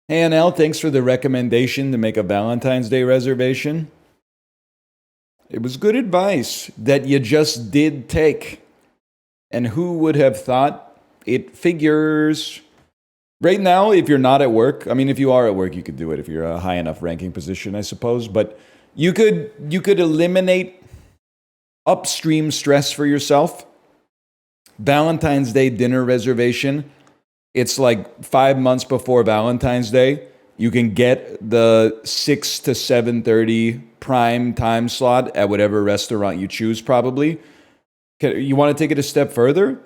Hey, Anel, thanks for the recommendation to make a Valentine's Day reservation. It was good advice that you just did take. And who would have thought it figures? Right now, if you're not at work, I mean, if you are at work, you could do it if you're a high enough ranking position, I suppose. But you could eliminate upstream stress for yourself. Valentine's Day dinner reservation. It's like 5 months before Valentine's Day. You can get the 6 to 7:30 prime time slot at whatever restaurant you choose. Probably. You want to take it a step further?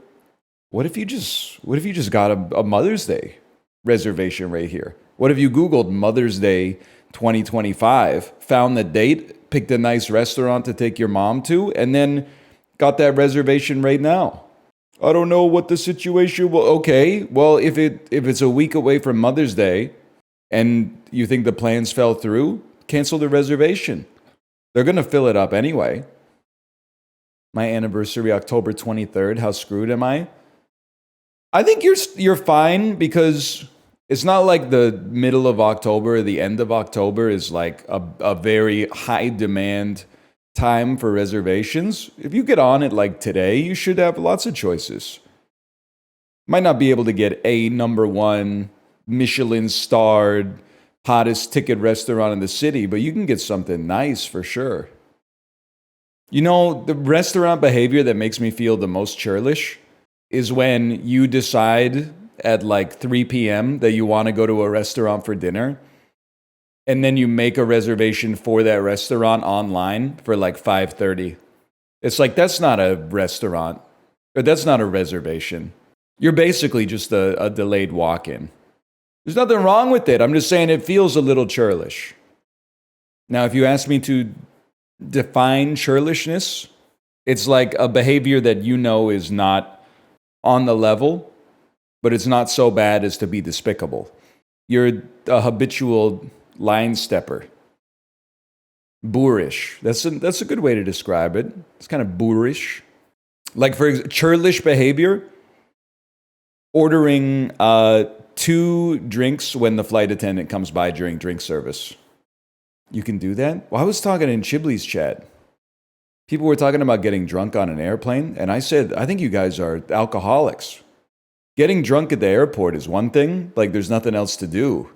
What if you just got a Mother's Day reservation right here? What if you Googled Mother's Day 2025, found the date, picked a nice restaurant to take your mom to, and then got that reservation right now? I don't know what the situation will. Okay, well, if it's a week away from Mother's Day and you think the plans fell through, cancel the reservation. They're going to fill it up anyway. My anniversary, October 23rd. How screwed am I? I think you're fine because it's not like the middle of October or the end of October is like a very high demand time for reservations. If you get on it like today, you should have lots of choices. Might not be able to get a number one Michelin starred hottest ticket restaurant in the city, but you can get something nice for sure. You know, the restaurant behavior that makes me feel the most churlish is when you decide at like 3 p.m. that you want to go to a restaurant for dinner, and then you make a reservation for that restaurant online for like 5:30. It's like, that's not a restaurant, or that's not a reservation. You're basically just a delayed walk-in. There's nothing wrong with it. I'm just saying it feels a little churlish. Now, if you ask me to define churlishness, it's like a behavior that you know is not on the level, but it's not so bad as to be despicable. You're a habitual line stepper. Boorish. That's a good way to describe it. It's kind of boorish. Like, for example, churlish behavior, ordering 2 drinks when the flight attendant comes by during drink service. You can do that? Well, I was talking in Chibli's chat. People were talking about getting drunk on an airplane, and I said, I think you guys are alcoholics. Getting drunk at the airport is one thing, like there's nothing else to do.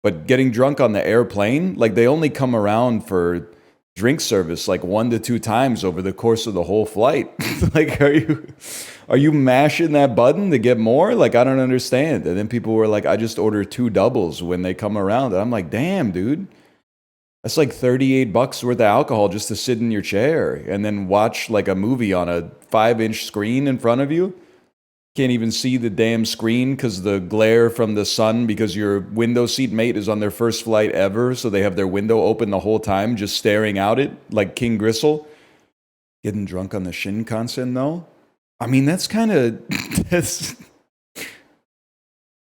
But getting drunk on the airplane, like they only come around for drink service like 1 to 2 times over the course of the whole flight. Like, are you mashing that button to get more? Like, I don't understand. And then people were like, I just order 2 doubles when they come around. And I'm like, damn, dude. That's like $38 worth of alcohol just to sit in your chair and then watch like a movie on a 5-inch screen in front of you. Can't even see the damn screen because the glare from the sun, because your window seat mate is on their first flight ever, so they have their window open the whole time just staring out it like King Gristle. Getting drunk on the Shinkansen though? I mean, that's kind of... that's...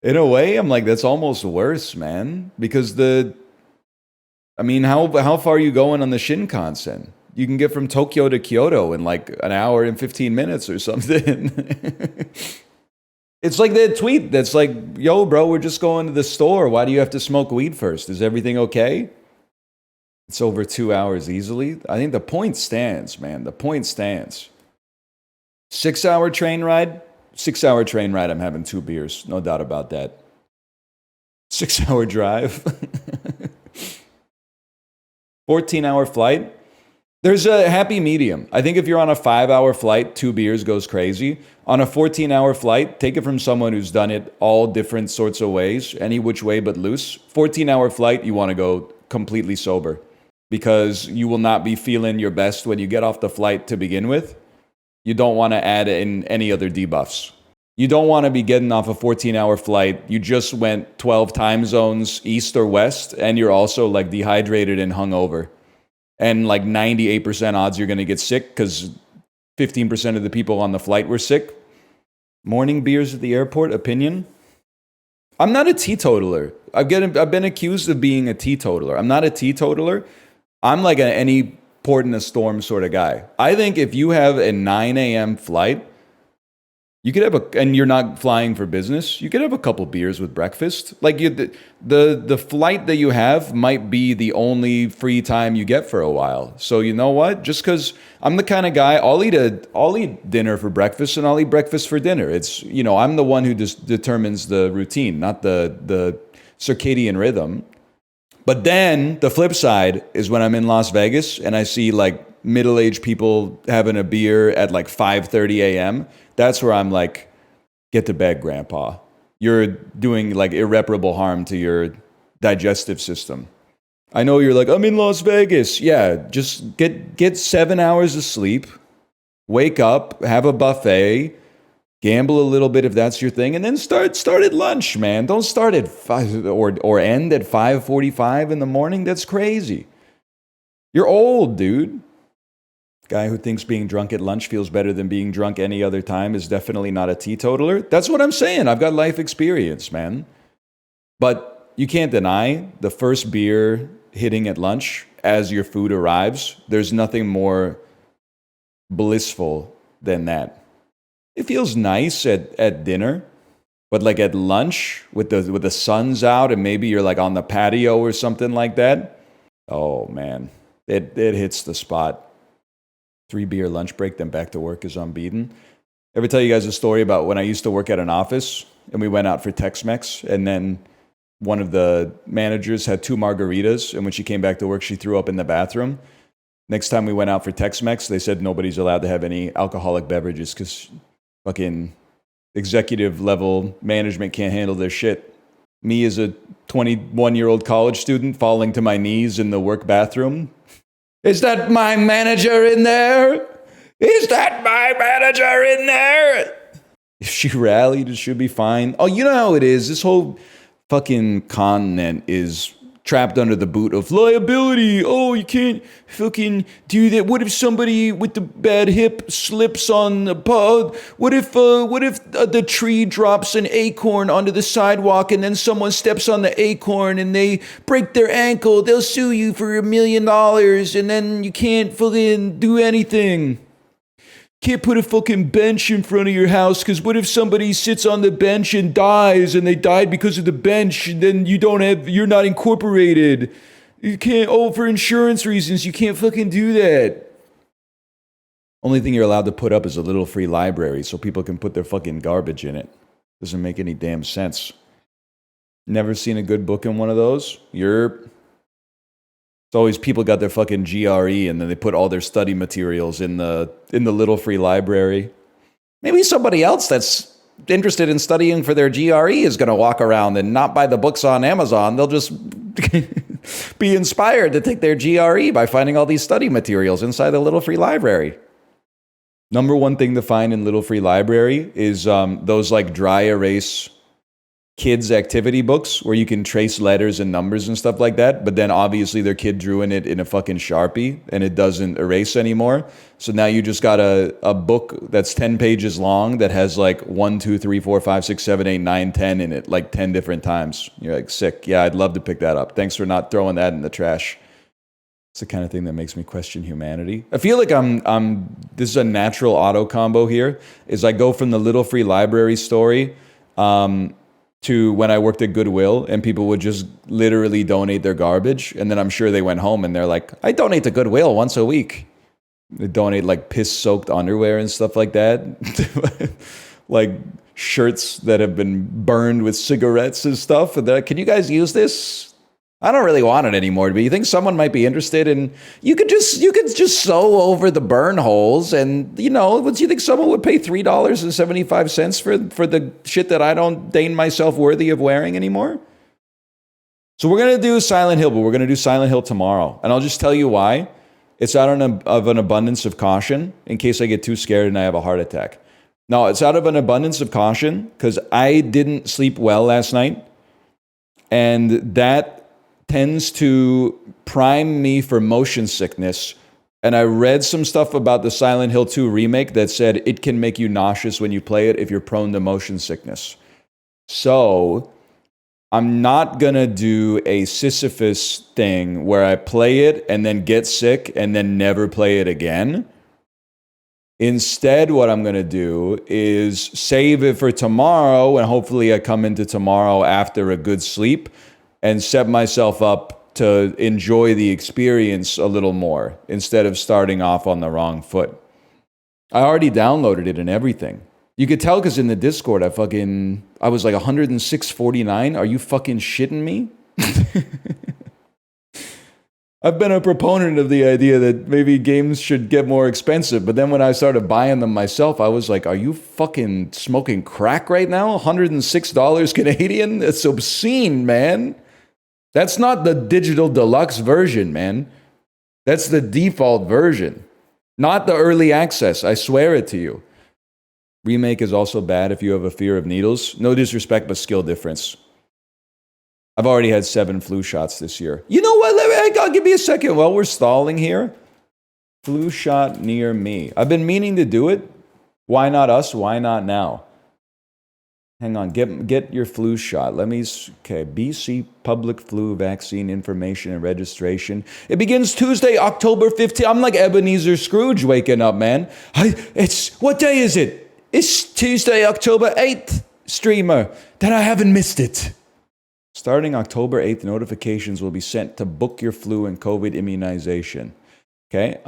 In a way, I'm like, that's almost worse, man. Because how far are you going on the Shinkansen? You can get from Tokyo to Kyoto in like an hour and 15 minutes or something. It's like that tweet that's like, yo, bro, we're just going to the store. Why do you have to smoke weed first? Is everything okay? It's over 2 hours easily. I think the point stands, man. The point stands. 6-hour train ride? 6-hour train ride, I'm having 2 beers. No doubt about that. 6-hour drive. 14-hour flight. There's a happy medium. I think if you're on a 5-hour flight, 2 beers goes crazy. On a 14-hour flight, take it from someone who's done it all different sorts of ways, any which way but loose. 14-hour flight, you want to go completely sober because you will not be feeling your best when you get off the flight to begin with. You don't want to add in any other debuffs. You don't want to be getting off a 14-hour flight. You just went 12 time zones east or west, and you're also like dehydrated and hungover. And like 98% odds you're going to get sick because 15% of the people on the flight were sick. Morning beers at the airport, opinion? I'm not a teetotaler. I've been accused of being a teetotaler. I'm not a teetotaler. I'm like any port in a storm sort of guy. I think if you have a 9 a.m. flight You could have and you're not flying for business. You could have a couple beers with breakfast. Like the flight that you have might be the only free time you get for a while. So you know what? Just because I'm the kind of guy, I'll eat dinner for breakfast and I'll eat breakfast for dinner. It's, I'm the one who just determines the routine, not the circadian rhythm. But then the flip side is when I'm in Las Vegas and I see like middle-aged people having a beer at like 5:30 a.m. That's where I'm like, get to bed, Grandpa. You're doing like irreparable harm to your digestive system. I know you're like, I'm in Las Vegas. Yeah, just get 7 hours of sleep, wake up, have a buffet, gamble a little bit if that's your thing, and then start at lunch, man. Don't start at 5 or end at 5:45 in the morning. That's crazy. You're old, dude. Guy who thinks being drunk at lunch feels better than being drunk any other time is definitely not a teetotaler. That's what I'm saying. I've got life experience, man. But you can't deny the first beer hitting at lunch as your food arrives. There's nothing more blissful than that. It feels nice at dinner, but like at lunch with the sun's out and maybe you're like on the patio or something like that. Oh man, it hits the spot. 3 beer lunch break, then back to work is unbeaten. Ever tell you guys a story about when I used to work at an office and we went out for Tex-Mex and then one of the managers had 2 margaritas and when she came back to work, she threw up in the bathroom. Next time we went out for Tex-Mex, they said nobody's allowed to have any alcoholic beverages because fucking executive level management can't handle their shit. Me as a 21-year-old college student falling to my knees in the work bathroom. Is that my manager in there? Is that my manager in there? If she rallied, it should be fine. Oh, you know how it is. This whole fucking continent is trapped under the boot of liability. Oh, you can't fucking do that. What if somebody with the bad hip slips on the pod? What if the tree drops an acorn onto the sidewalk and then someone steps on the acorn and they break their ankle? They'll sue you for $1 million and then you can't fucking do anything. Can't put a fucking bench in front of your house because what if somebody sits on the bench and dies and they died because of the bench and then you're not incorporated. You can't, for insurance reasons, you can't fucking do that. Only thing you're allowed to put up is a little free library so people can put their fucking garbage in it. Doesn't make any damn sense. Never seen a good book in one of those? It's always people got their fucking GRE and then they put all their study materials in the little free library. Maybe somebody else that's interested in studying for their GRE is going to walk around and not buy the books on Amazon. They'll just be inspired to take their GRE by finding all these study materials inside the little free library. Number one thing to find in little free library is those like dry erase kids activity books where you can trace letters and numbers and stuff like that, but then obviously their kid drew in it in a fucking Sharpie and it doesn't erase anymore. So now you just got a book that's 10 pages long that has like 1, 2, 3, 4, 5, 6, 7, 8, 9, 10 in it, like 10 different times. You're like, sick. Yeah, I'd love to pick that up. Thanks for not throwing that in the trash. It's the kind of thing that makes me question humanity. I feel like this is a natural auto combo here, is I go from the little free library story, to when I worked at Goodwill and people would just literally donate their garbage. And then I'm sure they went home and they're like, I donate to Goodwill once a week. They donate like piss-soaked underwear and stuff like that. Like shirts that have been burned with cigarettes and stuff. And they're like, can you guys use this? I don't really want it anymore, but you think someone might be interested in, you could just sew over the burn holes and, do you think someone would pay $3.75 for the shit that I don't deign myself worthy of wearing anymore? So we're going to do Silent Hill, but we're going to do Silent Hill tomorrow. And I'll just tell you why. It's out of an abundance of caution in case I get too scared and I have a heart attack. No, it's out of an abundance of caution because I didn't sleep well last night. And that tends to prime me for motion sickness. And I read some stuff about the Silent Hill 2 remake that said it can make you nauseous when you play it if you're prone to motion sickness. So I'm not going to do a Sisyphus thing where I play it and then get sick and then never play it again. Instead, what I'm going to do is save it for tomorrow, and hopefully I come into tomorrow after a good sleep and set myself up to enjoy the experience a little more instead of starting off on the wrong foot. I already downloaded it and everything. You could tell because in the Discord, I was like 106.49. Are you fucking shitting me? I've been a proponent of the idea that maybe games should get more expensive, but then when I started buying them myself, I was like, are you fucking smoking crack right now? $106 Canadian? That's obscene, man. That's not the digital deluxe version, man. That's the default version, not the early access. I swear it to you. Remake is also bad if you have a fear of needles. No disrespect, but skill difference. I've already had 7 flu shots this year. You know what? I'll give me a second while we're stalling here. Flu shot near me. I've been meaning to do it. Why not us? Why not now? Hang on. Get your flu shot. Okay. BC public flu vaccine information and registration. It begins Tuesday, October 15th. I'm like Ebenezer Scrooge waking up, man. What day is it? It's Tuesday, October 8th, streamer. Then I haven't missed it. Starting October 8th, notifications will be sent to book your flu and COVID immunization. Okay?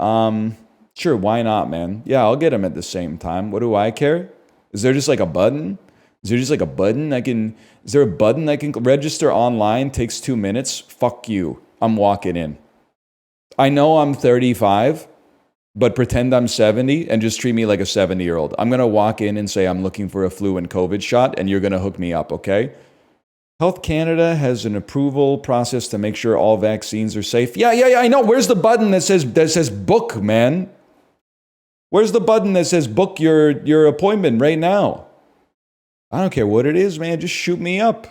Sure, why not, man? Yeah, I'll get them at the same time. What do I care? Is there just like a button? Is there a button I can register online? Takes 2 minutes. Fuck you. I'm walking in. I know I'm 35, but pretend I'm 70 and just treat me like a 70-year-old. I'm going to walk in and say I'm looking for a flu and COVID shot, and you're going to hook me up, okay? Health Canada has an approval process to make sure all vaccines are safe. Yeah, I know. Where's the button that says book, man? Where's the button that says book your appointment right now? I don't care what it is, man. Just shoot me up.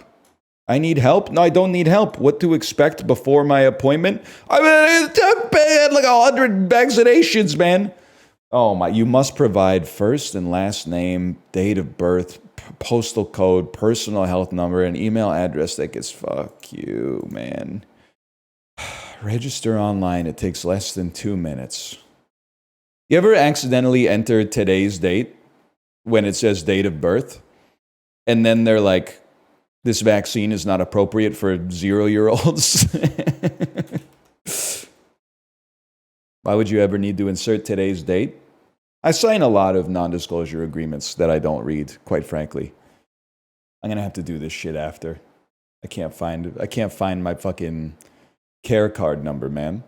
I need help? No, I don't need help. What to expect before my appointment? I had like 100 vaccinations, man. Oh my, you must provide first and last name, date of birth, postal code, personal health number, and email address that gets fuck you, man. Register online. It takes less than 2 minutes. You ever accidentally enter today's date when it says date of birth? And then they're like, this vaccine is not appropriate for 0-year-olds. Why would you ever need to insert today's date? I sign a lot of non-disclosure agreements that I don't read, quite frankly. I'm going to have to do this shit after. I can't find my fucking care card number, man.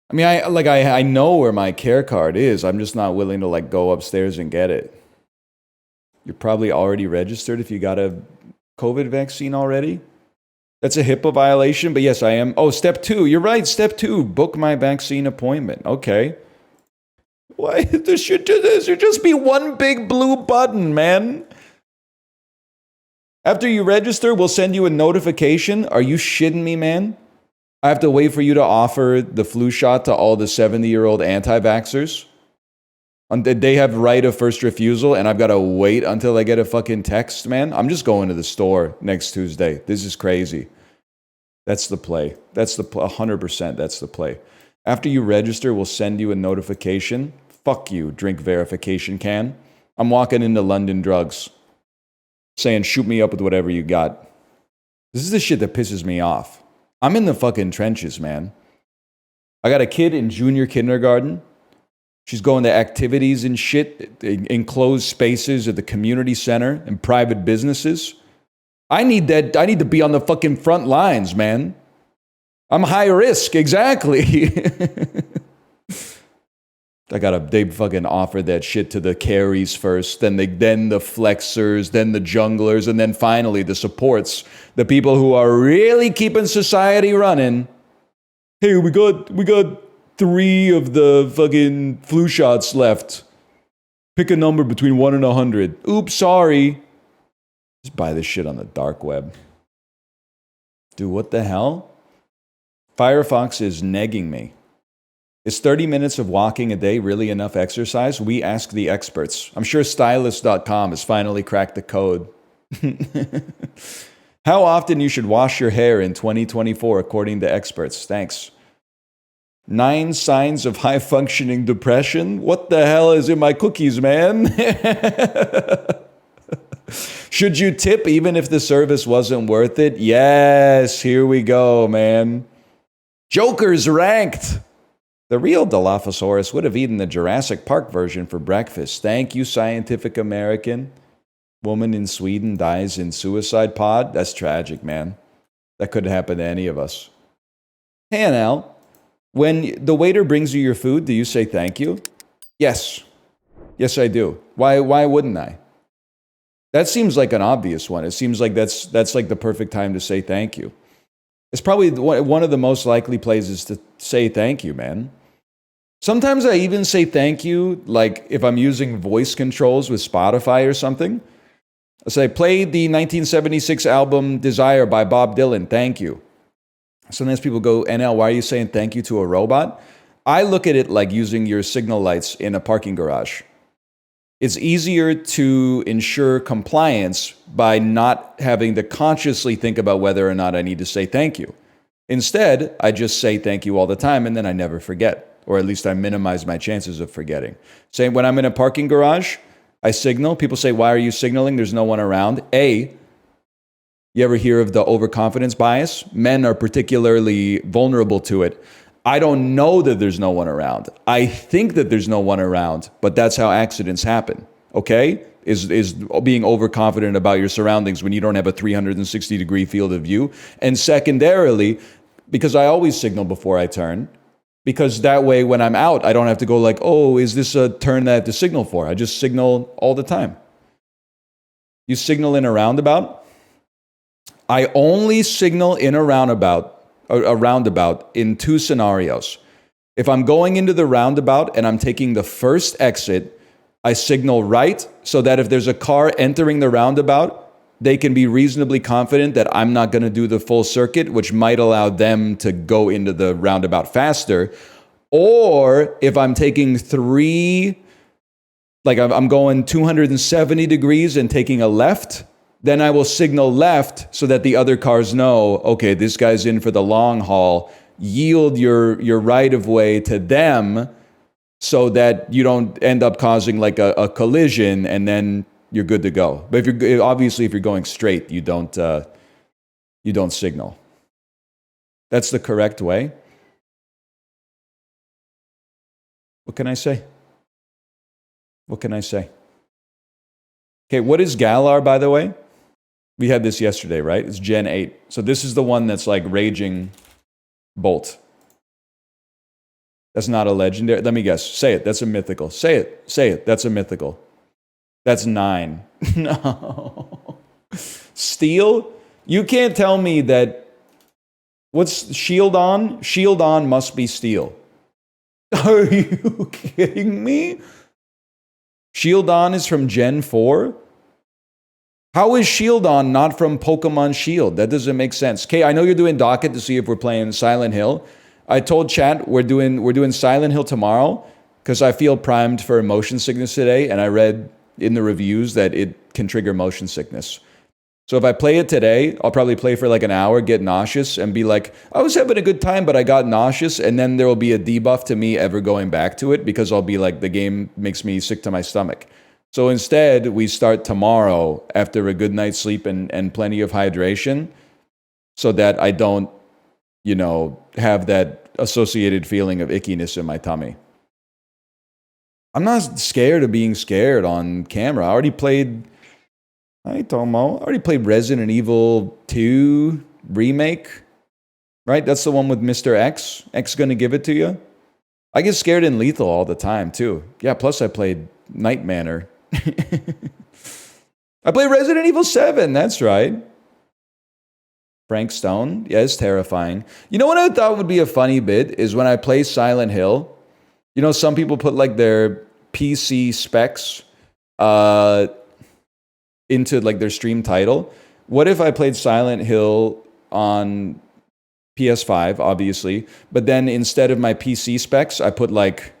I mean, I know where my care card is. I'm just not willing to like go upstairs and get it. You're probably already registered if you got a COVID vaccine already. That's a HIPAA violation, but yes, I am. Oh, step 2. You're right. Step 2, book my vaccine appointment. Okay. Why? There should just be one big blue button, man. After you register, we'll send you a notification. Are you shitting me, man? I have to wait for you to offer the flu shot to all the 70-year-old anti-vaxxers? They have right of first refusal, and I've got to wait until I get a fucking text, man? I'm just going to the store next Tuesday. This is crazy. That's the play. 100% that's the play. After you register, we'll send you a notification. Fuck you, drink verification can. I'm walking into London Drugs, saying, shoot me up with whatever you got. This is the shit that pisses me off. I'm in the fucking trenches, man. I got a kid in junior kindergarten. She's going to activities and shit, enclosed spaces at the community center and private businesses. I need to be on the fucking front lines, man. I'm high risk, exactly. They fucking offer that shit to the carries first, then the flexers, then the junglers, and then finally the supports, the people who are really keeping society running. Hey, we got 3 of the fucking flu shots left. Pick a number between 1 and 100. Oops, sorry. Just buy this shit on the dark web. Dude, what the hell? Firefox is negging me. Is 30 minutes of walking a day really enough exercise? We ask the experts. I'm sure stylist.com has finally cracked the code. How often you should wash your hair in 2024 according to experts? Thanks. 9 signs of high functioning depression. What the hell is in my cookies, man? Should you tip even if the service wasn't worth it? Yes, here we go, man. Joker's ranked. The real Dilophosaurus would have eaten the Jurassic Park version for breakfast. Thank you, Scientific American. Woman in Sweden dies in suicide pod. That's tragic, man. That could happen to any of us. Hey, Anel. When the waiter brings you your food, do you say thank you? Yes. Yes, I do. Why wouldn't I? That seems like an obvious one. It seems like that's like the perfect time to say thank you. It's probably one of the most likely places to say thank you, man. Sometimes I even say thank you, like if I'm using voice controls with Spotify or something. I say, play the 1976 album Desire by Bob Dylan. Thank you. Sometimes people go, NL, why are you saying thank you to a robot? I look at it like using your signal lights in a parking garage. It's easier to ensure compliance by not having to consciously think about whether or not I need to say thank you. Instead, I just say thank you all the time and then I never forget, or at least I minimize my chances of forgetting. Say when I'm in a parking garage, I signal. People say, why are you signaling? There's no one around. You ever hear of the overconfidence bias? Men are particularly vulnerable to it. I don't know that there's no one around. I think that there's no one around, but that's how accidents happen, okay? Is being overconfident about your surroundings when you don't have a 360-degree field of view. And secondarily, because I always signal before I turn, because that way when I'm out, I don't have to go like, oh, is this a turn that I have to signal for? I just signal all the time. You signal in a roundabout? I only signal in a roundabout in 2 scenarios. If I'm going into the roundabout and I'm taking the first exit, I signal right so that if there's a car entering the roundabout, they can be reasonably confident that I'm not going to do the full circuit, which might allow them to go into the roundabout faster. Or if I'm taking 3, like I'm going 270 degrees and taking a left, then I will signal left so that the other cars know, okay, this guy's in for the long haul. Yield your right of way to them so that you don't end up causing like a collision and then you're good to go. But if you're going straight, you don't signal. That's the correct way. What can I say? What can I say? Okay, what is Galar, by the way? We had this yesterday, right? It's Gen 8. So this is the one that's like Raging Bolt. That's not a legendary. Let me guess. Say it. That's a mythical. Say it. Say it. That's a mythical. That's 9. No. Steel? You can't tell me that. What's Shield On? Shield On must be steel. Are you kidding me? Shield On is from Gen 4? How is Shield On not from Pokemon Shield? That doesn't make sense. Okay, I know you're doing docket to see if we're playing Silent Hill. I told chat we're doing Silent Hill tomorrow because I feel primed for motion sickness today, and I read in the reviews that it can trigger motion sickness. So if I play it today, I'll probably play for like an hour, get nauseous, and be like, I was having a good time, but I got nauseous, and then there will be a debuff to me ever going back to it because I'll be like, the game makes me sick to my stomach. So instead, we start tomorrow after a good night's sleep and plenty of hydration so that I don't, have that associated feeling of ickiness in my tummy. I'm not scared of being scared on camera. I already played Resident Evil 2 Remake, right? That's the one with Mr. X. X gonna give it to you. I get scared in Lethal all the time, too. Yeah, plus I played Night Manor. I played Resident Evil 7, that's right. Frank Stone, yeah, it's terrifying. You know what I thought would be a funny bit is when I play Silent Hill, some people put like their PC specs into like their stream title. What if I played Silent Hill on PS5, obviously, but then instead of my PC specs, I put like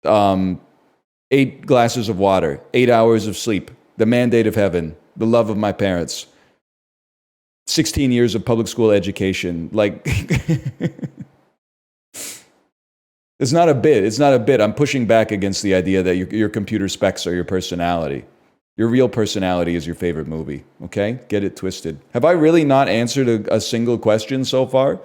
8 glasses of water, 8 hours of sleep, the mandate of heaven, the love of my parents, 16 years of public school education. Like, It's not a bit. It's not a bit. I'm pushing back against the idea that your computer specs are your personality. Your real personality is your favorite movie, okay? Get it twisted. Have I really not answered a single question so far?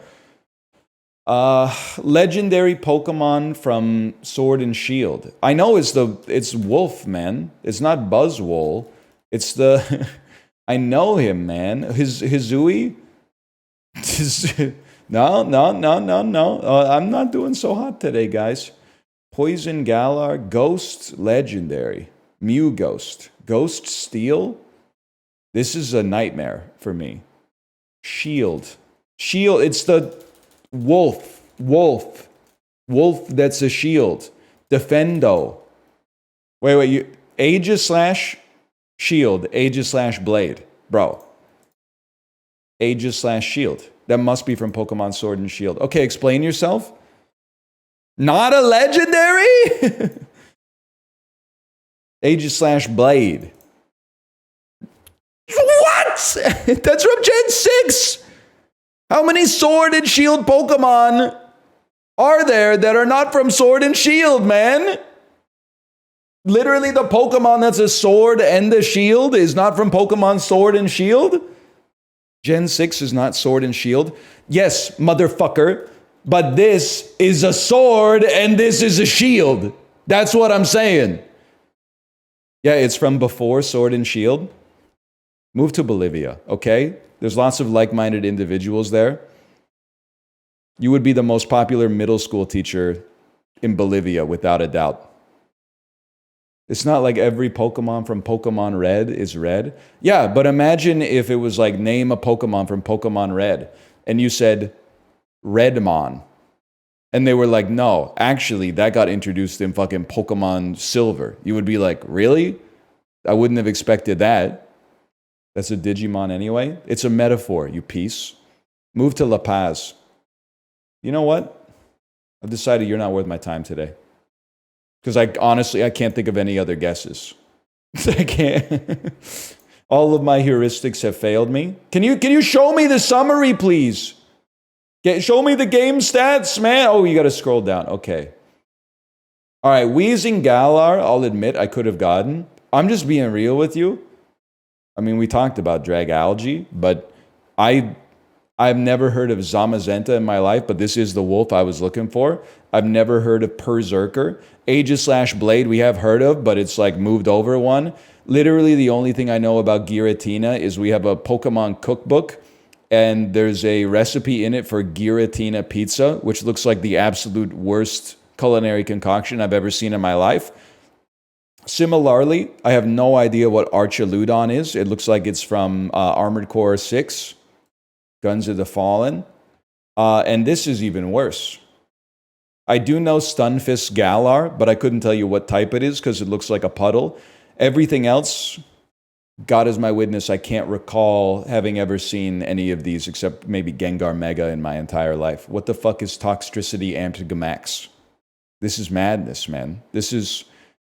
Legendary Pokemon from Sword and Shield. I know it's Wolf, man. It's not Buzzwole. It's the... I know him, man. Hizui? No. I'm not doing so hot today, guys. Poison Galar, Ghost, Legendary. Mew Ghost. Ghost Steel? This is a nightmare for me. Shield. It's the wolf. Wolf that's a shield. Defendo. Wait. Aegis / shield. Aegis / blade. Bro. Aegis / shield. That must be from Pokemon Sword and Shield. Okay, explain yourself. Not a legendary? Aegis / blade. What? That's from Gen 6. How many Sword and Shield Pokemon are there that are not from Sword and Shield, man? Literally the Pokemon that's a sword and a shield is not from Pokemon Sword and Shield? Gen 6 is not Sword and Shield. Yes, motherfucker. But this is a sword and this is a shield. That's what I'm saying. Yeah, it's from before Sword and Shield. Move to Bolivia, okay? There's lots of like-minded individuals there. You would be the most popular middle school teacher in Bolivia, without a doubt. It's not like every Pokemon from Pokemon Red is red. Yeah, but imagine if it was like, name a Pokemon from Pokemon Red, and you said Redmon. And they were like, no, actually, that got introduced in fucking Pokemon Silver. You would be like, really? I wouldn't have expected that. That's a Digimon anyway. It's a metaphor, you piece. Move to La Paz. You know what? I've decided you're not worth my time today. Because I can't think of any other guesses. I can't. All of my heuristics have failed me. Can you show me the summary, please? Show me the game stats, man. Oh, you got to scroll down. Okay. All right, Wheezing Galar, I'll admit I could have gotten. I'm just being real with you. I mean, we talked about drag algae, but I've never heard of Zamazenta in my life, but this is the wolf I was looking for. I've never heard of Berserker. Aegis / Blade we have heard of, but it's like moved over one. Literally the only thing I know about Giratina is we have a Pokemon cookbook, and there's a recipe in it for Giratina pizza, which looks like the absolute worst culinary concoction I've ever seen in my life. Similarly, I have no idea what Archaludon is. It looks like it's from Armored Core 6, Guns of the Fallen. And this is even worse. I do know Stunfisk Galar, but I couldn't tell you what type it is because it looks like a puddle. Everything else, God is my witness, I can't recall having ever seen any of these except maybe Gengar Mega in my entire life. What the fuck is Toxtricity Amptigamax? This is madness, man. This is...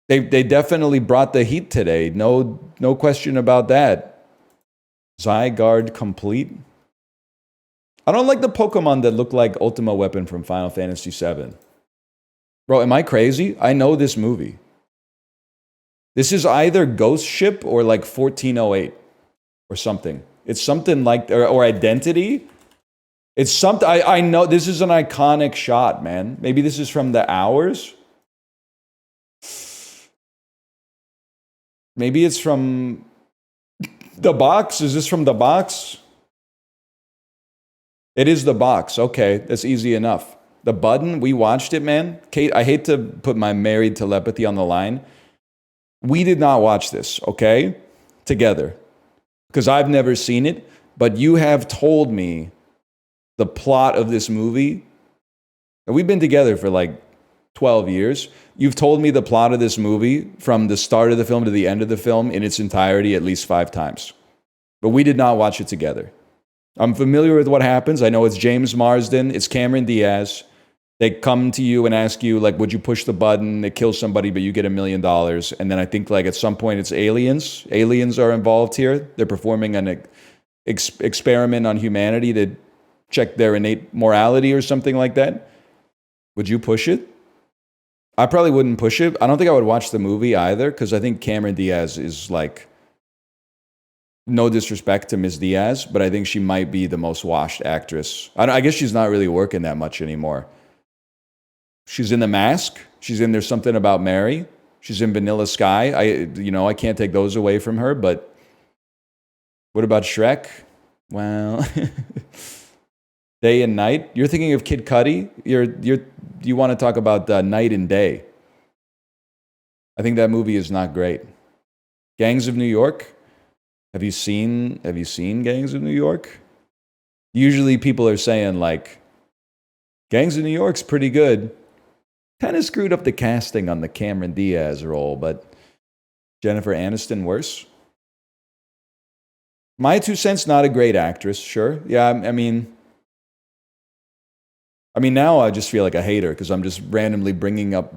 They definitely brought the heat today. No question about that. Zygarde Complete. I don't like the Pokemon that look like Ultima Weapon from Final Fantasy VII. Bro, am I crazy? I know this movie. This is either Ghost Ship or like 1408 or something. It's something like, or Identity. It's something, I know this is an iconic shot, man. Maybe this is from The Hours. Maybe it's from The Box. Is this from The Box? It is The Box. Okay, that's easy enough. The Button, we watched it, man. Kate, I hate to put my married telepathy on the line. We did not watch this, okay? Together. Because I've never seen it, but you have told me the plot of this movie. And we've been together for like 12 years. You've told me the plot of this movie from the start of the film to the end of the film in its entirety at least 5 times. But we did not watch it together. I'm familiar with what happens. I know it's James Marsden. It's Cameron Diaz. They come to you and ask you, like, would you push the button? They kill somebody, but you get $1 million. And then I think, like, at some point it's aliens. Aliens are involved here. They're performing an experiment on humanity to check their innate morality or something like that. Would you push it? I probably wouldn't push it. I don't think I would watch the movie either, because I think Cameron Diaz is like, no disrespect to Ms. Diaz, but I think she might be the most washed actress. I guess she's not really working that much anymore. She's in The Mask. She's in There's Something About Mary. She's in Vanilla Sky. I can't take those away from her, but what about Shrek? Well, Day and Night. You're thinking of Kid Cudi. You want to talk about Night and Day. I think that movie is not great. Gangs of New York. Have you seen Gangs of New York? Usually people are saying like, Gangs of New York's pretty good. Kind of screwed up the casting on the Cameron Diaz role, but Jennifer Aniston worse. My 2 cents, not a great actress, sure. Yeah, I mean now I just feel like a hater because I'm just randomly bringing up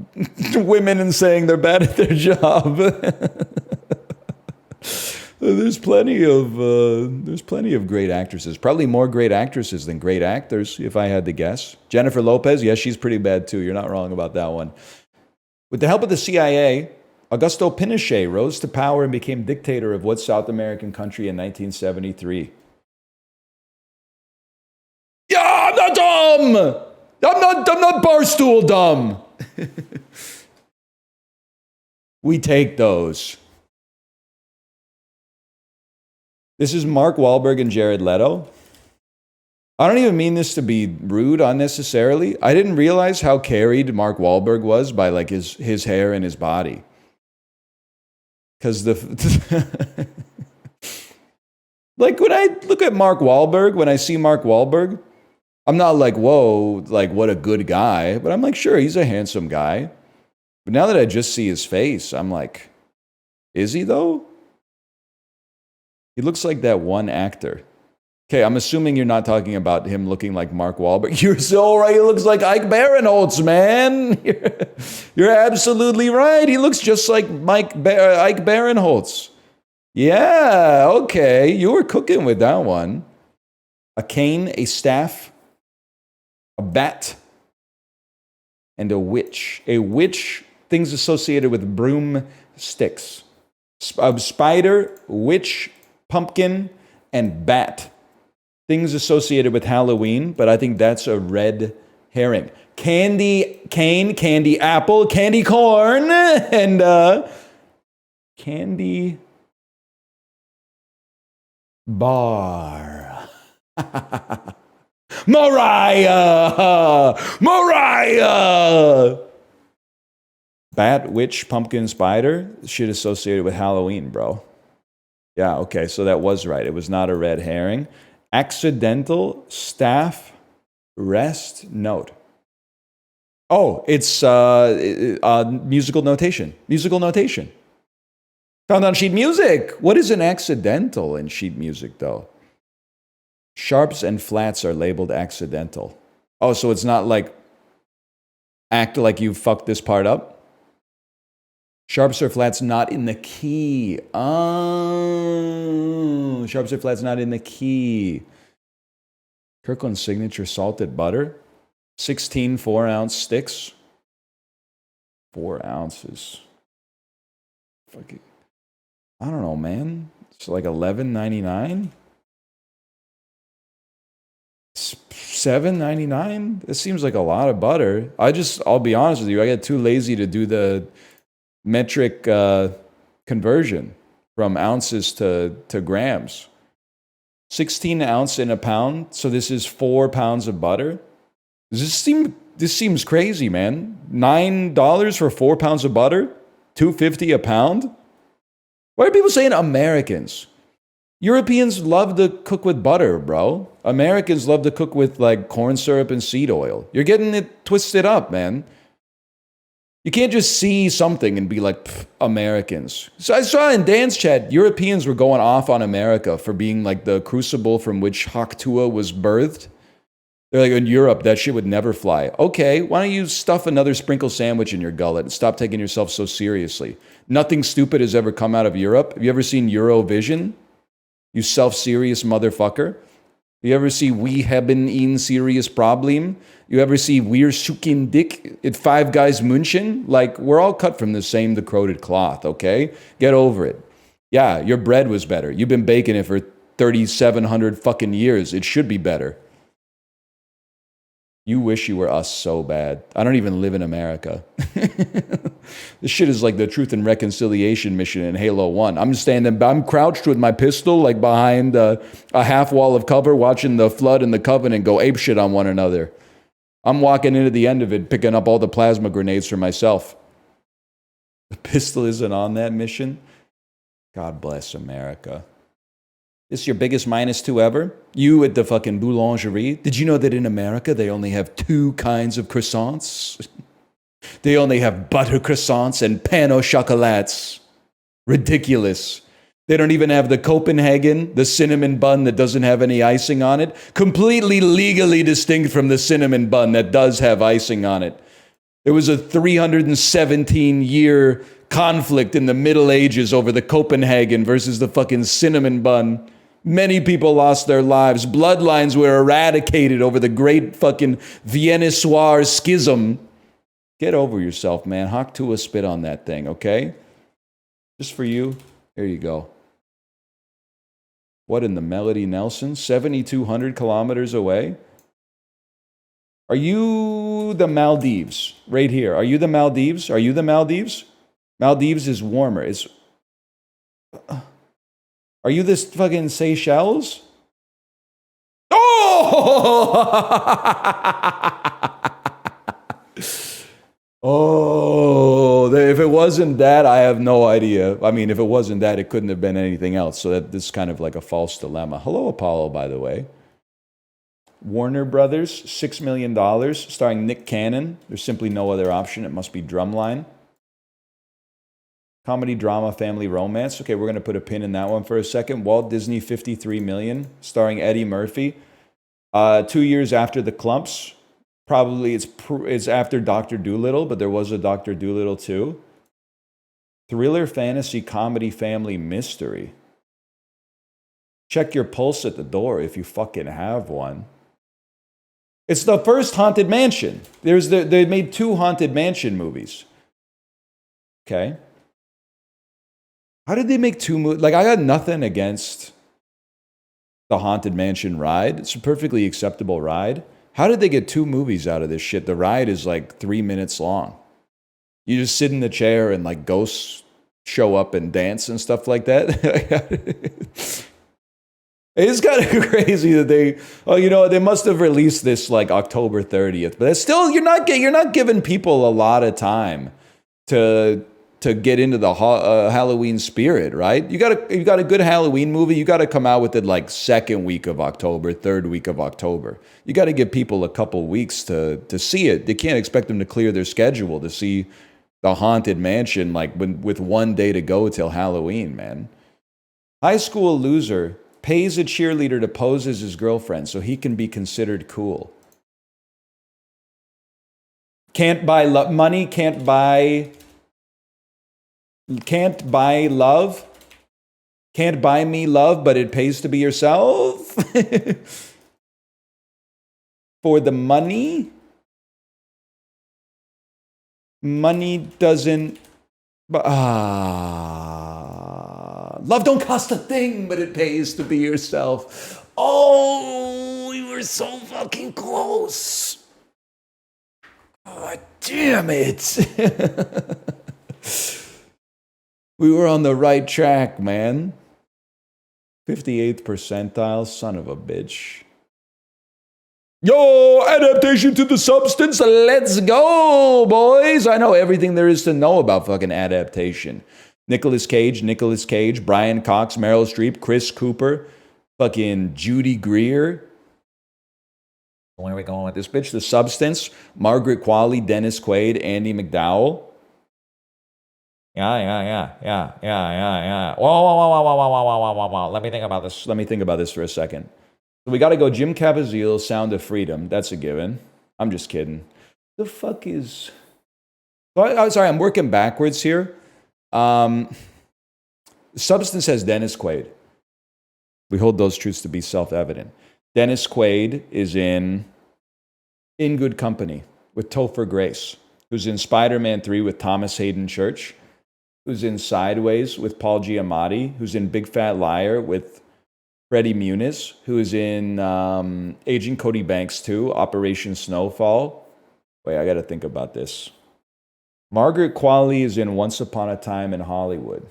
women and saying they're bad at their job. There's plenty of great actresses. Probably more great actresses than great actors, if I had to guess. Jennifer Lopez, yes, she's pretty bad too. You're not wrong about that one. With the help of the CIA, Augusto Pinochet rose to power and became dictator of what South American country in 1973? Yeah, I'm not dumb! I'm not barstool dumb! We take those. This is Mark Wahlberg and Jared Leto. I don't even mean this to be rude unnecessarily. I didn't realize how carried Mark Wahlberg was by like his hair and his body. Because like when I look at Mark Wahlberg, when I see Mark Wahlberg, I'm not like, whoa, like what a good guy. But I'm like, sure, he's a handsome guy. But now that I just see his face, I'm like, is he though? He looks like that one actor. Okay, I'm assuming you're not talking about him looking like Mark Wahlberg. You're so right. He looks like Ike Barinholtz, man. You're absolutely right. He looks just like Ike Barinholtz. Yeah, okay. You were cooking with that one. A cane, a staff, a bat, and a witch. A witch, things associated with broomsticks. A spider, witch, pumpkin, and bat. Things associated with Halloween, but I think that's a red herring. Candy cane, candy apple, candy corn, and candy bar. Mariah! Bat, witch, pumpkin, spider. Shit associated with Halloween, bro. Yeah, okay, so that was right. It was not a red herring. Accidental, staff, rest, note. Oh, it's musical notation. Musical notation. Found on sheet music. What is an accidental in sheet music, though? Sharps and flats are labeled accidental. Oh, so it's not like act like you fucked this part up? Sharps or flats not in the key. Oh, sharps or flats not in the key. Kirkland Signature salted butter. 16 4-ounce sticks. 4 ounces. Fuck it. I don't know, man. It's like $11.99. $7.99. This seems like a lot of butter. I'll be honest with you. I get too lazy to do the metric conversion from ounces to grams. 16 ounce in a pound. So this is 4 pounds of butter. This seems crazy, man. $9 for 4 pounds of butter? $2.50 a pound? Why are people saying Americans? Europeans love to cook with butter, bro. Americans love to cook with like corn syrup and seed oil. You're getting it twisted up, man. You can't just see something and be like, Americans. So I saw in Dan's chat, Europeans were going off on America for being like the crucible from which Tuah was birthed. They're like, in Europe, that shit would never fly. Okay, why don't you stuff another sprinkle sandwich in your gullet and stop taking yourself so seriously? Nothing stupid has ever come out of Europe. Have you ever seen Eurovision? You self-serious motherfucker. You ever see We haben ein serious problem? You ever see Wir suchen dick at Five Guys München? Like, we're all cut from the same decroded cloth, okay? Get over it. Yeah, your bread was better. You've been baking it for 3,700 fucking years. It should be better. You wish you were us so bad. I don't even live in America. This shit is like the Truth and Reconciliation mission in Halo 1. I'm crouched with my pistol, like behind a half wall of cover, watching the Flood and the Covenant go apeshit on one another. I'm walking into the end of it, picking up all the plasma grenades for myself. The pistol isn't on that mission? God bless America. This is your biggest -2 ever? You at the fucking boulangerie? Did you know that in America they only have 2 kinds of croissants? They only have butter croissants and pain au chocolats. Ridiculous. They don't even have the Copenhagen, the cinnamon bun that doesn't have any icing on it. Completely legally distinct from the cinnamon bun that does have icing on it. There was a 317-year conflict in the Middle Ages over the Copenhagen versus the fucking cinnamon bun. Many people lost their lives. Bloodlines were eradicated over the great fucking Viennois schism. Get over yourself, man. Hawk Tuah spit on that thing, okay? Just for you. Here you go. What in the Melody Nelson? 7,200 kilometers away? Are you the Maldives? Right here. Are you the Maldives? Are you the Maldives? Maldives is warmer. Are you this fucking Seychelles? Oh! Oh, if it wasn't that, I have no idea. I mean, if it wasn't that, it couldn't have been anything else. So this is kind of like a false dilemma. Hello, Apollo, by the way. Warner Brothers, $6 million, starring Nick Cannon. There's simply no other option. It must be Drumline. Comedy, drama, family, romance. Okay, we're going to put a pin in that one for a second. Walt Disney, $53 million, starring Eddie Murphy. 2 years after The Clumps. Probably it's after Dr. Dolittle, but there was a Dr. Dolittle too. Thriller, fantasy, comedy, family, mystery. Check your pulse at the door if you fucking have one. It's the first Haunted Mansion. They made 2 Haunted Mansion movies. Okay. How did they make 2 movies? Like, I got nothing against the Haunted Mansion ride. It's a perfectly acceptable ride. How did they get 2 movies out of this shit? The ride is like 3 minutes long. You just sit in the chair and like ghosts show up and dance and stuff like that. It's kind of crazy that they must have released this like October 30th, but it's still, you're not giving people a lot of time to get into the Halloween spirit, right? You got a good Halloween movie, you got to come out with it like 2nd week of October, 3rd week of October. You got to give people a couple weeks to see it. They can't expect them to clear their schedule to see the Haunted Mansion like with 1 day to go till Halloween, man. High school loser pays a cheerleader to pose as his girlfriend so he can be considered cool. Can't buy money, can't buy love. Can't buy me love, but it pays to be yourself. For the money. Money doesn't. Love don't cost a thing, but it pays to be yourself. Oh, we were so fucking close. Oh, damn it. We were on the right track, man. 58th percentile, son of a bitch. Yo, adaptation to the substance. Let's go, boys. I know everything there is to know about fucking adaptation. Nicolas Cage, Brian Cox, Meryl Streep, Chris Cooper, fucking Judy Greer. Where are we going with this bitch? The Substance, Margaret Qualley, Dennis Quaid, Andy McDowell. Yeah. Whoa. Let me think about this for a second. So we got to go Jim Caviezel, Sound of Freedom. That's a given. I'm just kidding. The fuck is... Sorry, I'm working backwards here. Substance has Dennis Quaid. We hold those truths to be self-evident. Dennis Quaid is in Good Company with Topher Grace, who's in Spider-Man 3 with Thomas Hayden Church, who's in Sideways with Paul Giamatti, who's in Big Fat Liar with Freddie Muniz, who is in Agent Cody Banks 2, Operation Snowfall. Wait, I got to think about this. Margaret Qualley is in Once Upon a Time in Hollywood.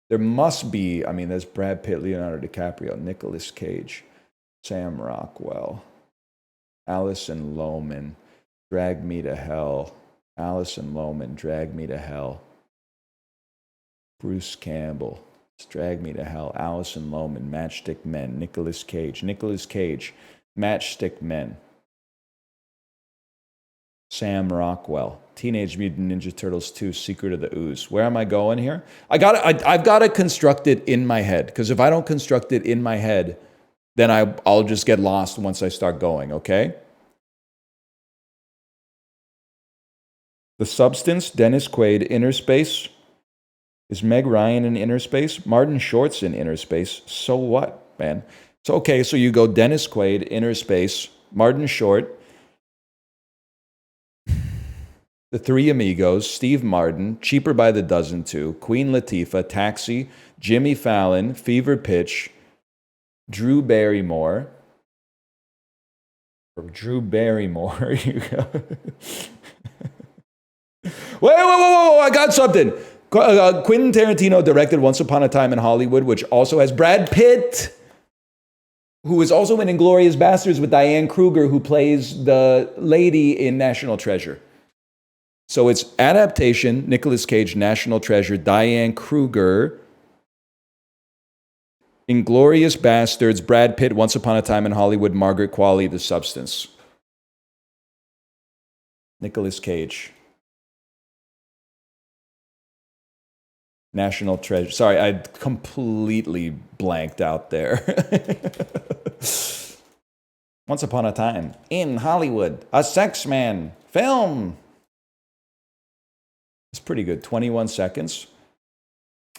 There must be, I mean, there's Brad Pitt, Leonardo DiCaprio, Nicolas Cage, Sam Rockwell, Alison Lohman, Drag Me to Hell, Alison Lohman, Drag Me to Hell, Bruce Campbell, Drag Me to Hell, Alison Lohman, Matchstick Men, Nicolas Cage, Matchstick Men, Sam Rockwell, Teenage Mutant Ninja Turtles 2, Secret of the Ooze. Where am I going here? I've got to construct it in my head, because if I don't construct it in my head, then I'll just get lost once I start going, okay? The Substance, Dennis Quaid, Inner Space. Is Meg Ryan in Inner Space? Martin Short's in Inner Space. So what, man? So, okay, so you go Dennis Quaid, Inner Space, Martin Short, The Three Amigos, Steve Martin, Cheaper by the Dozen 2, Queen Latifah, Taxi, Jimmy Fallon, Fever Pitch, Drew Barrymore. From Drew Barrymore, you go. Wait, I got something. Quentin Tarantino directed Once Upon a Time in Hollywood, which also has Brad Pitt, who is also in Inglourious Basterds with Diane Kruger, who plays the lady in National Treasure. So it's adaptation, Nicolas Cage, National Treasure, Diane Kruger, Inglourious Basterds, Brad Pitt, Once Upon a Time in Hollywood, Margaret Qualley, The Substance. Nicolas Cage. National Treasure. Sorry, I completely blanked out there. Once Upon a Time in Hollywood, a sex man film. It's pretty good. 21 seconds.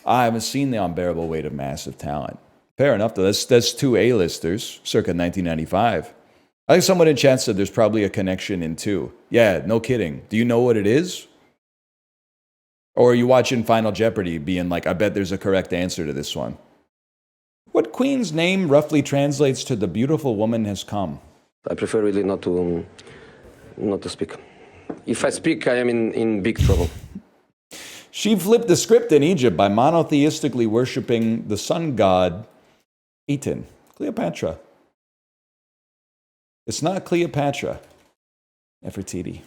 I haven't seen The Unbearable Weight of Massive Talent. Fair enough, though. That's two A-listers, circa 1995. I think someone in chat said there's probably a connection in two. Yeah, no kidding. Do you know what it is? Or are you watching Final Jeopardy being like, I bet there's a correct answer to this one? What queen's name roughly translates to the beautiful woman has come? I prefer really not to speak. If I speak, I am in big trouble. She flipped the script in Egypt by monotheistically worshipping the sun god Aten, Cleopatra. It's not Cleopatra. Nefertiti.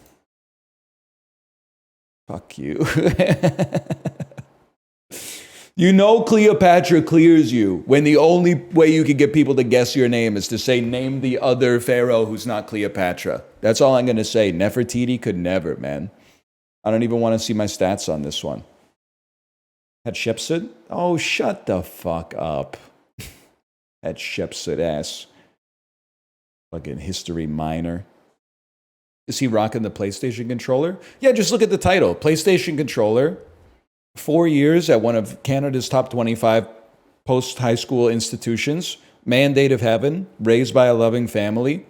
Fuck you. You know Cleopatra clears you when the only way you can get people to guess your name is to say, name the other pharaoh who's not Cleopatra. That's all I'm going to say. Nefertiti could never, man. I don't even want to see my stats on this one. Hatshepsut? Oh, shut the fuck up. Hatshepsut ass. Fucking history minor. Is he rocking the PlayStation controller? Yeah, just look at the title. PlayStation controller. 4 years at one of Canada's top 25 post-high school institutions. Mandate of heaven. Raised by a loving family.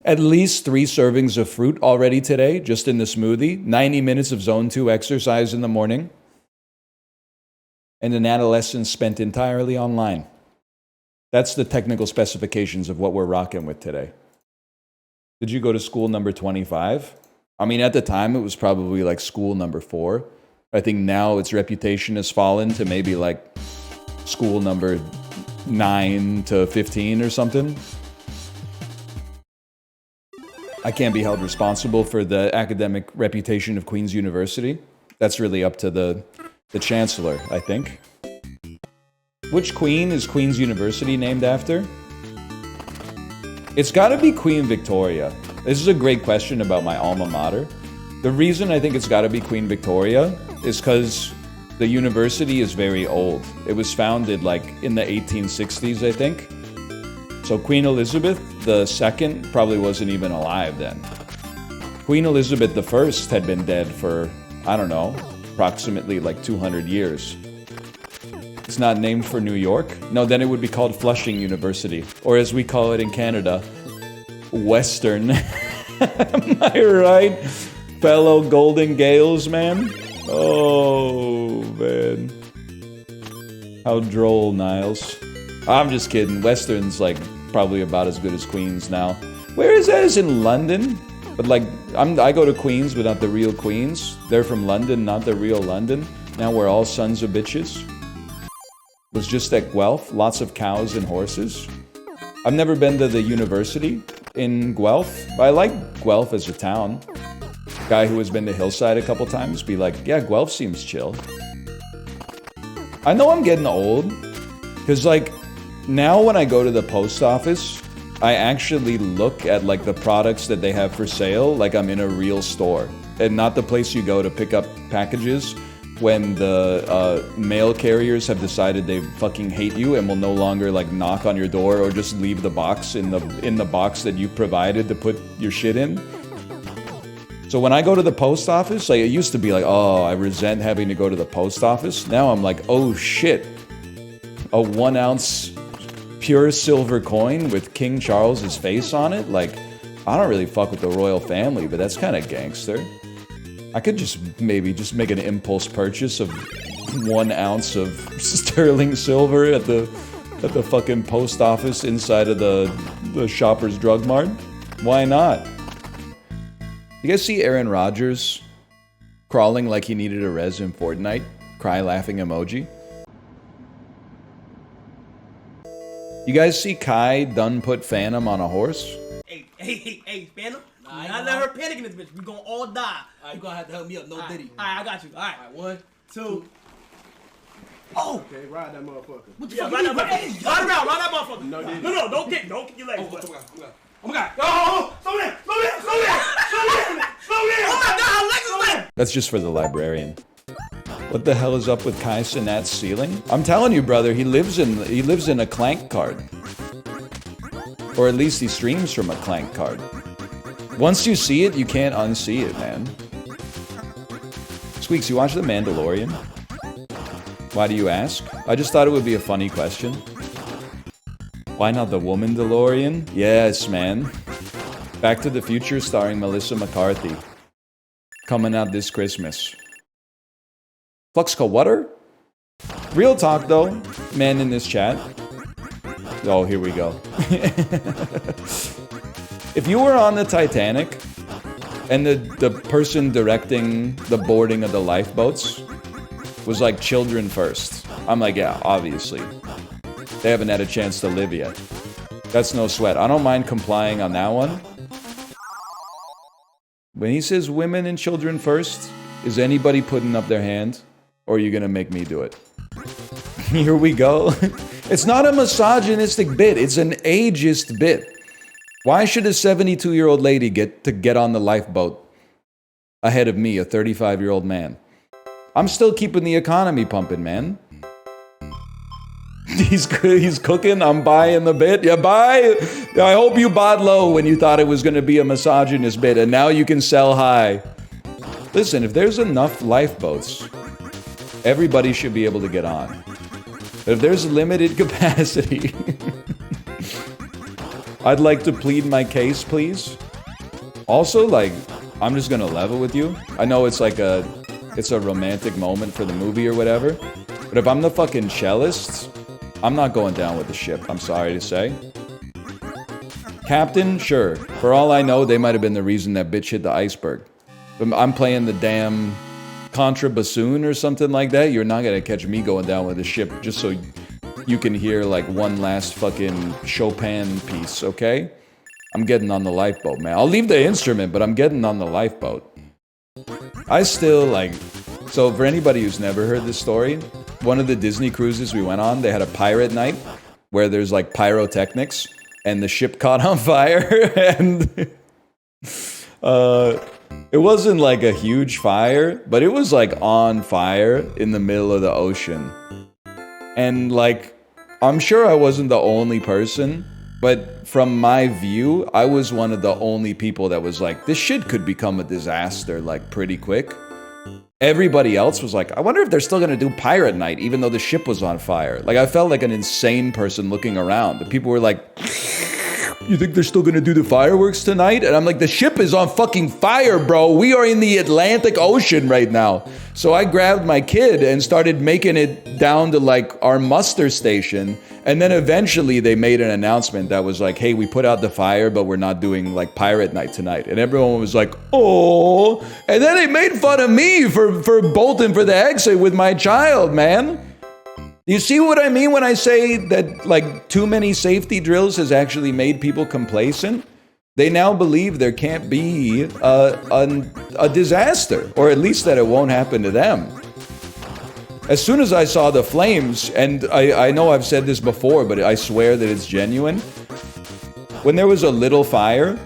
At least 3 servings of fruit already today, just in the smoothie. 90 minutes of Zone 2 exercise in the morning. And an adolescence spent entirely online. That's the technical specifications of what we're rocking with today. Did you go to school number 25? I mean, at the time, it was probably like school number 4. I think now its reputation has fallen to maybe like school number 9 to 15 or something. I can't be held responsible for the academic reputation of Queen's University. That's really up to the chancellor, I think. Which queen is Queen's University named after? It's got to be Queen Victoria. This is a great question about my alma mater. The reason I think it's got to be Queen Victoria is because the university is very old. It was founded like in the 1860s, I think. So Queen Elizabeth II probably wasn't even alive then. Queen Elizabeth I had been dead for, I don't know, approximately like 200 years. It's not named for New York? No, then it would be called Flushing University. Or as we call it in Canada, Western. Am I right? Fellow Golden Gales, man? Oh, man. How droll, Niles. I'm just kidding. Western's like probably about as good as Queens now. Where is that? Is in London? But like, I go to Queens, but not the real Queens. They're from London, not the real London. Now we're all sons of bitches. Was just at Guelph, lots of cows and horses. I've never been to the university in Guelph, but I like Guelph as a town. Guy who has been to Hillside a couple times be like, yeah, Guelph seems chill. I know I'm getting old, because like, now when I go to the post office, I actually look at like the products that they have for sale like I'm in a real store, and not the place you go to pick up packages when the mail carriers have decided they fucking hate you and will no longer like knock on your door or just leave the box in the box that you provided to put your shit in. So when I go to the post office, like it used to be like, oh, I resent having to go to the post office. Now I'm like, oh shit, a 1 ounce pure silver coin with King Charles's face on it. Like, I don't really fuck with the royal family, but that's kind of gangster. I could just maybe just make an impulse purchase of 1 ounce of sterling silver at the fucking post office inside of the Shoppers Drug Mart. Why not? You guys see Aaron Rodgers crawling like he needed a res in Fortnite? Cry laughing emoji. You guys see Kai done put Phantom on a horse? Hey, Phantom. I let her panic in this bitch. We gonna all die. Alright, you gonna have to help me up. No diddy. Alright, I got you. Alright. Alright, 1, 2. Oh! Okay, ride that motherfucker. What the fuck? Ride that motherfucker. No diddy. No, don't kick your legs. Oh my god. Oh, slow down. Oh my god, her legs is limp. That's just for the librarian. What the hell is up with Kai Cenat's ceiling? I'm telling you, brother, he lives in a clank card. Or at least he streams from a clank card. Once you see it, you can't unsee it, man. Squeaks, you watch The Mandalorian? Why do you ask? I just thought it would be a funny question. Why not the woman DeLorean? Yes, man. Back to the Future starring Melissa McCarthy. Coming out this Christmas. Fluxco Water? Real talk though, man in this chat. Oh, here we go. If you were on the Titanic and the person directing the boarding of the lifeboats was like children first, I'm like, yeah, obviously. They haven't had a chance to live yet. That's no sweat. I don't mind complying on that one. When he says women and children first, is anybody putting up their hand? Or are you gonna make me do it? Here we go. It's not a misogynistic bit, it's an ageist bit. Why should a 72-year-old lady get on the lifeboat ahead of me, a 35-year-old man? I'm still keeping the economy pumping, man. He's cooking, I'm buying the bit. You buy? I hope you bought low when you thought it was gonna be a misogynist bit, and now you can sell high. Listen, if there's enough lifeboats, everybody should be able to get on. But if there's limited capacity, I'd like to plead my case, please. Also, like, I'm just gonna level with you. I know it's like it's a romantic moment for the movie or whatever, but if I'm the fucking cellist, I'm not going down with the ship, I'm sorry to say. Captain, sure. For all I know, they might have been the reason that bitch hit the iceberg. But I'm playing the damn contrabassoon or something like that. You're not gonna catch me going down with the ship just so you can hear like one last fucking Chopin piece, okay? I'm getting on the lifeboat, man. I'll leave the instrument, but I'm getting on the lifeboat. I still like... So for anybody who's never heard this story, one of the Disney cruises we went on, they had a pirate night where there's like pyrotechnics and the ship caught on fire and... it wasn't like a huge fire, but it was like on fire in the middle of the ocean. And like, I'm sure I wasn't the only person, but from my view, I was one of the only people that was like, this shit could become a disaster like pretty quick. everybody else was like, I wonder if they're still gonna do pirate night, even though the ship was on fire. Like, I felt like an insane person looking around. The people were like, you think they're still gonna do the fireworks tonight? And I'm like, the ship is on fucking fire, bro. We are in the Atlantic Ocean right now. So I grabbed my kid and started making it down to like our muster station. And then eventually they made an announcement that was like, hey, we put out the fire, but we're not doing like pirate night tonight. And everyone was like, oh. And then they made fun of me for bolting for the exit with my child, man. You see what I mean when I say that like too many safety drills has actually made people complacent? They now believe there can't be a disaster, or at least that it won't happen to them. As soon as I saw the flames, and I know I've said this before, but I swear that it's genuine. When there was a little fire,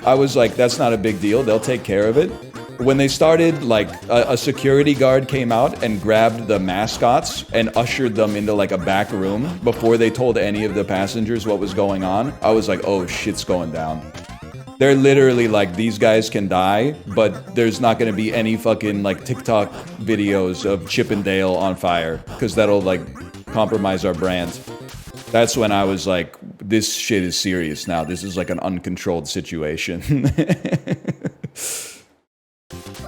I was like, that's not a big deal, they'll take care of it. When they started, like, a security guard came out and grabbed the mascots and ushered them into, like, a back room before they told any of the passengers what was going on, I was like, oh, shit's going down. They're literally like, these guys can die, but there's not gonna be any fucking, like, TikTok videos of Chip and Dale on fire, because that'll, like, compromise our brand. That's when I was like, this shit is serious now. This is, like, an uncontrolled situation.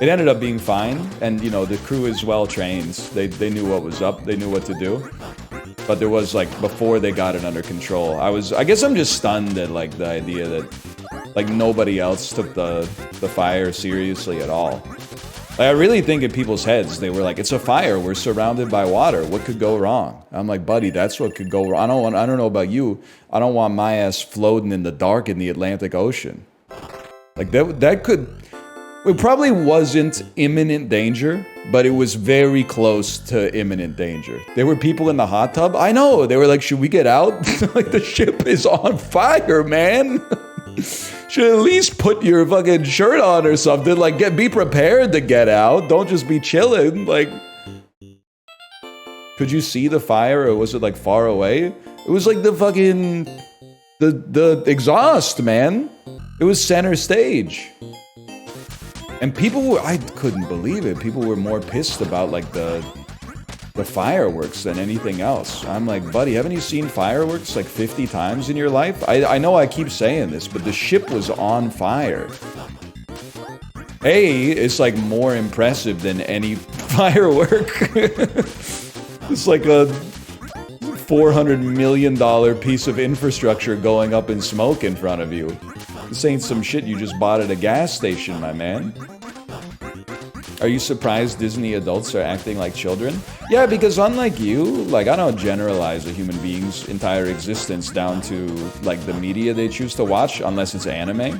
It ended up being fine, and you know, the crew is well trained. They knew what was up, they knew what to do. But there was like, before they got it under control, I guess I'm just stunned at like the idea that like nobody else took the fire seriously at all. Like, I really think in people's heads, they were like, it's a fire, we're surrounded by water, what could go wrong? I'm like, buddy, that's what could go wrong. I don't know about you, I don't want my ass floating in the dark in the Atlantic Ocean. Like that could... It probably wasn't imminent danger, but it was very close to imminent danger. There were people in the hot tub. I know. They were like, should we get out? Like, the ship is on fire, man. Should at least put your fucking shirt on or something. Like, be prepared to get out. Don't just be chilling. Like, could you see the fire, or was it like far away? It was like the fucking, the exhaust, man. It was center stage. And people were, I couldn't believe it. People were more pissed about like the fireworks than anything else. I'm like, buddy, haven't you seen fireworks like 50 times in your life? I know I keep saying this, but the ship was on fire. It's like more impressive than any firework. It's like a $400 million piece of infrastructure going up in smoke in front of you. This ain't some shit you just bought at a gas station, my man. Are you surprised Disney adults are acting like children? Yeah, because unlike you, like, I don't generalize a human being's entire existence down to, like, the media they choose to watch, unless it's anime.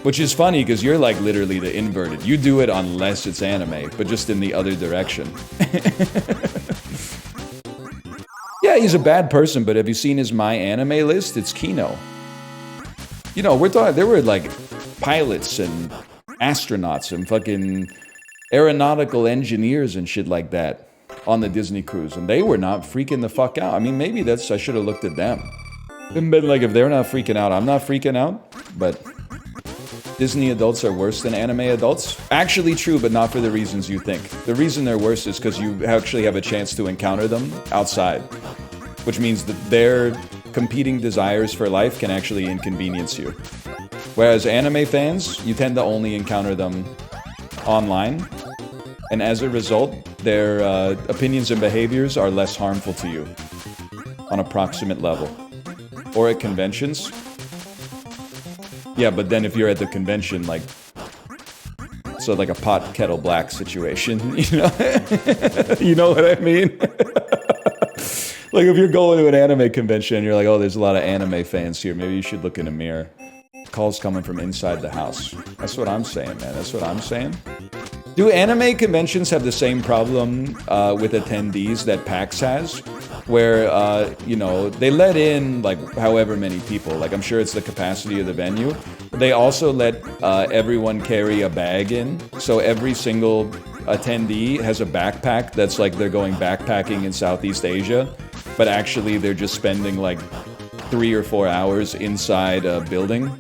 Which is funny, because you're, like, literally the inverted. You do it unless it's anime, but just in the other direction. Yeah, he's a bad person, but have you seen his My Anime list? It's Kino. You know, we're talking, there were, like, pilots and astronauts and fucking aeronautical engineers and shit like that on the Disney cruise, and they were not freaking the fuck out. I mean, maybe I should have looked at them. And been like, if they're not freaking out, I'm not freaking out. But Disney adults are worse than anime adults. Actually true, but not for the reasons you think. The reason they're worse is because you actually have a chance to encounter them outside, which means that their competing desires for life can actually inconvenience you. Whereas anime fans, you tend to only encounter them online, and as a result, their opinions and behaviors are less harmful to you on a proximate level. Or at conventions. Yeah, but then if you're at the convention, like, so like a pot kettle black situation, you know? You know what I mean? Like, if you're going to an anime convention and you're like, oh, there's a lot of anime fans here, maybe you should look in a mirror. Calls coming from inside the house. That's what I'm saying, man. That's what I'm saying. Do anime conventions have the same problem with attendees that PAX has? Where, you know, they let in, like, however many people. Like, I'm sure it's the capacity of the venue. They also let everyone carry a bag in. So every single attendee has a backpack that's like they're going backpacking in Southeast Asia. But actually, they're just spending, like, 3 or 4 hours inside a building.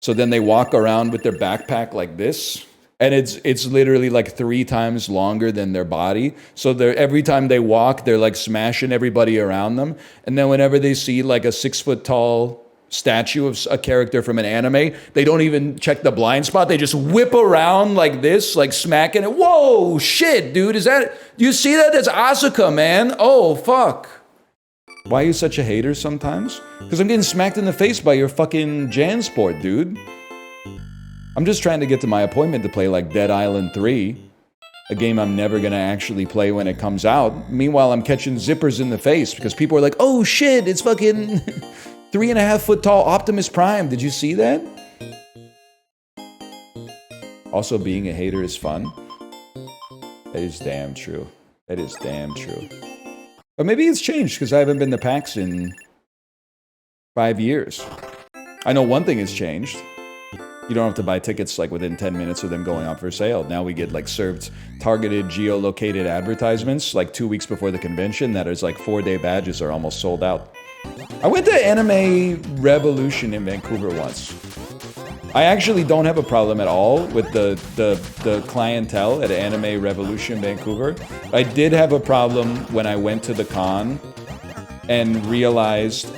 So then they walk around with their backpack like this, And it's literally like 3 times longer than their body. So they're every time they walk, they're like smashing everybody around them. And then whenever they see like a 6 foot tall statue of a character from an anime, they don't even check the blind spot. They just whip around like this, like smacking it. Whoa, shit, dude. Is that, do you see that? That's Asuka, man. Oh, fuck. Why are you such a hater sometimes? Because I'm getting smacked in the face by your fucking Jansport, dude. I'm just trying to get to my appointment to play like Dead Island 3, a game I'm never gonna actually play when it comes out. Meanwhile, I'm catching zippers in the face because people are like, oh shit, it's fucking 3.5 foot tall Optimus Prime. Did you see that? Also, being a hater is fun. That is damn true. That is damn true. But maybe it's changed because I haven't been to PAX in 5 years. I know one thing has changed. You don't have to buy tickets like within 10 minutes of them going on for sale. Now we get like served targeted geolocated advertisements like 2 weeks before the convention that is like 4-day badges are almost sold out. I went to Anime Revolution in Vancouver once. I actually don't have a problem at all with the clientele at Anime Revolution Vancouver. I did have a problem when I went to the con and realized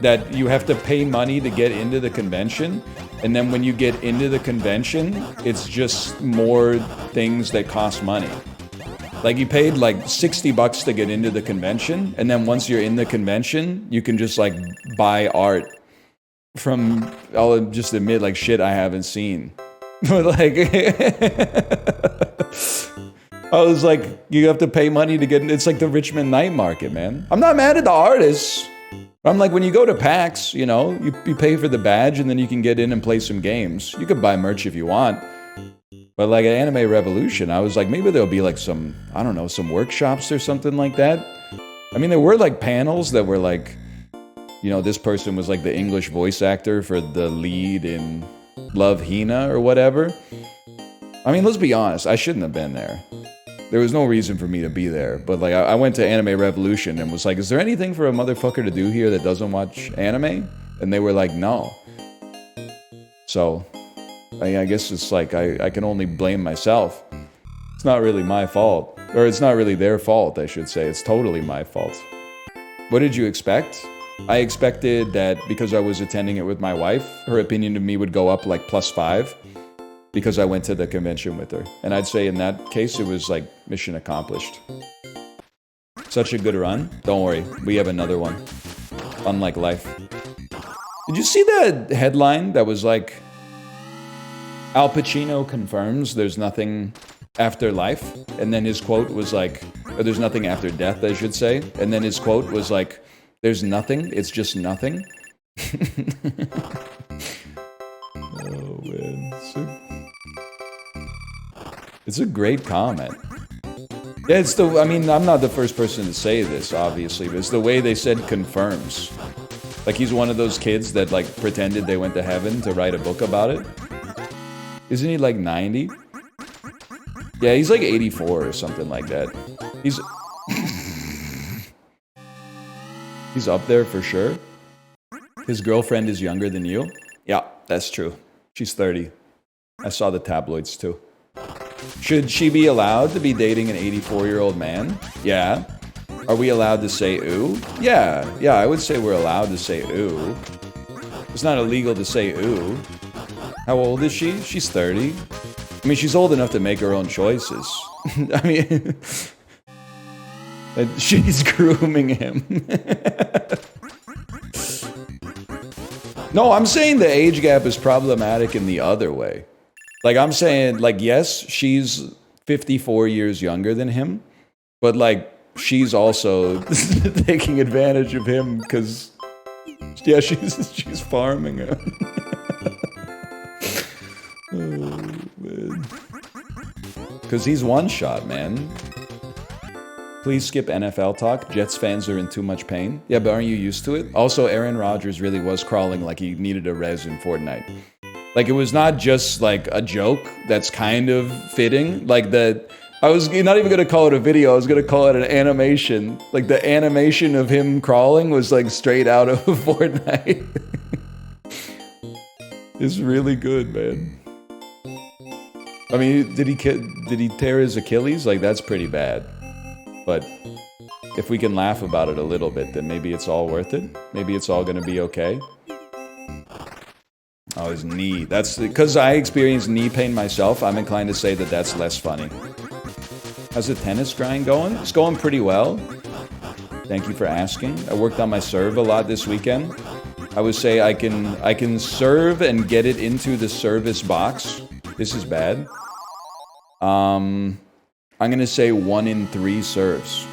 that you have to pay money to get into the convention, and then when you get into the convention, it's just more things that cost money. Like you paid like $60 to get into the convention, and then once you're in the convention, you can just like buy art from, I'll just admit, like shit I haven't seen. But like, I was like, you have to pay money to get in. It's like the Richmond night market, man. I'm not mad at the artists. I'm like, when you go to PAX, you know, you pay for the badge and then you can get in and play some games. You can buy merch if you want. But like at Anime Revolution, I was like, maybe there'll be like some, I don't know, some workshops or something like that. I mean, there were like panels that were like, you know, this person was like the English voice actor for the lead in Love Hina or whatever. I mean, let's be honest, I shouldn't have been there. There was no reason for me to be there, but like I went to Anime Revolution and was like, is there anything for a motherfucker to do here that doesn't watch anime? And they were like, no. So, I guess it's like, I can only blame myself. It's not really my fault. Or it's not really their fault, I should say. It's totally my fault. What did you expect? I expected that because I was attending it with my wife, her opinion of me would go up like +5. Because I went to the convention with her. And I'd say in that case, it was like mission accomplished. Such a good run. Don't worry, we have another one. Unlike life. Did you see that headline that was like, Al Pacino confirms there's nothing after life? And then his quote was like, or there's nothing after death, I should say. And then his quote was like, there's nothing, it's just nothing. Oh man, it's a great comment. Yeah, it's the, I mean, I'm not the first person to say this, obviously, but it's the way they said confirms. Like he's one of those kids that like pretended they went to heaven to write a book about it. Isn't he like 90? Yeah, he's like 84 or something like that. He's he's up there for sure. His girlfriend is younger than you. Yeah, that's true. She's 30. I saw the tabloids too. Should she be allowed to be dating an 84-year-old man? Yeah. Are we allowed to say ooh? Yeah, I would say we're allowed to say ooh. It's not illegal to say ooh. How old is she? She's 30. I mean, she's old enough to make her own choices. I mean, she's grooming him. No, I'm saying the age gap is problematic in the other way. Like, I'm saying, like, yes, she's 54 years younger than him, but, like, she's also taking advantage of him because, yeah, she's farming him. Oh, man. Because he's one shot, man. Please skip NFL talk. Jets fans are in too much pain. Yeah, but aren't you used to it? Also, Aaron Rodgers really was crawling like he needed a res in Fortnite. Like, it was not just, like, a joke that's kind of fitting. Like, I was not even going to call it a video. I was going to call it an animation. Like, the animation of him crawling was, like, straight out of Fortnite. It's really good, man. I mean, did he tear his Achilles? Like, that's pretty bad. But if we can laugh about it a little bit, then maybe it's all worth it. Maybe it's all gonna be okay. Oh, his knee. That's because I experienced knee pain myself. I'm inclined to say that that's less funny. How's the tennis grind going? It's going pretty well. Thank you for asking. I worked on my serve a lot this weekend. I would say I can serve and get it into the service box. This is bad. I'm gonna say 1 in 3 serves,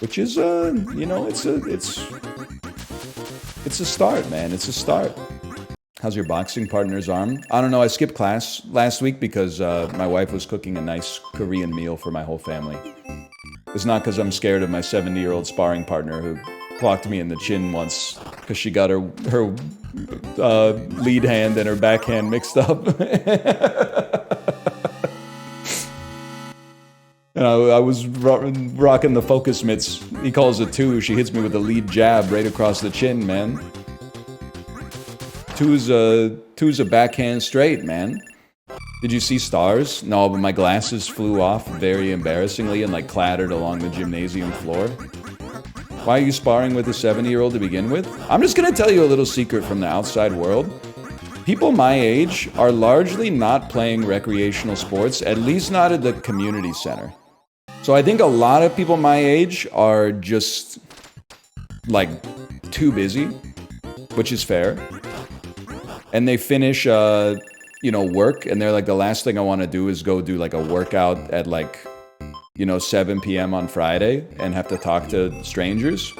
which is you know, it's a start, man. It's a start. How's your boxing partner's arm? I don't know. I skipped class last week because my wife was cooking a nice Korean meal for my whole family. It's not because I'm scared of my 70-year-old sparring partner who clocked me in the chin once because she got her lead hand and her backhand mixed up. And I was rocking the focus mitts. He calls it 2. She hits me with a lead jab right across the chin, man. Two's a backhand straight, man. Did you see stars? No, but my glasses flew off very embarrassingly and like clattered along the gymnasium floor. Why are you sparring with a 70-year-old to begin with? I'm just gonna tell you a little secret from the outside world. People my age are largely not playing recreational sports, at least not at the community center. So I think a lot of people my age are just like too busy, which is fair. And they finish, work, and they're like, the last thing I want to do is go do like a workout at like, 7 p.m. on Friday and have to talk to strangers.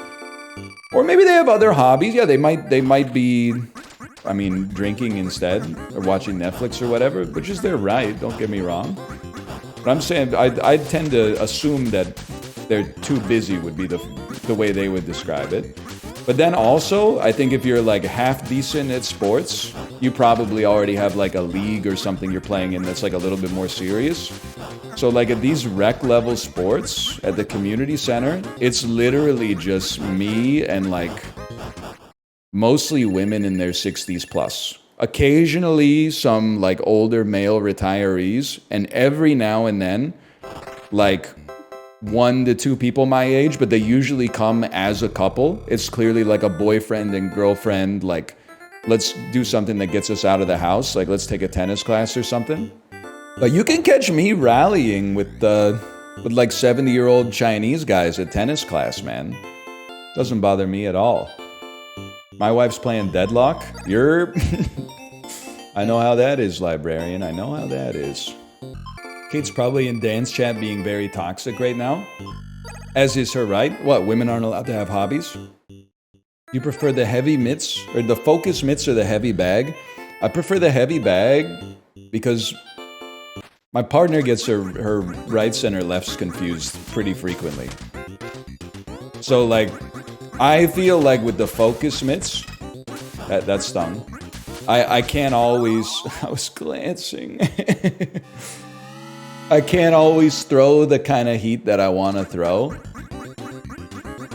Or maybe they have other hobbies. Yeah, they might be, drinking instead or watching Netflix or whatever, which is their right. Don't get me wrong. But I'm saying I tend to assume that they're too busy would be the way they would describe it. But then also, I think if you're like half decent at sports, you probably already have like a league or something you're playing in that's like a little bit more serious. So like at these rec level sports at the community center, it's literally just me and like mostly women in their 60s plus. Occasionally some like older male retirees, and every now and then like 1 to 2 people my age, but they usually come as a couple. It's clearly like a boyfriend and girlfriend, like, let's do something that gets us out of the house. Like, let's take a tennis class or something. But you can catch me rallying with like 70-year-old Chinese guys at tennis class, man. Doesn't bother me at all. My wife's playing Deadlock. I know how that is, librarian. I know how that is. Kate's probably in dance chat being very toxic right now. As is her right. What, women aren't allowed to have hobbies? You prefer the heavy mitts, or the focus mitts, or the heavy bag? I prefer the heavy bag because my partner gets her rights and her lefts confused pretty frequently. So like, I feel like with the focus mitts, that stung. I can't always, I was glancing. I can't always throw the kind of heat that I want to throw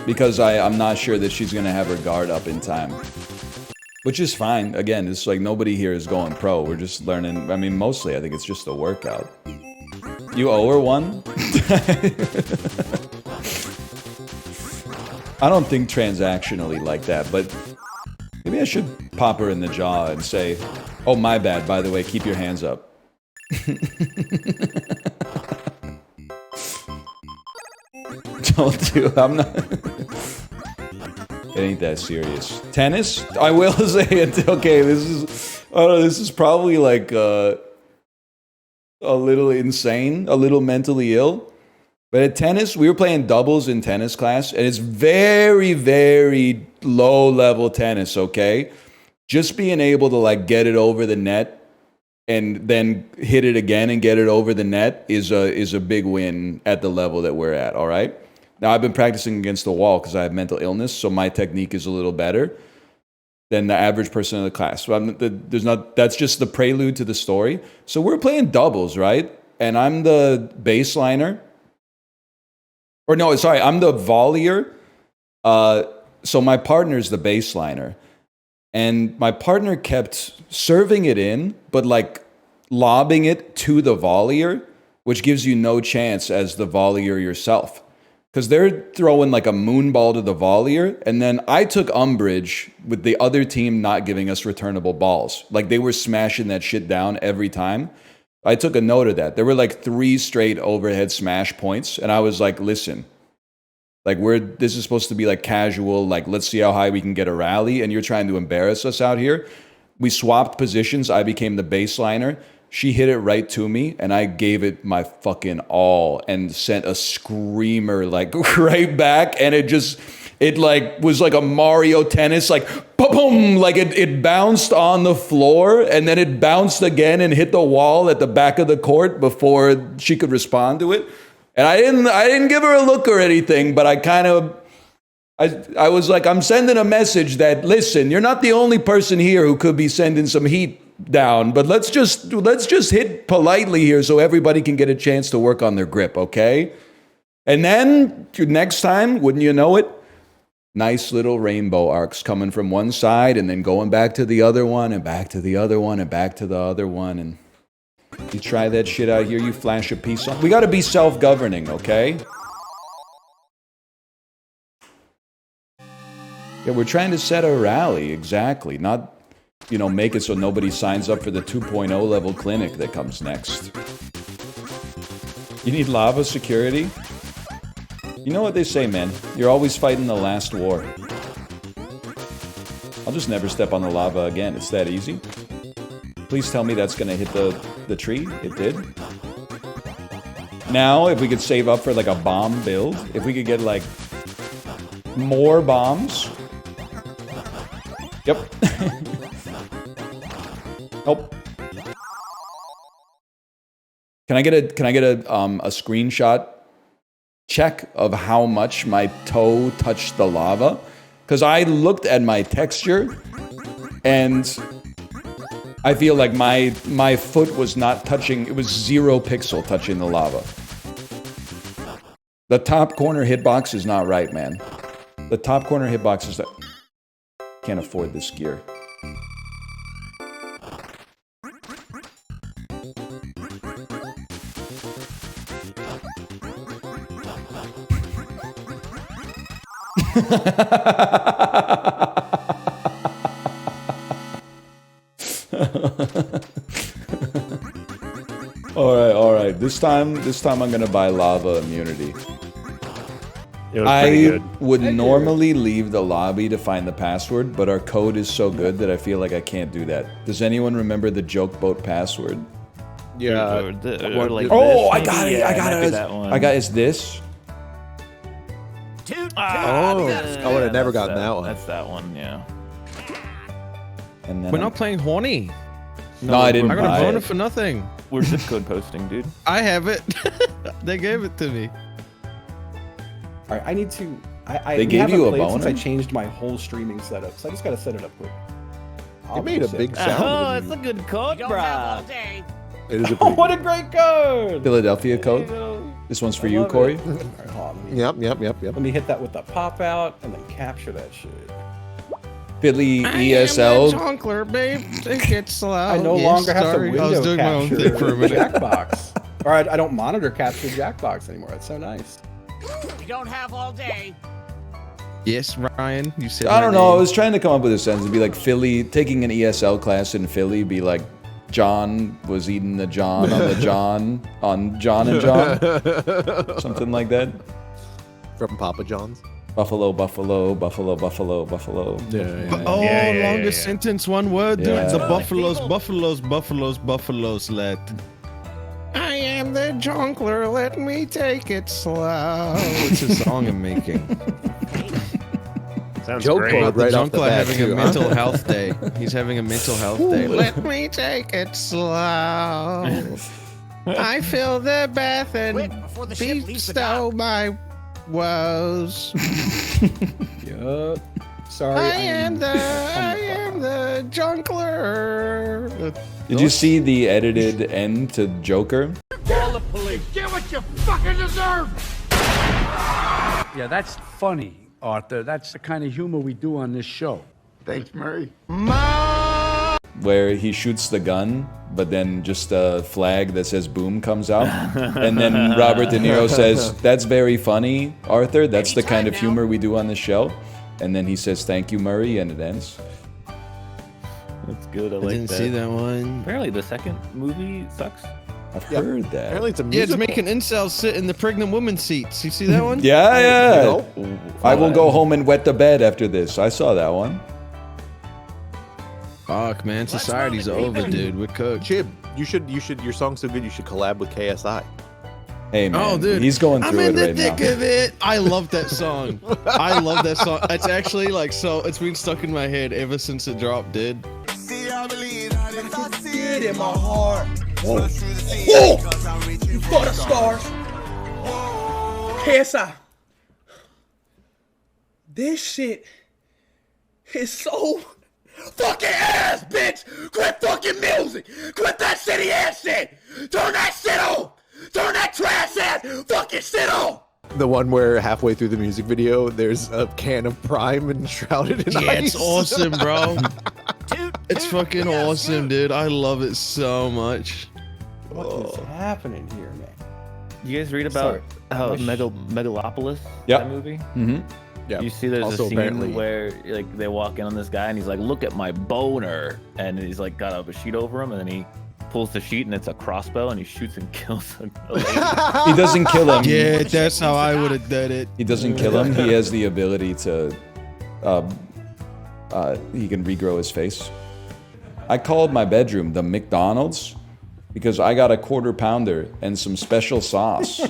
because I'm not sure that she's going to have her guard up in time, which is fine. Again, it's like nobody here is going pro. We're just learning. Mostly I think it's just a workout. You owe her one? I don't think transactionally like that, but maybe I should pop her in the jaw and say, oh, my bad, by the way, keep your hands up. Don't do. I'm not. It ain't that serious. Tennis? I will say it. Okay, this is probably like a little insane, a little mentally ill. But at tennis, we were playing doubles in tennis class, and it's very, very low level tennis. Okay, just being able to like get it over the net and then hit it again and get it over the net is a big win at the level that we're at, all right? Now, I've been practicing against the wall because I have mental illness, so my technique is a little better than the average person in the class. So that's just the prelude to the story. So we're playing doubles, right? And I'm the baseliner. Or no, sorry, I'm the volleyer. So my partner's the baseliner. And my partner kept serving it in, but like lobbing it to the volleyer, which gives you no chance as the volleyer yourself. Because they're throwing like a moonball to the volleyer, and then I took umbrage with the other team not giving us returnable balls. Like they were smashing that shit down every time. I took a note of that. There were like 3 straight overhead smash points, and I was like, listen, like this is supposed to be like casual, like let's see how high we can get a rally, and you're trying to embarrass us out here. We swapped positions. I became the baseliner. She hit it right to me, and I gave it my fucking all and sent a screamer like right back, and it like was like a Mario tennis, like boom, like it bounced on the floor, and then it bounced again and hit the wall at the back of the court before she could respond to it. And I didn't give her a look or anything, but I was like, I'm sending a message that, listen, you're not the only person here who could be sending some heat down, but let's just hit politely here so everybody can get a chance to work on their grip, okay? And then next time, wouldn't you know it, nice little rainbow arcs coming from one side and then going back to the other one and back to the other one and back to the other one. And you try that shit out here, you flash a piece on. We got to be self-governing, okay? Yeah, we're trying to set a rally, exactly, not make it so nobody signs up for the 2.0 level clinic that comes next. You need lava security? You know what they say, man. You're always fighting the last war. I'll just never step on the lava again. It's that easy. Please tell me that's going to hit the tree. It did. Now, if we could save up for like a bomb build, if we could get like more bombs. Yep. Nope. Can I get a screenshot check of how much my toe touched the lava? Because I looked at my texture and I feel like my foot was not touching. It was 0 pixel touching the lava. The top corner hitbox is not right, man. The top corner hitbox is... Can't afford this gear. All right. This time I'm gonna buy lava immunity. I would normally leave the lobby to find the password, but our code is so good that I feel like I can't do that. Does anyone remember the joke boat password? Yeah. Or like I this, got it. yeah, I got it. that one. I got it's this. I would have never gotten that one. That's that one, yeah. And then We're not playing horny. No, I didn't I got a buy boner it. for nothing. We're zip code posting, dude. I have it. They gave it to me. All right, I need to. They gave you a boner? Since I changed my whole streaming setup, so I just gotta set it up quick. It made a big sound. Oh, it's a good code, bro. It is a Oh, big... what a great code! Philadelphia code. This one's for you, Corey. All right, hold on, Yep. Let me hit that with the pop out and then capture that shit. Philly I am ESL. the Jonkler, babe. Think it's slow. I no longer have to window I was doing my own capture thing for a minute. Jackbox. Or I don't monitor capture Jackbox anymore. That's so nice. We don't have all day. Yes, Ryan, you said. I don't my know. I name. was trying to come up with a sentence. It'd be like Philly taking an ESL class in Philly. Be like John was eating the John on the John on John and John, something like that. From Papa John's. Buffalo, buffalo, buffalo, buffalo, buffalo. Longest sentence, one word, dude. Yeah. The buffaloes let. I am the Jonkler, let me take it slow. It's a song I'm making. Sounds Joke great. code right the off the Jonkler bat, having too, a huh? mental health day. He's having a mental health day. Let me take it slow. I fill the bath and Quit before the ship leaves the bestow my woes. Yup. Sorry. I am the Jonkler. Did you see the edited end to Joker? Call the police. Get what you fucking deserve. Yeah, that's funny, Arthur. That's the kind of humor we do on this show. Thanks, Murray. where he shoots the gun, but then just a flag that says boom comes out. And then Robert De Niro says, "That's very funny, Arthur. That's the kind of humor we do on the show." And then he says, "Thank you, Murray," and it ends. That's good. I I like didn't that. see that one. Apparently, the second movie sucks. I've heard that. Apparently it's a Yeah, it's musical. making incels sit in the pregnant woman seats. You see that one? Yeah. I will go home and wet the bed after this. I saw that one. Fuck, man. Society's over, dude. We're cooked. Chib, you should. Your song's so good. You should collab with KSI. Hey man, Oh, dude. he's going I'm through in it the right thick now. of it. I love that song. I love that song. It's actually like so. It's been stuck in my head ever since it dropped, dude. It in my heart. Whoa. You for the stars. KSI. This shit is so fucking ass, bitch. Quit fucking music. Quit that shitty ass shit. Turn that shit on. Turn that trash ass fucking shit on. The one where halfway through the music video, there's a can of Prime and shrouded in Yeah, ice. it's awesome, bro. It's fucking awesome, dude. I love it so much. What is happening here, man? You guys read about how Megalopolis? Yeah. That movie. Mm-hmm. Yeah. You see, there's Also, a scene apparently- where like they walk in on this guy and he's like, "Look at my boner," and he's like got a sheet over him, and then he pulls the sheet and it's a crossbow and he shoots and kills a lady. He doesn't kill him. Yeah, that's how I would have done it. He doesn't kill him. He has the ability to. He can regrow his face. I called my bedroom the McDonald's because I got a quarter pounder and some special sauce.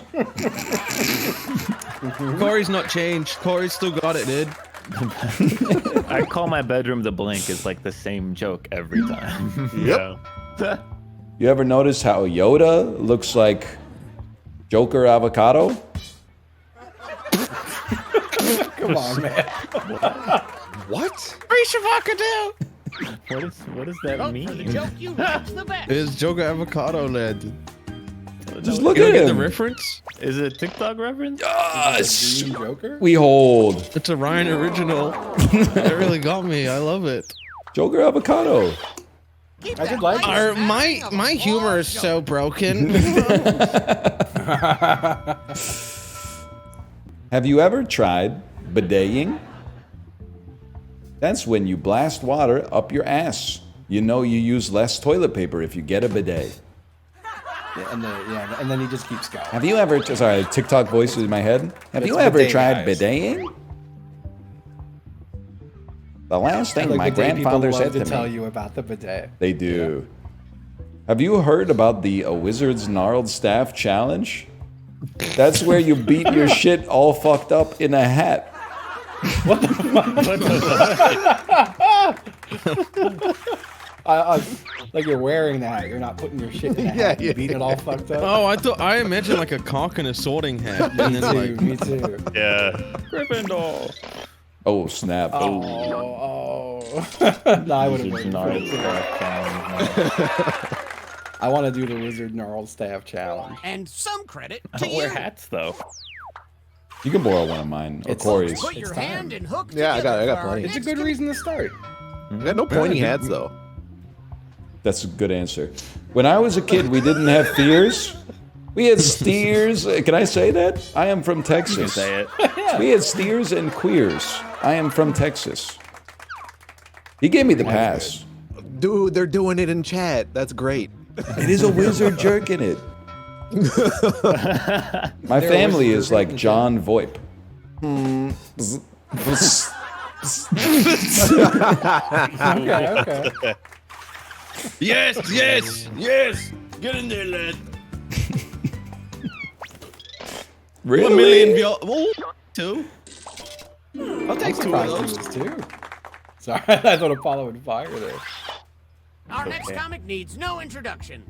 Corey's not changed. Corey's still got it, dude. I call my bedroom the Blink. It's like the same joke every time. Yep. Yeah. You ever notice how Yoda looks like Joker avocado? Come on, man. What? What does that mean? The joke you like's the best. It's Joker Avocado Land. Just look You don't at get the him. reference? Is it a TikTok reference? Yes. Green Joker? We hold It's a Ryan original. It really got me. I love it. Joker avocado. I did like it. My humor is so broken. Have you ever tried bideting? That's when you blast water up your ass. You know you use less toilet paper if you get a bidet. Yeah, and then he just keeps going. Have you ever, sorry, TikTok voice in my head. Have you ever bidet, tried guys. bideting? The last thing Like my bidet people grandfather love said to to tell me. you about the bidet. They do. Have you heard about the A Wizard's Gnarled Staff Challenge? That's where you beat your shit all fucked up in a hat. Like you're wearing that, you're not putting your shit in a hat. You beat it all fucked up. Oh, I imagined like a cock and a sorting hat. And then like, Me too. Yeah. Gryffindor. Oh, snap. Oh. No, I would have waited for it. I want to do the Wizard Gnarled Staff Challenge. And some credit I to don't wear you. hats though. You can borrow one of mine, or It's- Corey's. Put your It's time. hand and hook Yeah, I got together plenty. for It's a our good next reason to start. I got no pointy hats though. That's a good answer. When I was a kid, we didn't have fears. We had steers. Can I say that? I am from Texas. Say it. We had steers and queers. I am from Texas. He gave me the pass. Dude, they're doing it in chat. That's great. It is a wizard jerking it. My family is like John Voight. Okay. yes. Get in there, lad. Really? 1 million two. I'll take some of those too. Sorry, I thought Apollo would fire there. Our next comic needs no introduction.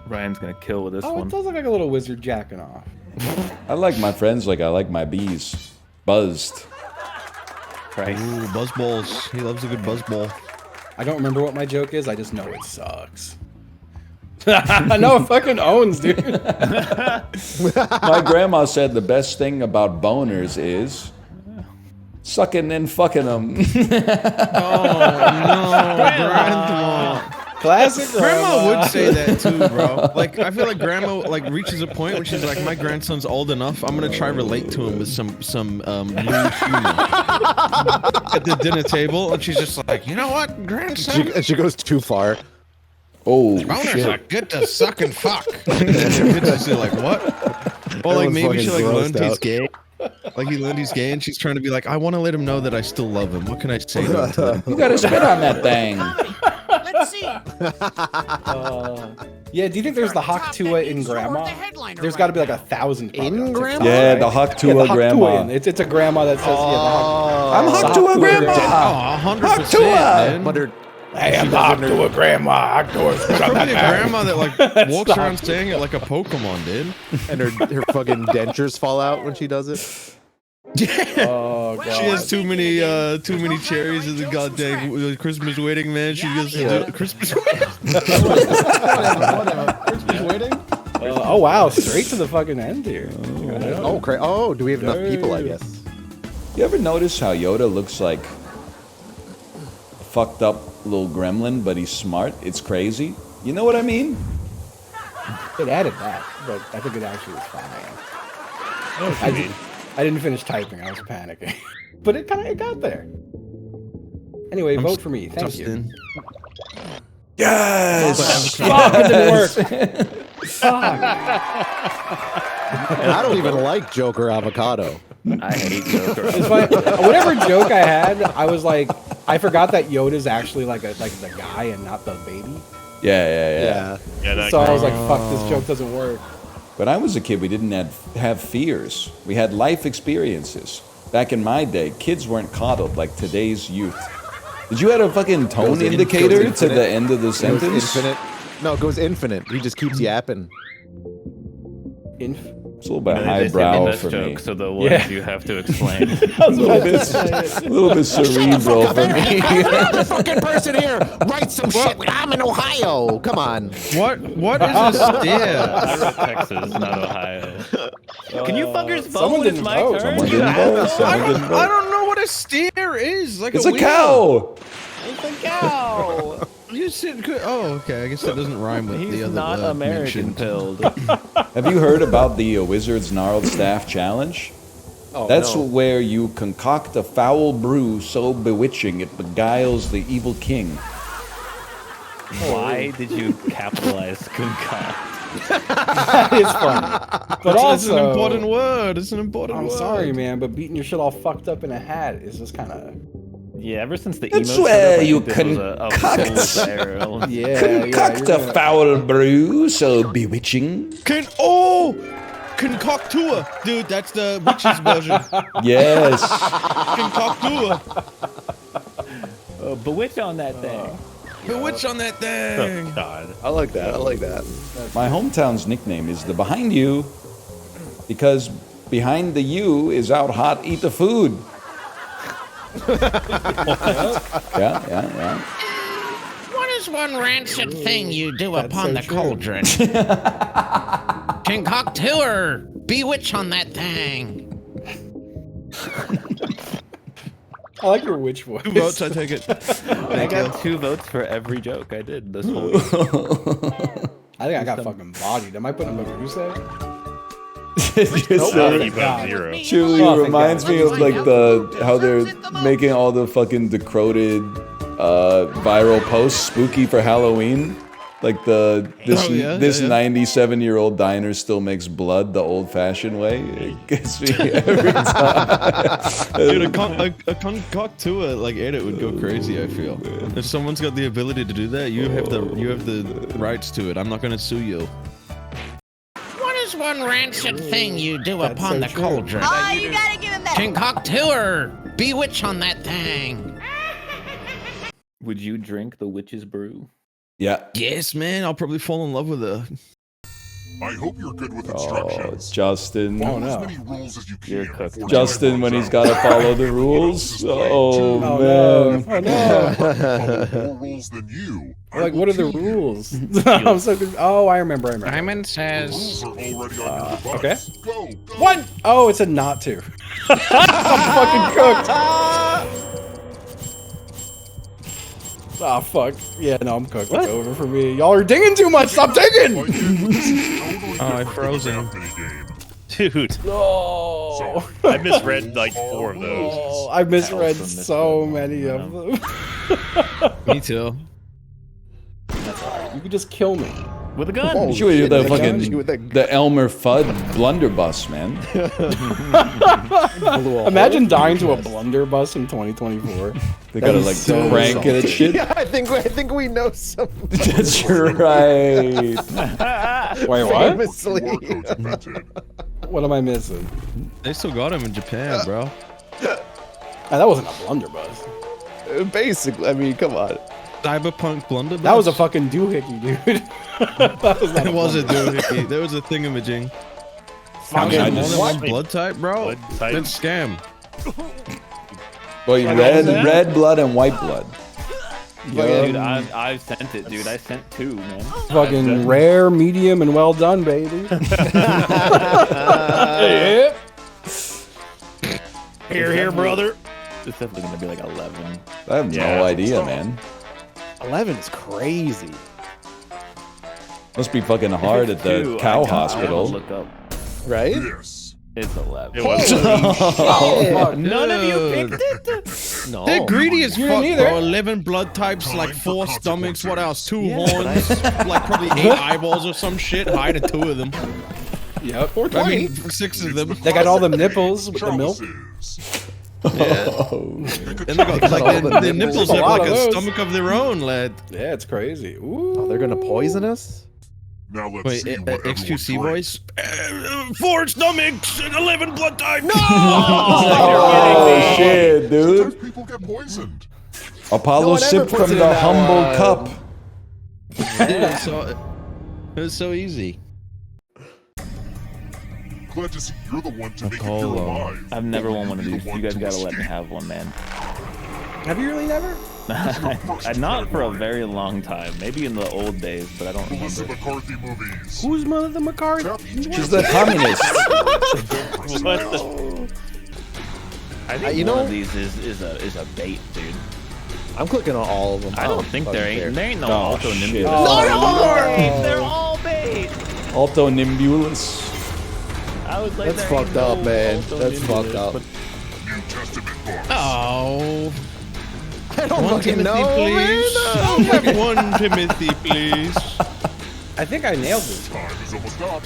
Ryan's gonna kill with this Oh, one. it does look like a little wizard jacking off. I like my friends like I like my bees. Buzzed. Christ. Ooh, buzzballs. He loves a good buzzball. I don't remember what my joke is. I just know it sucks. I know it fucking owns, dude. My grandma said the best thing about boners is sucking and fucking them. Grandma. Classic Grandma would say that too, bro. Like, I feel like grandma like reaches a point where she's like, my grandson's old enough. I'm gonna try relate to him with some rude humor at the dinner table, and she's just like, you know what, grandson? She goes too far. Oh, Boners are good to suck and fuck. And your kids just say like, what? Or like maybe she like learned he's gay. Like he learned he's gay, and she's trying to be like, I want to let him know that I still love him. What can I say to him? you gotta spit on that thing. Let's see. Yeah, do you think there's the Hawk Tuah in Grandma? There's got to be like 1,000 in Grandma. Yeah, the Hawk Tuah grandma. It's a grandma that says, I'm Hawk Tuah grandma. Oh, 100%, man. But her, hey, I'm the Hawk Tuah grandma. Probably a grandma that like walks around saying it like a Pokemon, dude. and her fucking dentures fall out when she does it. Oh, God. She has too many cherries in the goddamn Christmas wedding, man. She goes to do Christmas wedding. Christmas wedding? Oh, wow. Straight to the fucking end here. Oh, oh, do we have enough people, I guess? You ever notice how Yoda looks like a fucked up little gremlin, but he's smart? It's crazy. You know what I mean? It added that, but I think it actually was fine. I didn't finish typing. I was panicking. But it got there. Anyway, vote for me. Thank you. Yes! Fuck, it didn't work. Fuck. And I don't even like Joker avocado. I hate Joker. It's funny. Whatever joke I had, I was like, I forgot that Yoda's actually like the guy and not the baby. Yeah. So I was like, fuck, this joke doesn't work. When I was a kid, we didn't have fears. We had life experiences. Back in my day, kids weren't coddled like today's youth. Did you add a fucking tone indicator to the end of the sentence? It goes infinite. No, it goes infinite. He just keeps yapping. It's a little bit highbrow for me. So the ones you have to explain. a little bit cerebral for me. Another fucking person here. Write some shit. I'm in Ohio. Come on. What is a stare? I wrote Texas, not Ohio. Can you fuckers vote Someone when it's didn't my vote. turn? I don't know what a steer is. Like It's a a cow. It's a cow. You said, oh, okay. I guess that doesn't rhyme with He's the other. not American pilled. Have you heard about the Wizard's Gnarled Staff Challenge? Oh, That's no. where you concoct a foul brew so bewitching it beguiles the evil king. Why did you capitalize concoct? It's funny. But also, it's an important word. It's an important word. I'm sorry, man, but beating your shit all fucked up in a hat is just kind of... Yeah, ever since the emo That's where setup, I you think this was a full barrel. Concoct a foul brew so bewitching. Concoct Tuah. Dude, that's the witch's version. Yes. Concoct Tuah. Bewitch on that thing. Bewitch on that thing. Oh, God. I like that. My hometown's nickname is the Behind You because behind the U is out hot, eat the food. Yeah. What is one rancid thing you do upon the cauldron? Concocteur, bewitch on that thing. I like your witch voice. 2 votes, I take it. I got 2 votes for every joke I did this whole week. I think I got fucking bodied. Am I putting a Medusa? Truly reminds me of like how they're making all the fucking decroded viral posts spooky for Halloween. Like this 97-year-old diner still makes blood the old-fashioned way. It gets me every time. Dude, a concoct Tuah like edit would go crazy. I feel if someone's got the ability to do that, you have the rights to it. I'm not gonna sue you. What is one rancid thing you do upon the cauldron? Oh, you gotta give him that. Concocteur, bewitch on that thing. Would you drink the witch's brew? Yeah. Yes, man. I'll probably fall in love with her. I hope you're good with instructions. Justin. Follow as many rules as you can. Justin, when he's got to follow the rules. Oh, man. Follow more rules than you, Like, what are the rules? I'm so confused. Oh, I remember. Diamond says. Okay. What? Oh, it said not to. I'm fucking cooked. Ah, fuck. Yeah, no, I'm cooked. It's over for me. Y'all are digging too much. Stop digging. Oh, I frozen. Dude. No. I misread like 4 of those. Oh, I misread so many of them. Me too. You could just kill me. With a gun. You should do the fucking the Elmer Fudd blunderbuss, man. Imagine dying to a blunderbuss in 2024. They gotta like so crank it and shit. Yeah, I think we know some. That's right. Wait, what? Famously. What am I missing? They still got him in Japan, bro. That wasn't a blunderbuss. Basically, I mean, come on. Cyberpunk blunderbuss. That was a fucking doohickey, dude. That was not It was a doohickey. There was a thingamajig. I More just- than one blood type, bro. Blood type. Good scam. Well, you red blood and white blood. Dude, I sent it, dude. I sent 2, man. Fucking rare, medium, and well done, baby. Yeah. Here, brother. It's definitely gonna be like 11. I have no idea, man. 11 is crazy. Must be fucking hard at the 2, cow I gotta hospital. Look up. Right? Yes. It's 11. It was. Fuck. None of you picked it. No. They're greedy as You fuck, didn't either. bro. 11 blood types, like 4 stomachs. What else? 2 Yeah, horns, like probably 8 eyeballs or some shit. Hide 2 of them. Yep. I mean, 6 of them. They got all the nipples with the milk. And they got like their nipples A have lot like of a those. stomach of their own, lad. Yeah, it's crazy. Ooh. Oh, they're gonna poison us? Now let's Wait, see what XQC everyone voice? 4 stomachs and 11 blood types. No! Oh shit, dude! Sometimes people get poisoned. Apollo No one ever sipped puts from it in the that humble one. cup. It was so easy. Glad to see you're the one to make it here Apollo. alive. I've never won one of You're these. the You one guys to gotta let me escape. have one, man. Have you really never? Not for a very long time. Maybe in the old days, but I don't Who was the remember. McCarthy movies? Who's Mother the McCarthy? She's the communist. What the? I think You one know- of these is a bait, dude. I'm clicking on all of them. I don't think there ain't no Oh, Alto shit. Nimbus. Oh, They're all bait. Alto Nimbulus. I was like, That's there ain't fucked up, no man. Alto That's Nimbus, fucked up. but New Testament books. Oh. I don't One fucking Timothy, know, please. man. I'll have 1 Timothy, please. I think I nailed this. Time is almost up.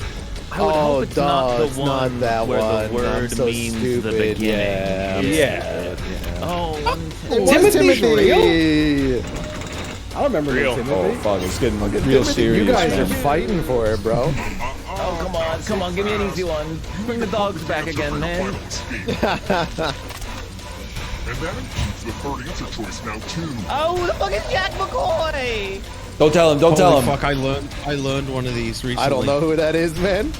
I would hope it's not the it's one not that where one. the word I'm so means stupid. the beginning. Yeah. Yeah. Oh, Timothy's real? Timothy. I don't remember Real. Timothy. Oh fuck, it's getting real serious, You guys man. are fighting for it, bro. oh, come on, give me an easy one. Bring the dogs back again, man. And that includes the third answer choice now too. Oh, the fucking Jack McCoy! Don't tell him. Don't tell Holy him. fuck, I learned one of these recently. I don't know who that is, man.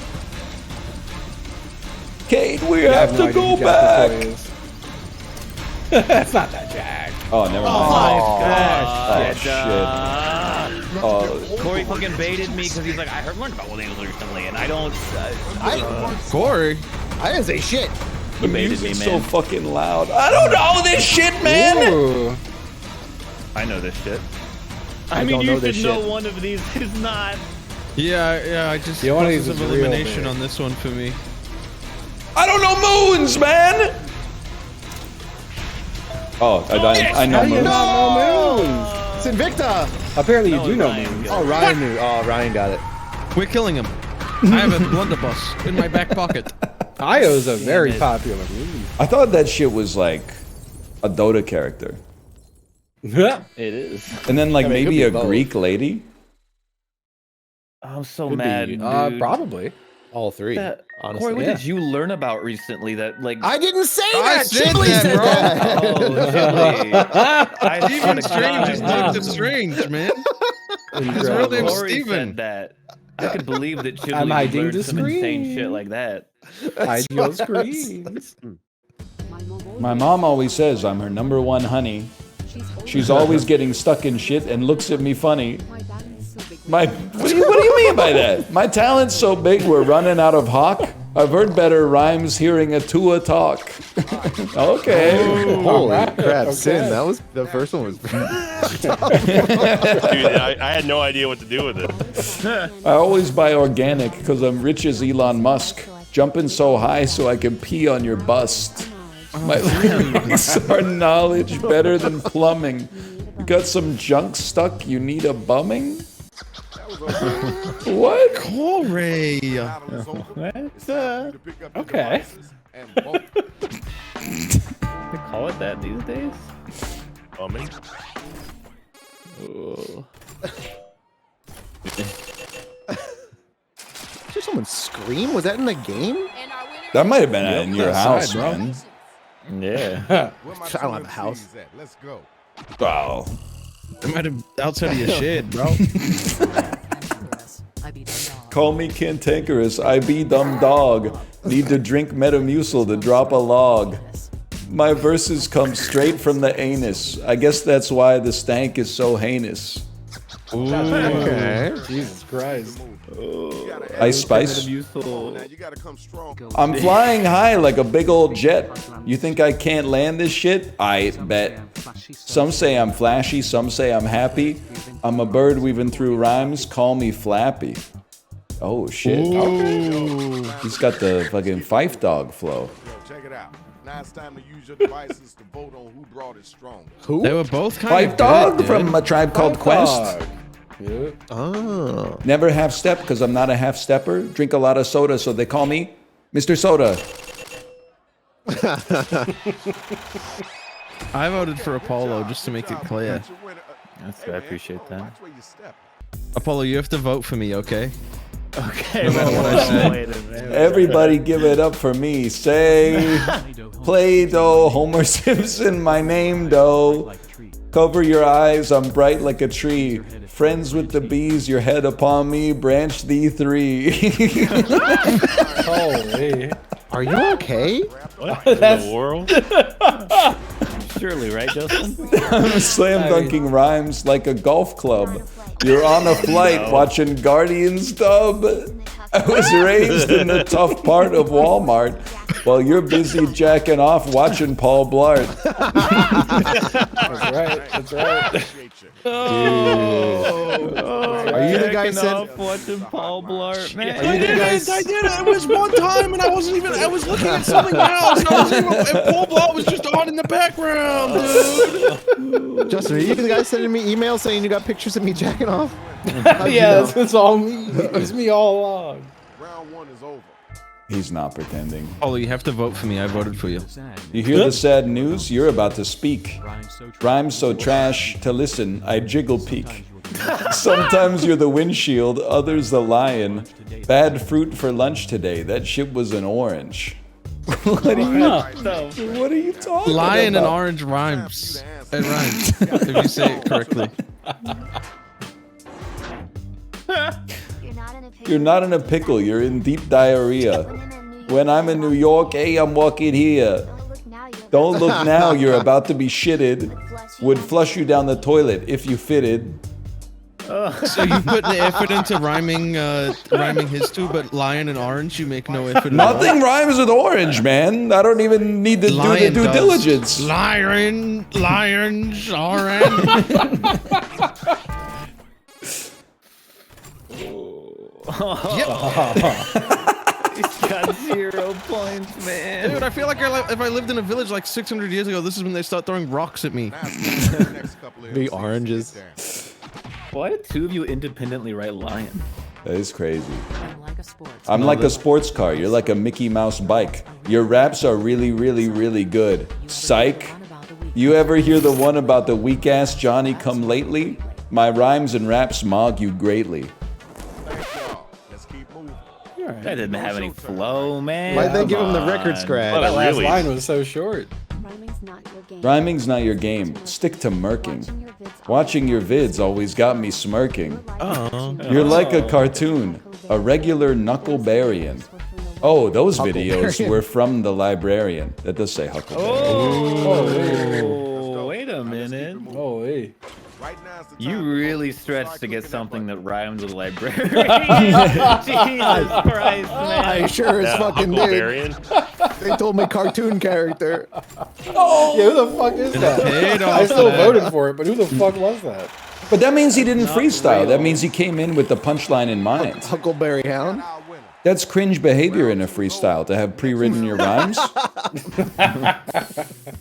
Kate, we I have no to idea go who Jack back. McCoy is. That's not that Jack. Oh, never mind. Oh shit. Corey fucking baited me because he's like, I learned about Will Angel recently, and I don't. Corey. I didn't say shit. The You baited me, music's man. so fucking loud. I don't know this shit, man. Ooh. I know this shit. I mean, don't you know this should know shit. one of these is not. Yeah, I just Yeah, one of process these of is real elimination big. on this one for me. I don't know moons, man. Oh, I know moons. No! It's Invicta. Apparently you No, do know Ryan moons. got Oh, Ryan knew. Oh, Ryan got it. We're killing him. I have a blunderbuss in my back pocket. Io's a very popular movie. I thought that shit was like a Dota character, Yeah. It is. and then like I mean, it could maybe be a both. Greek lady. I'm so Could be. mad, dude. Probably. All 3. That- Honestly. Corey, what yeah. did you learn about recently that like? I didn't say I that. said Chibley that, said bro. that. Oh, Chiblee. I swear Steven to Strange God. is Doctor Strange, man. His real name's Corey Steven. said that. I could believe that I'm Chiblee hiding learned the some insane screen. shit like that. Hide your screens. My mom always says I'm her #1 honey. She's always getting stuck in shit and looks at me funny. What do you mean by that? My talent's so big we're running out of hawk. I've heard better rhymes hearing a Tuah talk. Okay. Holy crap, Sin, that was the first one was Dude, I had no idea what to do with it. I always buy organic because I'm rich as Elon Musk. Jumping so high so I can pee on your bust. My lyrics are knowledge better than plumbing. You got some junk stuck, you need a bumming? What? Corey. Okay. They call it that these days? Bumming? Oh. Did someone scream? Was that in the game? That might have been in your house, man. Yeah. I don't have a house. Let's go. Wow. It might have outside of your shed, bro. Call me cantankerous, I be dumb dog. Need to drink Metamucil to drop a log. My verses come straight from the anus. I guess that's why the stank is so heinous. Ooh. Okay. Jesus Christ. Ice Spice. I'm flying high like a big old jet. You think I can't land this shit? I bet. Some say I'm flashy, some say I'm happy. I'm a bird weaving through rhymes, call me Flappy. Oh shit. Ooh. He's got the fucking Fife Dog flow. Check it out. Now it's time to use your devices to vote on who brought it strong. Who? They were both kind Fife of Dog good, from A Tribe Called Quest. Yeah. Oh. Never half step because I'm not a half stepper. Drink a lot of soda, so they call me Mr. Soda. I voted for Apollo just to make it clear. I appreciate that. Apollo, you have to vote for me, okay? Okay. No matter what I say. Wait a minute. Everybody give it up for me. Say, Play-Doh, Homer Simpson, my name, dough. Cover your eyes, I'm bright like a tree. Friends with the bees, your head upon me, branch thee three. Holy. Are you okay? What in the world? Surely, right, Justin? I'm slam dunking rhymes like a golf club. You're on a flight watching Guardians dub. I was raised in the tough part of Walmart while you're busy jacking off watching Paul Blart. That's right. That's right. Are you the guy said? Watching Paul Blart, man. Are you the guy? I did it. It was one time, and I wasn't even. I was looking at something else. And Paul Blart was just on in the background, dude. Justin, are you the guy sending me emails saying you got pictures of me jacking off? Yeah, that's all me. It's me all along. Round one is over. He's not pretending. Apollo, you have to vote for me. I voted for you. You hear the sad news? You're about to speak. Rhymes so trash to listen, I jiggle peek. Sometimes you're the windshield, others the lion. Bad fruit for lunch today. That shit was an orange. What are you talking Lion about? and orange rhymes. It rhymes if you say it correctly. You're not in a pickle, you're in deep diarrhea. When I'm in New York, hey, I'm walking here. Don't look now, you're about to be shitted. Would flush you down the toilet if you fitted. So you put the effort into rhyming his two, but lion and orange, you make no effort. Nothing rhymes with orange, man. I don't even need to do the due diligence. Lion, lions, orange. He's got 0 points, man. Dude, I feel like if I lived in a village like 600 years ago, this is when they start throwing rocks at me. The oranges. Why did two of you independently write lion? That is crazy. I'm like a sports car. You're like a Mickey Mouse bike. Your raps are really, really, really good. Psych. You ever hear the one about the weak-ass Johnny come lately? My rhymes and raps mog you greatly. That didn't have any flow, man. Why'd they give him the record scratch? That last line was so short. Rhyming's not your game. Stick to murking. Watching your vids always got me smirking. You're like a cartoon, a regular knucklebarian. Oh, those videos were from the librarian. That does say Huckleberry. Oh, wait a minute. Right now is the You time to really focus. stretched Start to get cooking that something that butter. rhymes with librarian. Jesus Christ, man. I sure as fucking did. Huckleberry. They told me cartoon character. Yeah, who the fuck is that? Paid I off still for that. voted for it, but who the fuck was that? But that means he didn't freestyle. That means he came in with the punchline in mind. Huckleberry Hound. Our winner. That's cringe behavior in a freestyle to have pre-written your rhymes.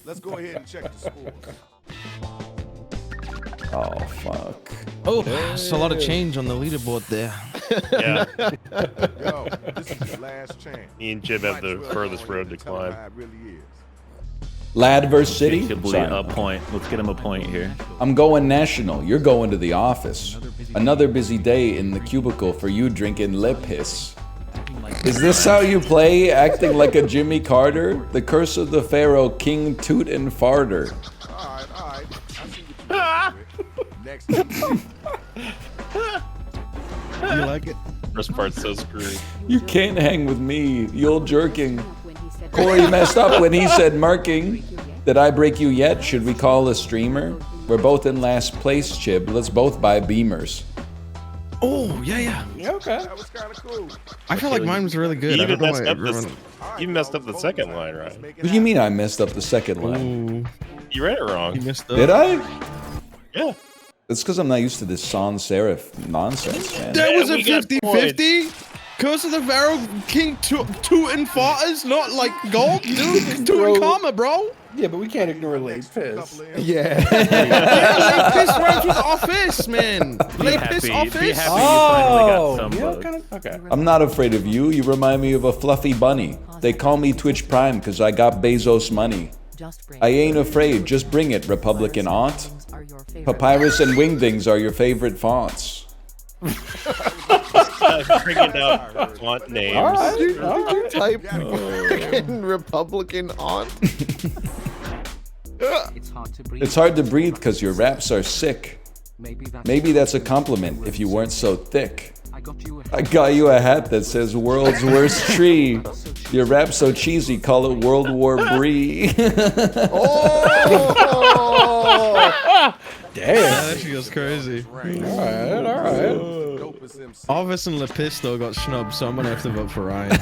Let's go ahead and check the score. Oh fuck. Oh, it's a lot of change on the leaderboard there. Yeah, Yo, this is your last chance. me and Chib have the furthest road to climb. How it really is. Lad versus City. Chibly, Sorry. a point. Let's get him a point here. I'm going national. You're going to the office. Another busy day in the cubicle for you drinking lip hiss. Is this how you play, acting like a Jimmy Carter? The curse of the Pharaoh, King Toot and Farter. All right. I see what you're doing. Next. You like it? First part's so screwed. You can't hang with me, you'll jerking. Corey messed up when he said marking. Did I break you yet? Should we call a streamer? We're both in last place, Chib. Let's both buy Beamers. Oh, yeah. Yeah, okay. That was kind of cool. I feel like mine was really good. You I even don't know messed why up this. everyone- You messed up the second line, right? What do you mean I messed up the second line? Ooh, You read it wrong. you messed up. Did I? Yeah. It's because I'm not used to this sans serif nonsense, man. That was a we got 50-50. Curse of the Pharaoh, King Toot and Farters, not like gold, dude. Toot and karma, bro. Yeah, but we can't ignore late piss. Yeah. Yeah, late piss rhymes with office, man. Late piss Be office. happy you finally got Oh, some yeah, votes. kind of. Okay. I'm not afraid of you. You remind me of a fluffy bunny. They call me Twitch Prime because I got Bezos money. I ain't afraid. Just bring it, Republican aunt. Papyrus and Wingdings are your favorite fonts. Bringing out font names. Did you type fucking Republican on? It's hard to breathe because your raps are sick. Maybe that's a compliment if you weren't so thick. I got you a hat that says world's worst tree. Your rap so cheesy, call it World War Brie. Damn. Yeah, that shit goes crazy. All right. Office and Lepisto got snubbed, so I'm gonna have to vote for Ryan. I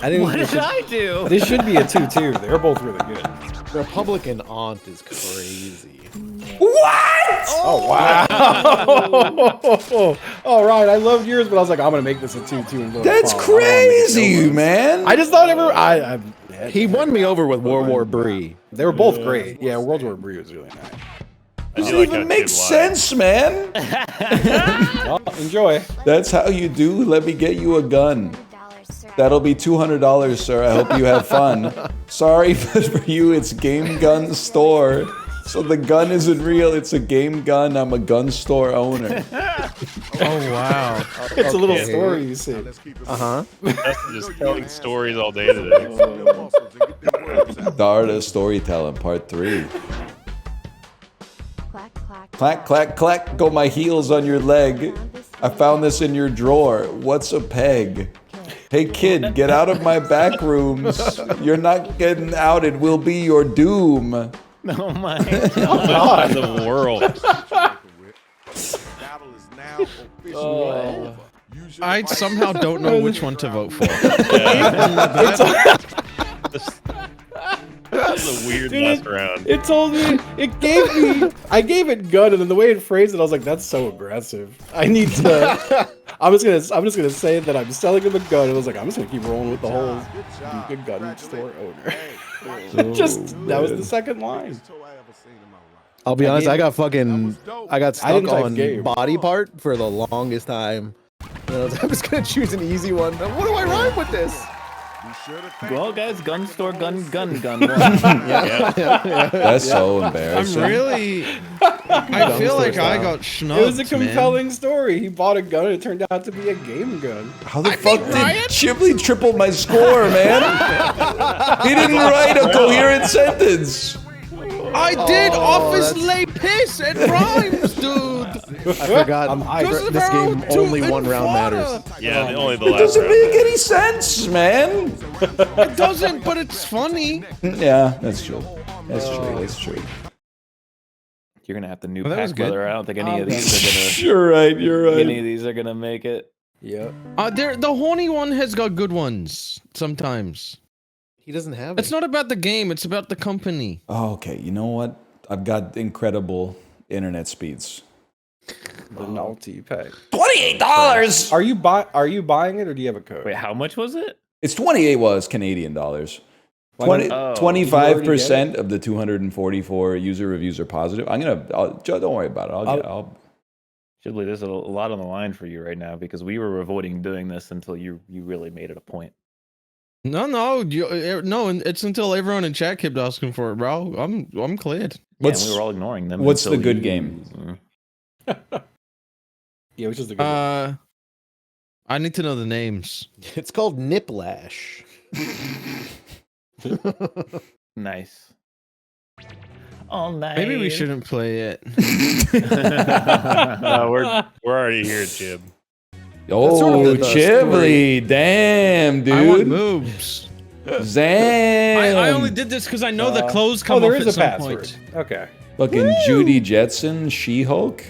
think What did I do? this should be a 2-2. They're both really good. Republican aunt is crazy. What? Oh wow! All right, I loved yours, but I was like, I'm gonna make this a 2-2 and vote That's for Paul. I don't wanna make crazy, no ones. man. I just thought He won me over with World War Brie. They were both great. Yeah, World War Brie was really nice. Doesn't even make sense, man. Well, enjoy. That's how you do. Let me get you a gun. That'll be $200, sir. I hope you have fun. Sorry, but for you, it's Game Gun Store. So the gun isn't real. It's a game gun. I'm a gun store owner. Oh wow! It's a little story you see. That's just telling stories all day today. The art of storytelling, part 3. Clack, clack, clack, go my heels on your leg. I found this in your drawer. What's a peg? Hey kid, get out of my back rooms. You're not getting out. It will be your doom. Oh my God. The world. I somehow don't know which one to vote for. That's a weird last round. It told me, I gave it gun, and then the way it phrased it, I was like, that's so aggressive. I need to, I'm just gonna say that I'm selling him a gun, and I was like, I'm just gonna keep rolling with the whole good gun store owner. That was the second line. I'll be honest, I got stuck didn't type on game. body part for the longest time. And I was gonna choose an easy one. What do I rhyme with this? Well, guys, gun store, gun. That's so I'm embarrassing. really. I feel like I got snubbed. It was a compelling story. He bought a gun, and it turned out to be a game gun. How the fuck did Chibli triple my score, man? He didn't write a coherent sentence. I did office lay piss and rhymes, dude. I forgot. This game only one round matters. Yeah, only the It last doesn't round. make any sense, man. It doesn't, but it's funny. Yeah, that's true. That's true. You're gonna have to new Well, that was pack good. weather. I don't think any of these are gonna. You're right. You're right. Any of these are gonna make it. Yep. The horny one has got good ones sometimes. He doesn't have It's not about the game, it's about the company. Oh, okay. You know what? I've got incredible internet speeds. The novelty pack. $28. Are you buying it or do you have a code? Wait, how much was it? It's 28 was Canadian dollars. 25% of the 244 user reviews are positive. Joe, don't worry about it. I'll Shibley, there's a lot on the line for you right now because we were avoiding doing this until you really made it a point. No, it's until everyone in chat kept asking for it, bro. I'm cleared. We were all ignoring them. What's the until good game? Yeah, which is the good one? I need to know the names. It's called Niplash. Nice. All night. Maybe we shouldn't play it. No, we're already here, Chib. Oh, sort of the Chibly. Damn, dude. I want moves. Damn. I only did this because I know the clothes come there off is at a some password. point. Okay. Fucking Judy Jetson, She-Hulk.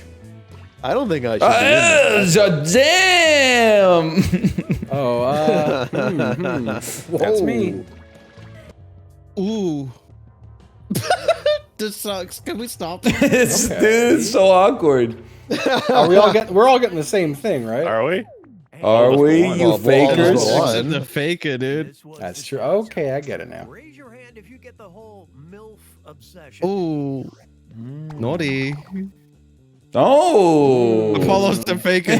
I don't think I should. Damn. That's me. Ooh. This sucks. Can we stop? Dude, it's so awkward. We're all getting the same thing, right? Are we? Are we, you fakers? The faker, dude. That's true. Okay, I get it now. Raise your hand if you get the whole MILF obsession. Ooh. Naughty. Oh. Apollo's the faker.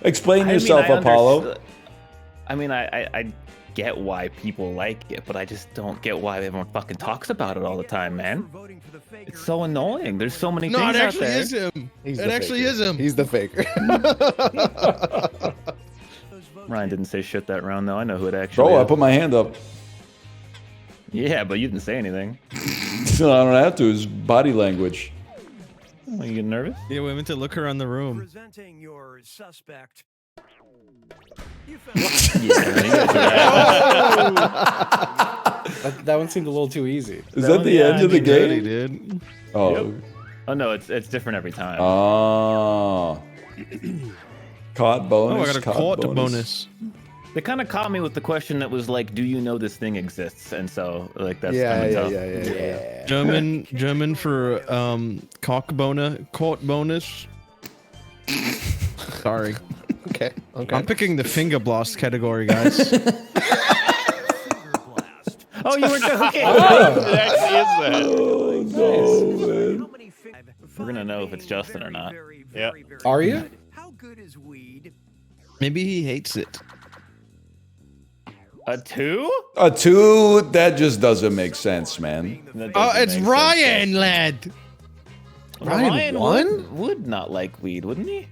Explain yourself, Apollo. I get why people like it, but I just don't get why everyone fucking talks about it all the time, man. It's so annoying. There's so many things No, it out actually there. is him. He's It the actually faker. is him. He's the faker. Ryan didn't say shit that round, though. I know who it actually Bro, I is. put my hand up. Yeah, but you didn't say anything. I don't have to. It's body language. Are you getting nervous? Yeah, we went to look around the room. Presenting your suspect. That one seemed a little too easy. Is that the end of the game? Dude. Oh. Yep. Oh no, it's different every time. Oh. Caught bonus. Oh, I got a caught bonus. They kind of caught me with the question that was like, "Do you know this thing exists?" And so, like, that's Yeah. German for cock bonus. Sorry. Okay. I'm picking the finger blast category, guys. Oh, you were joking. It actually is that. Oh, no, man. We're gonna know if it's Justin or not. Yeah. Are you? How good is weed? Maybe he hates it. A 2? A 2? That just doesn't make sense, man. Oh, it's Ryan, lad. Ryan would not like weed, wouldn't he?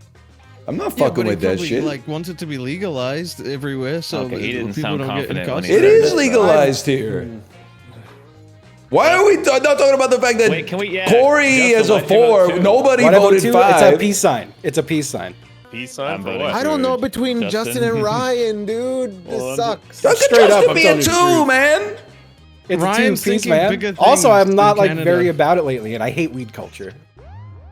I'm not Yeah, fucking but he with that probably, shit. Like wants it to be legalized everywhere, so Okay, he didn't people sound don't get in confident when he custody. It is legalized here. Why are we not talking about the fact that Wait, can we? Yeah, Corey Justin, is a why'd you vote 4? two? Nobody What about voted two? 5. It's a peace sign. It's a peace sign. Peace sign I'm for voting what? I don't know for between Justin and Ryan, dude. This sucks. How could Straight up, Justin I'm be a telling you the 2, truth. man? It's Ryan's a two-piece, thinking man. bigger Also, things I'm not in like Canada. very about it lately, and I hate weed culture.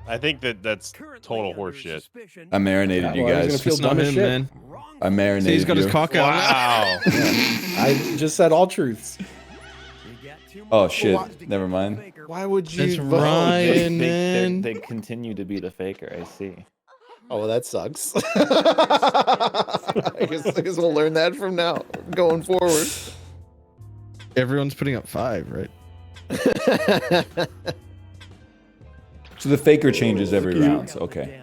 I think that's total horseshit. I marinated you Well, I was guys. gonna feel It's not dumb as him, shit. man. I marinated See, he's got his you. cock out. Wow. I just said all truths. Oh shit! Never mind. Why would you That's vote? Ryan, man. They continue to be the faker. I see. Oh, well, that sucks. I guess we'll learn that from now going forward. Everyone's putting up 5, right? So the faker changes every round. Okay.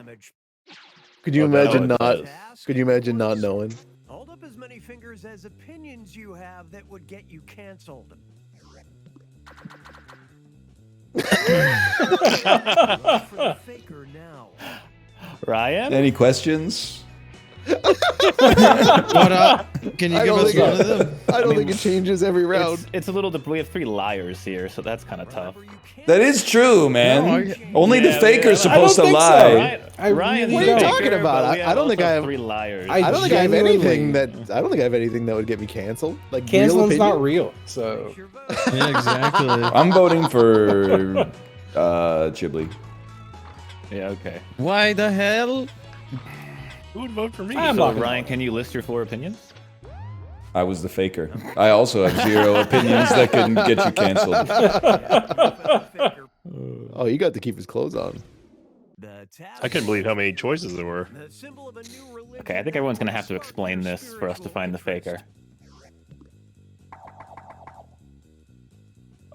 Could you Oh, no, imagine it not? does. Could you imagine not knowing? Hold up as many fingers as opinions you have that would get you canceled. For the faker now. Ryan? Any questions? What up? Can you I give don't us think one of them? I don't think it changes every round. It's a little. We have 3 liars here, so that's kind of tough. That is true, man. No, Only the Yeah, faker's I supposed to don't think so. lie. Ryan's really the don't. What are you faker, talking about? but we I don't think also I have- 3 liars. I don't think I have genuinely- anything that. I don't think I have anything that would get me canceled. Like real Canceling's opinion. not real, so Yeah, exactly. I'm voting for Chibli. Yeah, okay. Why the hell? Who would vote for me? So, Ryan, can you list your 4 opinions? I was the faker. I also have 0 opinions that can get you canceled. Oh, you got to keep his clothes on. I couldn't believe how many choices there were. Okay, I think everyone's gonna have to explain this for us to find the faker.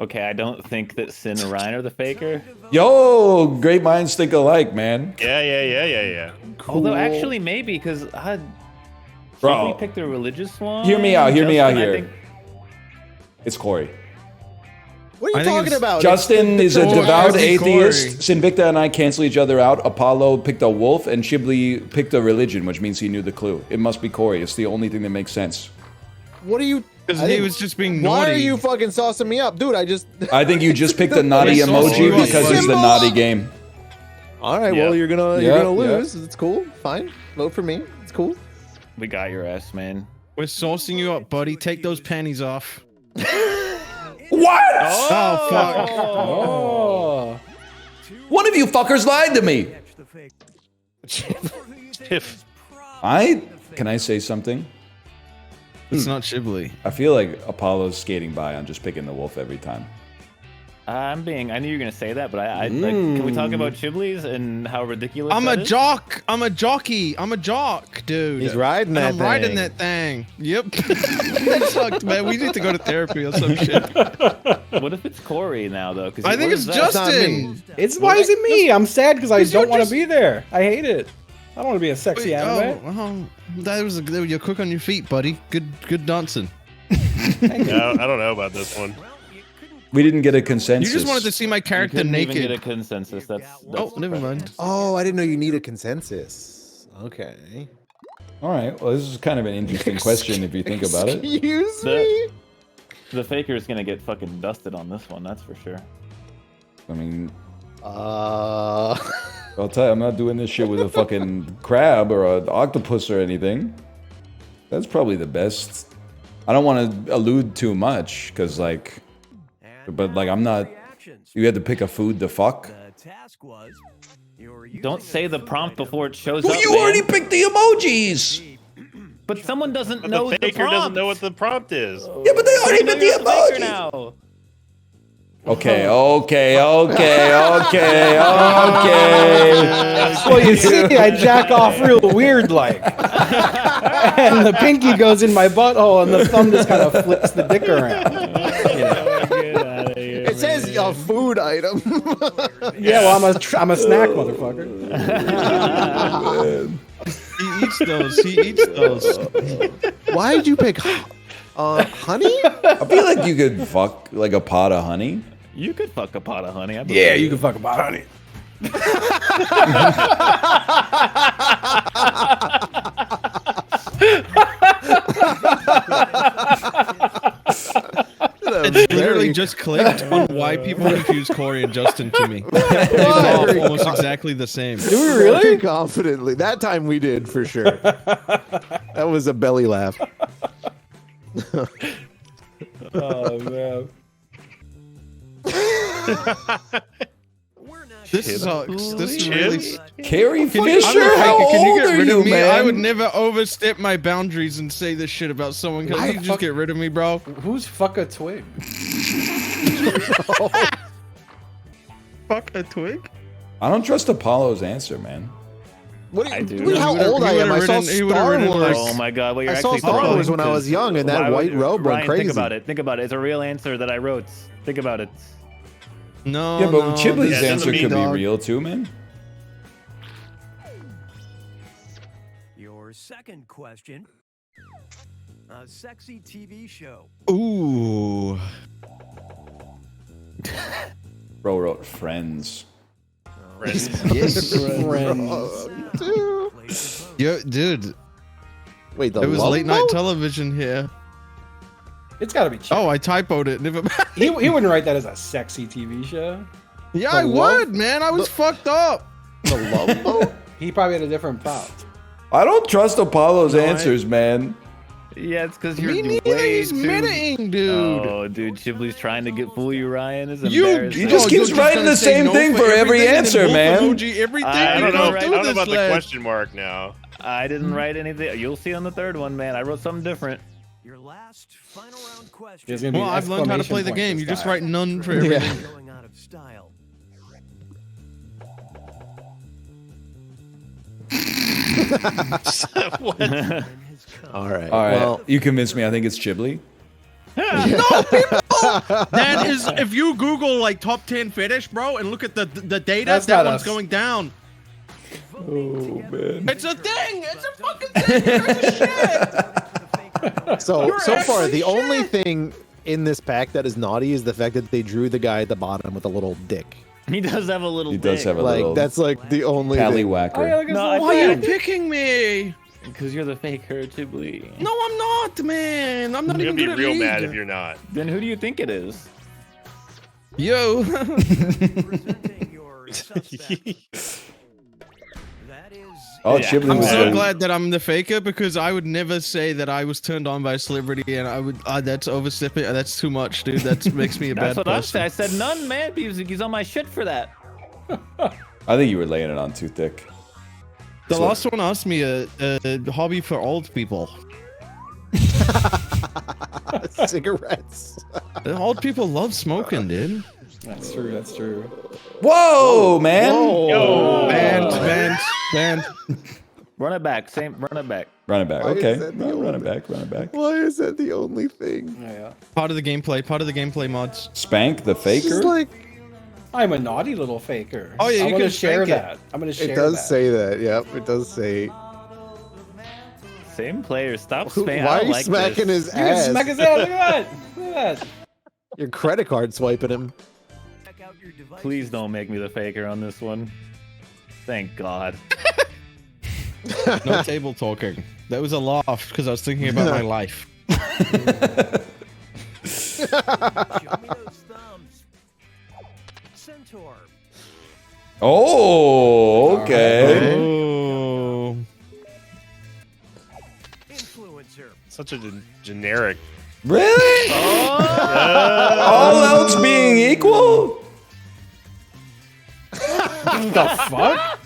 Okay, I don't think that Sin and Ryan are the faker. Yo, great minds think alike, man. Yeah. Although actually maybe because Bro, we picked a religious one. hear me out. Hear me out Justin, I here. think- It's Corey. What are you talking about? Justin is a Corey. devout Corey. atheist. Sinvicta and I cancel each other out. Apollo picked a wolf, and Chibli picked a religion, which means he knew the clue. It must be Corey. It's the only thing that makes sense. What are you? Because he was just being Why naughty. are you fucking saucing me up, dude? I think you just picked a naughty We're saucing you emoji up, because buddy. it's the naughty game. All right, Yeah. well you're gonna Yeah. lose. It's cool. Fine. Vote for me. It's cool. We got your ass, man. We're saucing you up, buddy. Take those panties off. What? Oh, fuck. Oh. One of you fuckers lied to me. Can I say something? It's not Chibli. I feel like Apollo's skating by on just picking the wolf every time. I knew you were gonna say that, but can we talk about Chibli's and how ridiculous I'm that a is? jock. I'm a jockey. I'm a jock, dude. He's riding And that I'm riding thing. that thing. Yep. That sucked, man. We need to go to therapy or some shit. What if it's Corey now, though? I think it's Justin. Why is it me? I'm sad because I Because you're don't want to just- be there. I hate it. I don't want to be a sexy anime. You're quick on your feet, buddy. Good dancing. No, I don't know about this one. We didn't get a You consensus. just wanted to see my character Couldn't even naked. get a consensus. That's Oh, never mind. Oh, I didn't know you need a consensus. Okay. All right. Well, this is kind of an interesting question if you think about it. Excuse me. The faker is gonna get fucking dusted on this one. That's for sure. I mean, Uh. I'll tell you, I'm not doing this shit with a fucking crab or an octopus or anything. That's probably the best. I don't want to allude too much because, like, but like, I'm not. You had to pick a food to fuck. Don't say the prompt before it shows Well, up. you man. already picked the emojis. But someone doesn't But know the faker prompt. doesn't know what the prompt is. Yeah, but they already picked the You're faker emojis. now. Okay. Well, you see, I jack off real weird like. And the pinky goes in my butthole and the thumb just kind of flips the dick around. You know? It says a food item. Yeah, well, I'm a snack, motherfucker. He eats those. Why'd you pick honey? I feel like you could fuck like a pot of honey. You could fuck a pot of honey. Yeah, you can fuck about honey. It literally just clicked on why people confuse Corey and Justin to me. They all almost exactly the same. Do we really? Confidently. That time we did, for sure. That was a belly laugh. Oh, man. This is really. Carrie Can Fisher, how can you old get are rid you, of me? man? I would never overstep my boundaries and say this shit about someone. Can you just get rid of me, bro? Who's fuck a twig? Fuck a twig? I don't trust Apollo's answer, man. What I do. Look how old I am. I saw Star Wars. Oh my god! Well, you're I saw actually Star throwing, Wars when I was 'cause young, and why that would- white robe went Ryan, crazy. Think about it. Think about it. It's a real answer that I wrote. Think about it. No. Yeah, but no, Chibli's this answer doesn't could be mean- real too, man. Your second question. A sexy TV show. Ooh. Bro wrote Friends. Yes, Friends. Yo, dude. Wait, It was Love late night Boat? television here. It's gotta be cheap. Oh, I typoed it. Never mind. He wouldn't write that as a sexy TV show. Yeah, The I Love- would, man. I was fucked up. The Love Boat? He probably had a different prompt. I don't trust Apollo's answers, man. Yeah, it's because you're Me neither. way He's too... minting, dude. Oh, dude, Chibley's trying to fool you, Ryan. Is You embarrassing. He just keeps writing the same thing for every answer, man. Emoji, everything. I don't know. I don't know about the lad. question mark now. I didn't write anything. You'll see on the third one, man. I wrote something different. Your last final round question. There's gonna be Well, an I've learned how to play the exclamation game. point You this just time. write none for everything. Going out of style. What? All right. All right, Well, you convinced me. I think it's Chibley. No, people. That is, if you Google like top 10 fetish, bro, and look at the data, That's that not one's us. going down. Oh man. It's a thing. It's a fucking thing. You guys are shit. so You're far, actually the only shit. thing in this pack that is naughty is the fact that they drew the guy at the bottom with a little dick. He does have a little He does dick. have a little That's like the only thing. tallywhacker. Oh, yeah, look at No, his I Why are you little picking me? Because you're the faker, Chibley. No, I'm not, man. I'm not You're even gonna good be at real mad League. if you're not. Then who do you think it is? Yo. Presenting your suspect. That is. Oh, Yeah. Chibley I'm was so a- glad that I'm the faker because I would never say that I was turned on by a celebrity and I would. That's overstepping. That's too much, dude. That makes me a That's bad what I person. said. I said none, man. He's on my shit for that. I think you were laying it on too thick. The last one asked me a hobby for old people. Cigarettes. Old people love smoking, dude. That's true. That's true. Whoa, man! Yo. Band. Run it back. Run it back. Run it back. Why Okay, is that the run it only- back. Run it back. Why is that the only thing? Yeah. Part of the gameplay mods. Spank the faker. It's like I'm a naughty little faker. Oh, yeah, I'm you gonna can share spank it. that. I'm gonna share it does that. say that. Yep, it does say. Same player. Stop Who- spamming. Why I are don't you like smacking this. his You can ass? smack his ass. Look at that. Look at that. Your credit card swiping him. Check out your devices. Please don't make me the faker on this one. Thank God. No table talking. That was a laugh because I was thinking about my life. Show me those thumbs. Centaur. Oh, okay. Oh. Influencer. Such a generic. Really? All else being equal? The fuck?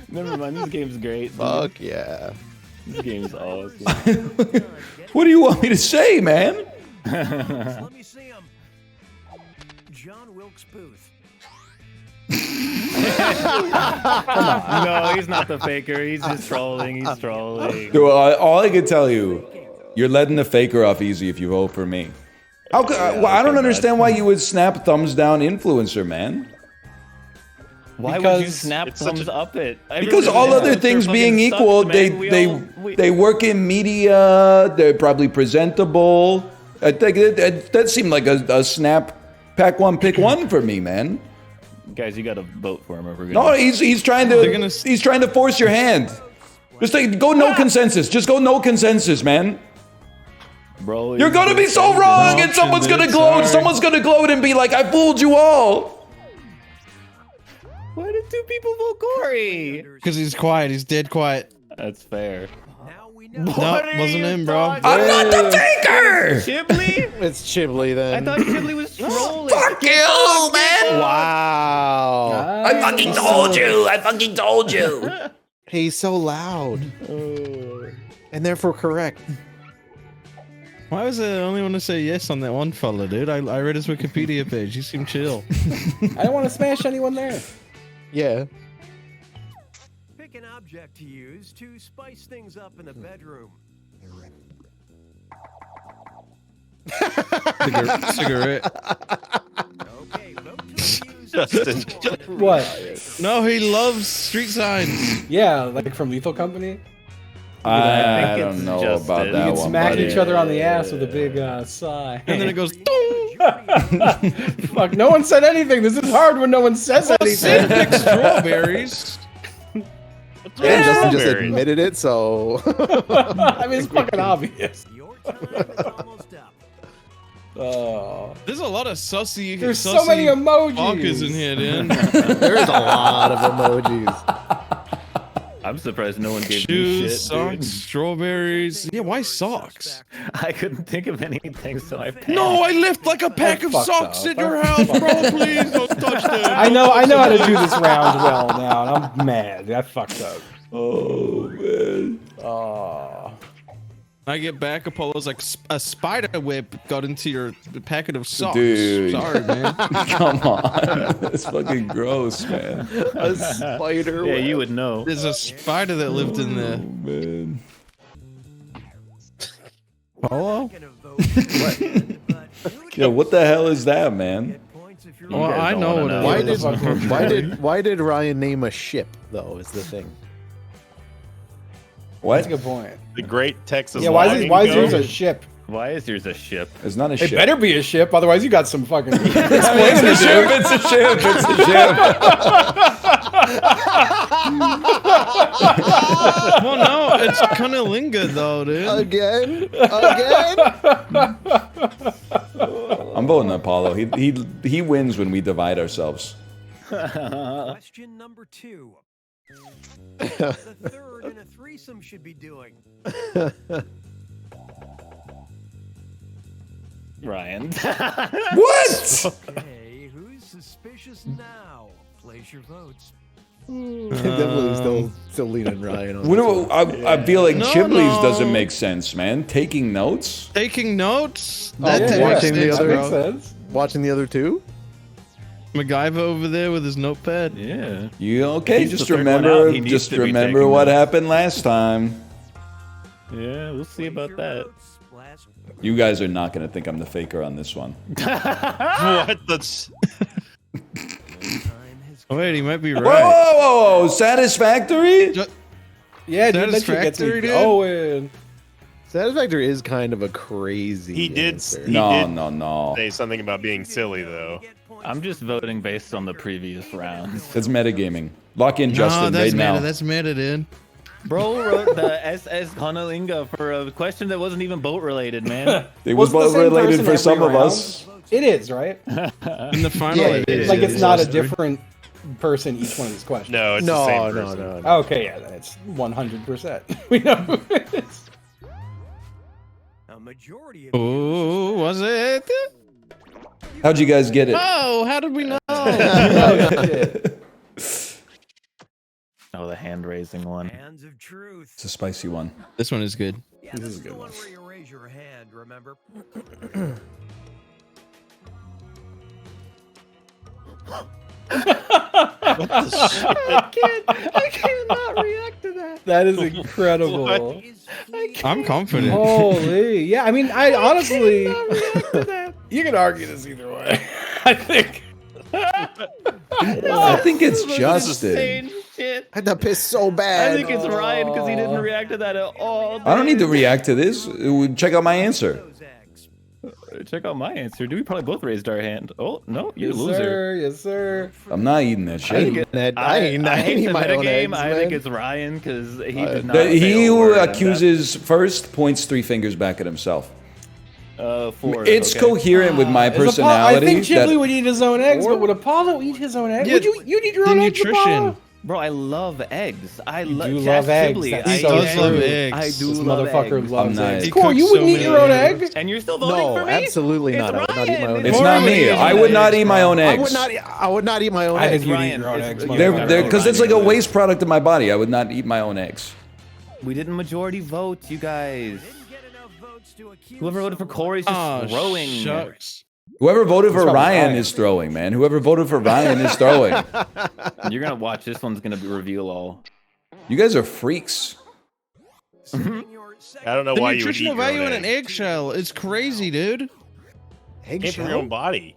Never mind. This game's great. Fuck yeah. This game's awesome. What do you want me to say, man? Let me see him. John Wilkes Booth. No, he's not the faker. He's just trolling. He's trolling. Dude, all I can tell you, you're letting the faker off easy if you vote for me. How could, well, I don't understand why you would snap thumbs down influencer, man. Why would you Because snap it's such thumbs a- up it? Because all Everyone- other things fucking being sucks, equal, man. they work in media. They're probably presentable. I think that seemed like a snap, pack one, pick one for me, man. Guys, you gotta vote for him. If we're No, gonna... he's trying to force your hand. Just go no consensus. Just go no consensus, man. Bro, You're gonna be so wrong, and someone's gonna gloat. Someone's gonna gloat and be like, "I fooled you all." Why did two people vote Corey? Because he's quiet. He's dead quiet. That's fair. Now we No, know. wasn't him, bro. I'm not the faker. Chibley? It's Chibley I then. thought Chibley was trolling. Fuck you, man. Wow. I fucking told you. I fucking told you. He's so loud. And therefore correct. Why was I the only one to say yes on that one fella, dude? I read his Wikipedia page. He seemed chill. I don't want to smash anyone there. Yeah. Pick an object to use to spice things up in the bedroom. Cigarette. Okay, vote to use. What? No, he loves street signs. Yeah, like from Lethal Company. I think don't it's know justice. about You that You one. can smack buddy. each other on the ass with a big sigh. And then it goes, Fuck, no one said anything. This is hard when no one says Sid anything. picks strawberries. And Justin just admitted it, so. I mean, it's fucking obvious. Your time is almost up. Oh. There's a lot of sussy. There's sussy so many emojis. bonkers in here, dude. There's a lot of emojis. I'm surprised no one gave me Shoes, shit. socks, Dude. strawberries. Yeah, why socks? I couldn't think of anything, so I passed. No, I left like a pack of socks at your house, bro. Please don't touch them. I know how to do this round well now, and I'm mad. I fucked up. Oh man. Oh. I get back, Apollo's like a spider web got into your packet of socks. Dude. Sorry, man. Come on. It's fucking gross, man. A spider. Yeah, you would know. There's a spider that lived in there. Man. Apollo? Yo, what the hell is that, man? Well, I know what it is. Why did Ryan name a ship though? Is the thing. What? That's a good point. The Great Texas. Yeah, why is yours a ship? Why is yours a ship? It's not a It ship. better be a ship, otherwise you got some fucking. It's a ship. It's a ship. It's a ship. Well, no, it's cunnilinga though, dude. Again. I'm voting Apollo. He wins when we divide ourselves. Question number 2. The third in a threesome should be doing. Ryan. What? Okay, who's suspicious now? Place your votes. Definitely still leaning Ryan on. What do I feel like No, Chibley's no. doesn't make sense, man. Taking notes? Taking notes? Yeah, That watching the makes other. Makes sense. Watching the other two. MacGyver over there with his notepad. Yeah. You okay? He's the Just third one remember out. He needs to be remember taking what notes. happened last time. Yeah, we'll see about that. You guys are not gonna think I'm the faker on this one. What? That's. Oh, wait, he might be Whoa, right. whoa, whoa! Satisfactory? Yeah, dude, that shit gets me Satisfactory, dude? going. Satisfactory is kind of a crazy. He did. answer. He No, did no, no. say something about being silly though. I'm just voting based on the previous rounds. That's metagaming. Lock in Justin that's right now. meta. That's meta, dude. Bro wrote the SS Cunnilinga for a question that wasn't even boat related, man. It was What's the same related person for every some of round? us. It is, right? In the final, Yeah, it is. Like it's not a Sorry. different person each one of these questions. No, it's the same No, person. no. Okay, yeah, then it's 100%. We know who it is. A majority of Oh, was it? How'd you guys get it? Oh, how did we know? Oh, the hand raising one. hands of truth. It's a spicy one. This one is good. Yeah, this is a good one. Where you raise your hand, remember? I cannot react to that. That is incredible. I'm confident. Holy, yeah. I mean, I honestly, you can argue this either way. I think. I think it's Justin. Insane shit. I had to piss so bad. I think it's Ryan because he didn't react to that at all. I don't need to react to this. Check out my answer. Check out my answer. Dude, we probably both raised our hand. Oh, no, you Yes, loser. sir. Yes, sir. I'm not eating that I shit. ain't getting that. I ain't I hate eating the my own metagame. eggs, I think man. it's Ryan because he did not. He say a who word on accuses first points 3 fingers back at himself. that. 4. It's okay. coherent with my Is Apollo- personality. I think Chibley that- would eat his own eggs, but would Apollo eat his own eggs? Yeah, Would you eat your the own eggs, nutrition. Apollo? Bro, I love eggs. I You love do love eggs. Chibley. That's I so eat true. eggs. I This do This love motherfucker eggs. loves I'm eggs. nice. Corey, you cooks wouldn't so eat your own many egg? And you're still voting No, for me? absolutely It's not. I would not eat my own Ryan. It's eggs. not me. I would not eat my own I eggs. would not. I would not eat my own I eggs. think you'd eat Ryan, your own it's- eggs. you're motherfucker. They're because it's like a waste product of my body. I would not eat my own eggs. We didn't majority vote, you guys. Didn't get enough votes to accuse Whoever voted for Corey's just Oh, throwing. shucks. Whoever voted for probably Ryan Ryan. is throwing, man. Whoever voted for Ryan is throwing. You're gonna watch. This one's gonna be reveal all. You guys are freaks. I don't know The why you would eat nutritional your value own in an egg. eggshell is crazy, dude. Came from your own body.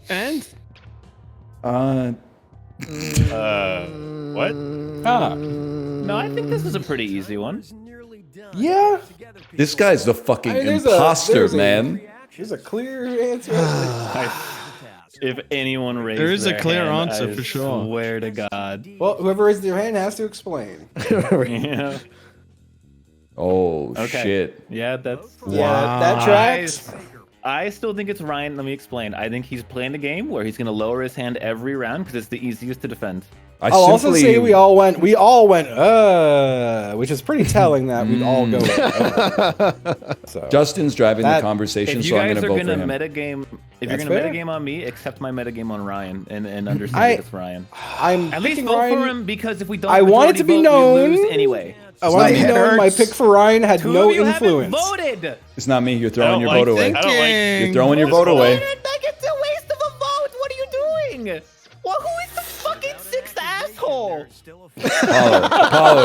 And What? No, I think this is a pretty easy one. Yeah. This guy's the fucking I mean, there's imposter, man. There's a clear answer. If anyone raised There is a their clear hand, answer I for sure. Swear to God. Well, whoever raised their hand has to explain. Yeah. Oh Okay. shit. Yeah, that's. Yeah, that tracks. I still think it's Ryan. Let me explain. I think he's playing the game where he's going to lower his hand every round because it's the easiest to defend. I'll also say we all went, which is pretty telling that we'd all go. So Justin's driving the conversation, so I'm going to vote for him. If you're going to metagame on me, accept my metagame on Ryan and understand it's Ryan. I'm at least vote for him because if we don't, I want it to be known. We lose anyway. I want to be known. My pick for Ryan had no influence. Voted. It's not me. You're throwing your vote away. I don't like. You're throwing your vote away. It's a waste of a vote. What are you doing? Well, who is the fucking sixth asshole? Paulo,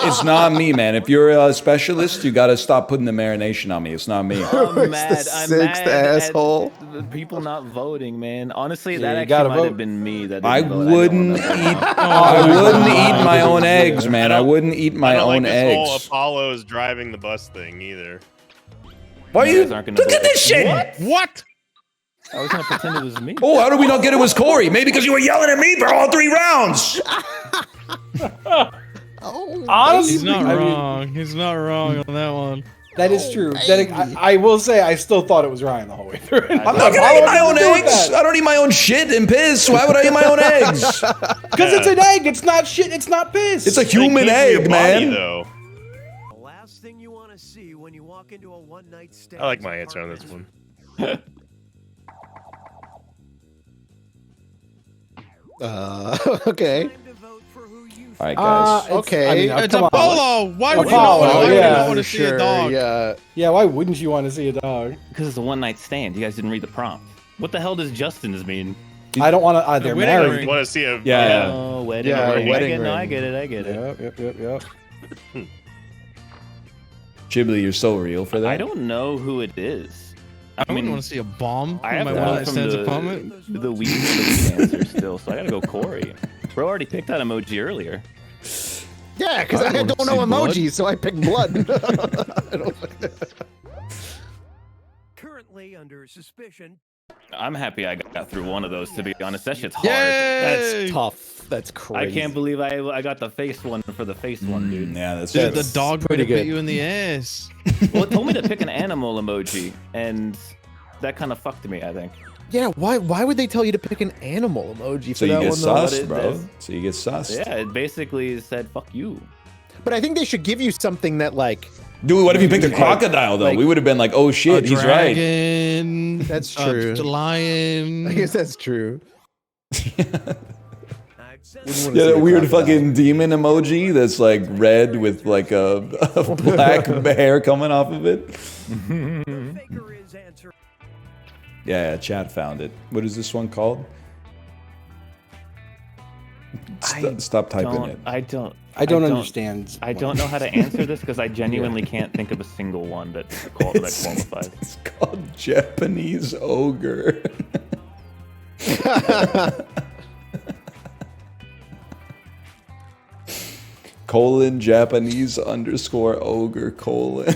it's not me, man. If you're a specialist, you got to stop putting the marination on me. It's not me. I'm mad. I'm sixth asshole. At people not voting, man. Honestly, that actually might have been me. That I wouldn't eat. I wouldn't eat my own eggs, man. I wouldn't eat my own eggs. Whole Apollo is driving the bus thing either. Why are you? Look at this shit. What? I was gonna pretend it was me. Oh, how did we not get it was Corey? Maybe because you were yelling at me for all 3 rounds. Honestly, he's not wrong. He's not wrong on that one. That is true. I will say I still thought it was Ryan the whole way through. I'm not gonna eat my own eggs. I don't eat my own shit and piss. Why would I eat my own eggs? Because it's an egg. It's not shit. It's not piss. It's a human egg, man. The last thing you want to see when you walk into a one-night stand. I like my answer on this one. Okay. All right, guys. Okay. It's Apollo. Why would you not want to see a dog? Yeah, why wouldn't you want to see a dog? Because it's a one-night stand. You guys didn't read the prompt. What the hell does Justin's mean? I don't want to. They're married. Want to see a Oh, wedding ring. wedding ring. No, I get it. Yep. Chibli, you're so real for that. I don't know who it is. I mean, want to see a bomb. I have my one one from stands opponent. The weak answer still, so I gotta go Corey. Bro already picked that emoji earlier. Yeah, because I don't know emojis, so I picked blood. Currently under suspicion. I'm happy I got through one of those, to be honest. That shit's hard. That's tough. That's crazy. I can't believe I got the face one for the face one, dude. Yeah, that's the dog pretty bit good. you in the ass. Well, it told me to pick an animal emoji, and that kind of fucked me, I think. Yeah, why would they tell you to pick an animal emoji So for you that get one? Though? sussed, bro. So you get sussed. Yeah, it basically said, fuck you. But I think they should give you something that, like... Dude, what if you picked a crocodile, though? We would have been like, oh, shit, he's right. That's true. A lion. I guess that's true. Yeah, that weird fucking demon emoji that's like red with like a black hair coming off of it. Yeah, chat found it. What is this one called? Stop typing it. I don't understand. I don't know how to answer this because I genuinely can't think of a single one that qualifies. It's called Japanese ogre. colon Japanese underscore ogre colon.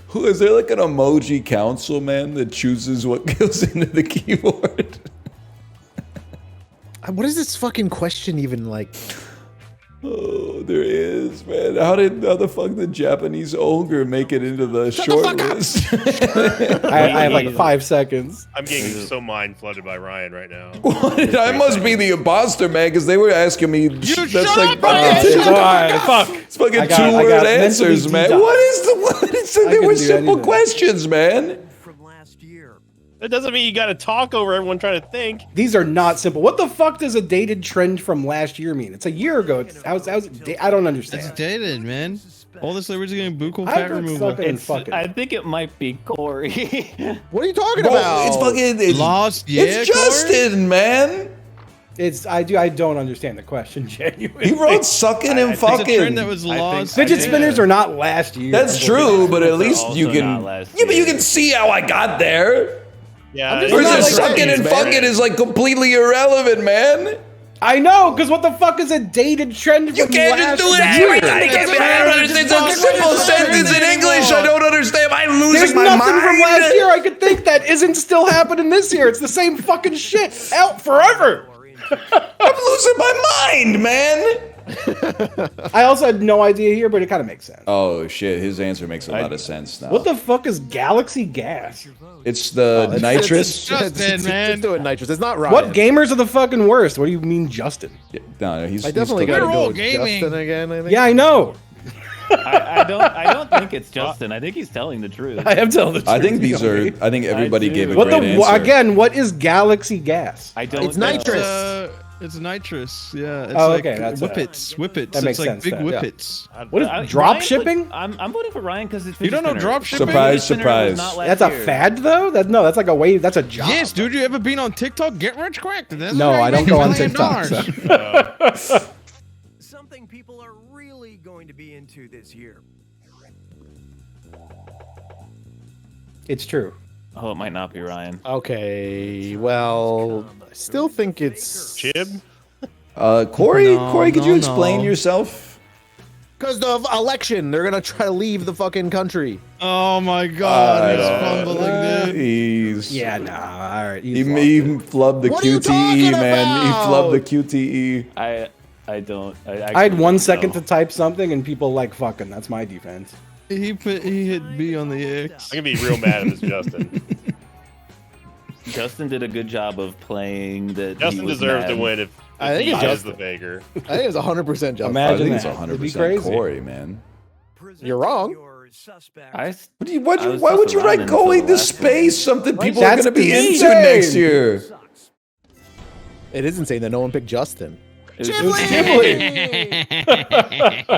Who is there like an emoji council, man, that chooses what goes into the keyboard? What is this fucking question even like? Oh, there is, man. How the fuck did Japanese ogre make it into the short list? I have like 5 seconds. I'm getting so mind flooded by Ryan right now. What? I must be the imposter, man, because they were asking me. Fuck. It's fucking 2-word answers, man. What is the? They were simple questions, man. That doesn't mean you got to talk over everyone trying to think. These are not simple. What the fuck does a dated trend from last year mean? It's a year ago. I don't understand. It's dated, man. All this originally getting buccal fat removal. I think it might be Corey. What are you talking Bro, about? it's fucking Lost. Yeah, it's Justin, man. I don't understand the question, genuinely. He wrote sucking and fucking. It's a trend that was lost. Fidget spinners are not last year. That's true, but at least you can. Yeah, but you can see how I got there. Yeah, versus sucking and fucking is like completely irrelevant, man. I know, because what the fuck is a dated trend from You can't just do it every time. I don't understand. It's a simple sentence in English. I don't understand. I'm losing my mind. There's nothing from last year I could think that isn't still happening this year. It's the same fucking shit out forever. I'm losing my mind, man. I also had no idea here, but it kind of makes sense. Oh shit, his answer makes a lot of sense now. What the fuck is galaxy gas? It's the nitrous. Justin, man. Just doing nitrous. It's not Ryan. What gamers are the fucking worst? What do you mean, Justin? Yeah, no, he's. I definitely he's got to cooking. go with Justin again. I think. Yeah, I know. I don't think it's Justin. I think he's telling the truth. I am telling the truth. I think these are. I think everybody gave a What great the answer. again? What is galaxy gas? I don't. It's know. nitrous. It's nitrous. Yeah. It's Oh, like okay, that's whippets. Whippets. That makes it's like sense big then, yeah. whippets. What is drop shipping? I'm voting for Ryan because it's. You don't know drop shipping? Surprise, surprise. That's a fad though. That's like a way. That's a job. Yes, dude. You ever been on TikTok? Get rich quick. That's No, how I you don't make go on $1 million. TikTok. So. Something people are really going to be into this year. It's true. Oh, it might not be Ryan. Okay, well, I still think it's Chib? Corey, could you explain yourself? Because the election, they're gonna try to leave the fucking country. Oh my god, he's fumbling, dude. He's Yeah, nah. All right. he flubbed the What are you QTE, talking man. He about? flubbed the QTE. I don't. I had 1 second to type something, and people like fucking. That's my defense. He hit B on the X. I'm gonna be real mad if it's Justin. Justin did a good job of playing that. Justin deserves to win if I think he it's is Justin. the baker. I think it's 100% Justin. Imagine I think that. it's It'd be 100% crazy. Corey, man. You're wrong. Why would you write going to space? Something people are That's going to be into insane. next year. It is insane that no one picked Justin. It was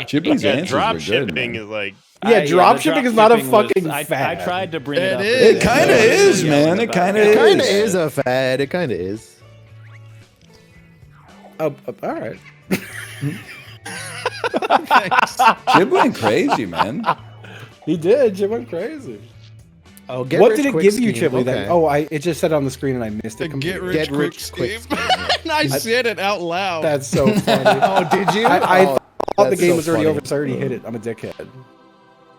Chipley's Yeah, answers drop were good, shipping man. is like. Yeah, drop shipping is not a dropshipping was- fucking I fad. tried to bring it up. It kind of is, man. It kind of It kind of is. is a fad. It kind of is. All right. Chib went crazy, man. He did. Jim went crazy. Oh, get What rich did it quick give you, scheme. Chipley? Then? Okay. Oh, it just said on the screen and I missed it. The get completely. rich, Get rich quick quick scheme. And I said it out loud. That's so funny. Oh, did you? I Oh, thought the that's game so was already funny. over, so I already hit it. I'm a dickhead.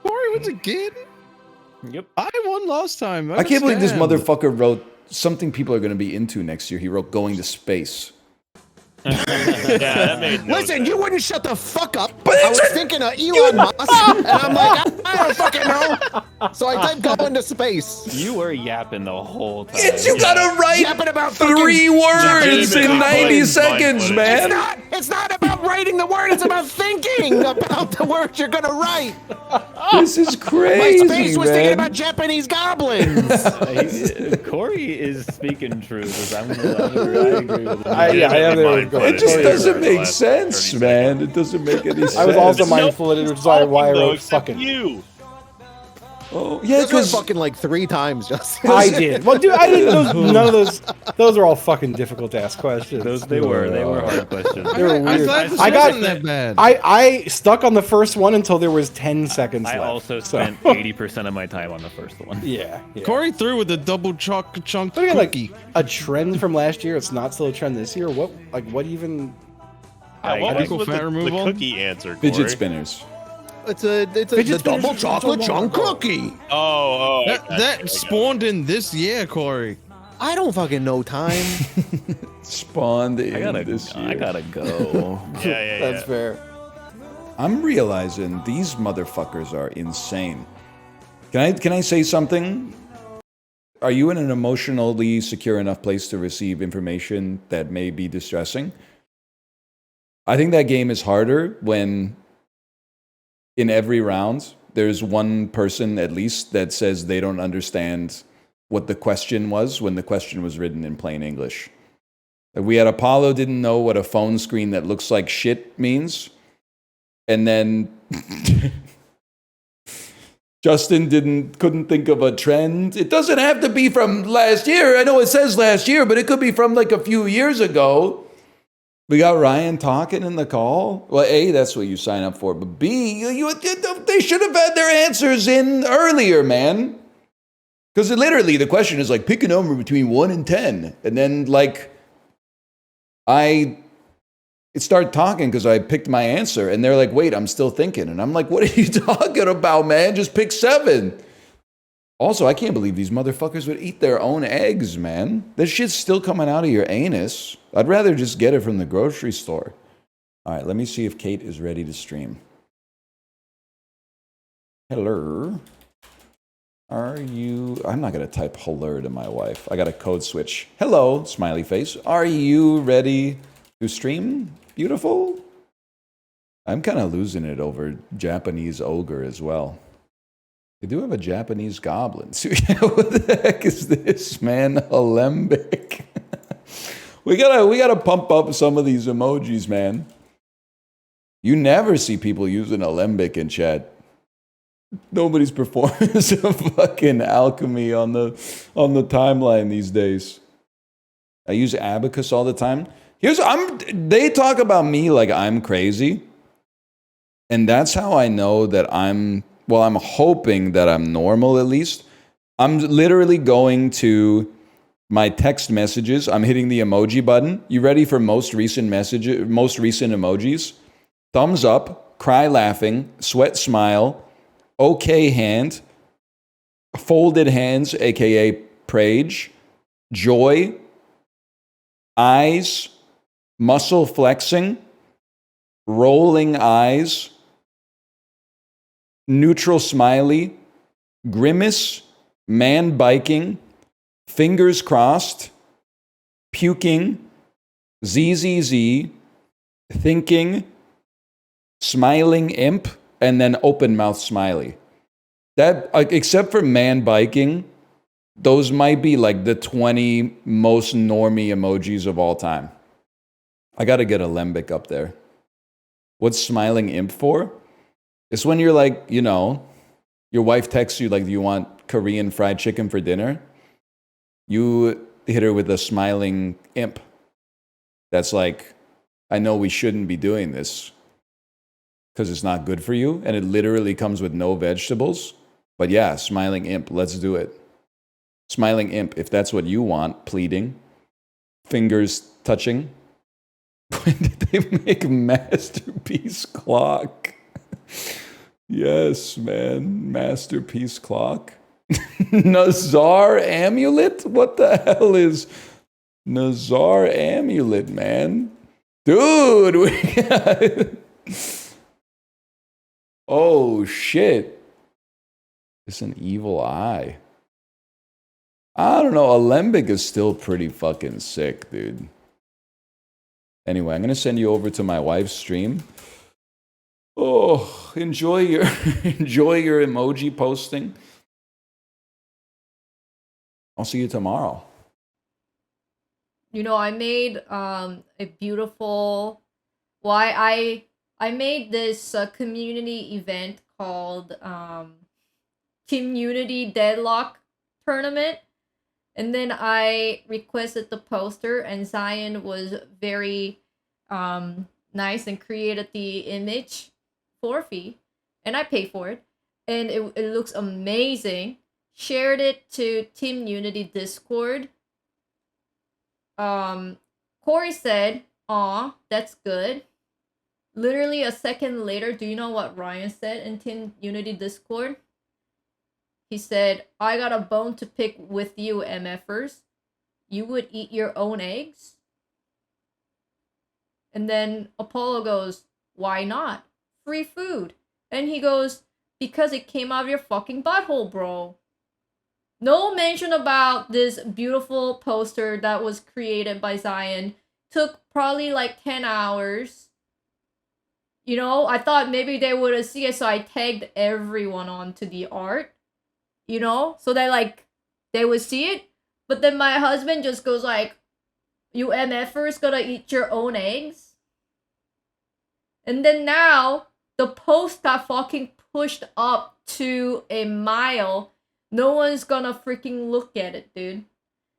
Corey, what's it again? Yep. I won last time. I can't believe this understand. motherfucker wrote something people are going to be into next year. He wrote going to space. Yeah, that made no Listen, sense. you wouldn't shut the fuck up. I was thinking of Elon Musk, and I'm like, I don't fucking know. So I typed go into space. You were yapping the whole time. You gotta write Yapping about 3 words Legitimate in 90 mind seconds, footage. man. It's not about writing the word. It's about thinking about the words you're gonna write. This is My crazy, space was thinking man. about Japanese goblins. Corey is speaking truth. I agree with him. I am there with Corey. It just doesn't make Last sense, 30 man. It doesn't make any sense. I was also Nope. mindful of it, which is why I Though, wrote except fucking. you. Oh, yeah, This was because fucking like 3 times, Justin. I did. Well, dude, I didn't. None of those. Those are all fucking difficult to ask questions. They were hard questions. They were I'm weird. glad this I got. wasn't that bad. I stuck on the first one until there was 10 seconds I left. also so- spent 80% of my time on the first one. Yeah. Corey threw with the double chunk Look at cookie. like a trend from last year. It's not still a trend this year. What even? Yeah, what was Chemical with fat the removal? cookie answer, Corey? fidget spinners. It's a Fidget the spinners double are chocolate so chunk long ago. cookie. Oh, I got That it. spawned in this year, Corey. I don't fucking know time. Spawned in I gotta go. Yeah. That's fair. I'm realizing these motherfuckers are insane. Can I say something? Are you in an emotionally secure enough place to receive information that may be distressing? I think that game is harder when in every round there's one person at least that says they don't understand what the question was when the question was written in plain English. Like we had Apollo didn't know what a phone screen that looks like shit means. And then Justin couldn't think of a trend. It doesn't have to be from last year. I know it says last year, but it could be from like a few years ago. We got Ryan talking in the call. Well, A, that's what you sign up for. But B, they should have had their answers in earlier, man. Because literally the question is like, pick a number between 1 and 10. And then like, I started talking because I picked my answer. And they're like, wait, I'm still thinking. And I'm like, what are you talking about, man? Just pick 7. Also, I can't believe these motherfuckers would eat their own eggs, man. This shit's still coming out of your anus. I'd rather just get it from the grocery store. All right, let me see if Kate is ready to stream. Hello. Are you... I'm not going to type hello to my wife. I got a code switch. Hello, smiley face. Are you ready to stream? Beautiful. I'm kind of losing it over Japanese ogre as well. They do have a Japanese goblin. What the heck is this, man? Alembic. we gotta pump up some of these emojis, man. You never see people using alembic in chat. Nobody's performing some fucking alchemy on the timeline these days. I use abacus all the time. They talk about me like I'm crazy. And that's how I know that I'm hoping that I'm normal at least. I'm literally going to my text messages. I'm hitting the emoji button. You ready for most recent emojis? Thumbs up, cry laughing, sweat smile, okay hand, folded hands, aka prage, joy, eyes, muscle flexing, rolling eyes, neutral smiley, grimace, man biking, fingers crossed, puking, ZZZ, thinking, smiling imp, and then open mouth smiley. That, except for man biking, those might be like the 20 most normie emojis of all time. I gotta get alembic up there. What's smiling imp for? It's when you're like, you know, your wife texts you like, do you want Korean fried chicken for dinner? You hit her with a smiling imp. That's like, I know we shouldn't be doing this because it's not good for you, and it literally comes with no vegetables. But yeah, smiling imp, let's do it. Smiling imp, if that's what you want, pleading, fingers touching. When did they make masterpiece clock? Yes, man, masterpiece clock. Nazar amulet? What the hell is Nazar amulet, man? Dude, we got... Oh, shit. It's an evil eye. I don't know. Alembic is still pretty fucking sick, dude. Anyway, I'm going to send you over to my wife's stream. Oh, enjoy your emoji posting. I'll see you tomorrow. You know, I made a beautiful... I made this community event called Community Deadlock Tournament. And then I requested the poster, and Zion was very nice and created the image for fee. And I paid for it. And it looks amazing. Shared it to Team Unity Discord. Corey said, "Aw, that's good." Literally a second later, do you know what Ryan said in Team Unity Discord? He said, "I got a bone to pick with you, MFers. You would eat your own eggs?" And then Apollo goes, "Why not? Free food." And he goes, "Because it came out of your fucking butthole, bro." No mention about this beautiful poster that was created by Zion. Took probably like 10 hours. You know, I thought maybe they would see it, so I tagged everyone onto the art. You know, so that like they would see it. But then my husband just goes like, "You MFers gonna eat your own eggs?" And then now the post got fucking pushed up to a mile. No one's gonna freaking look at it, dude.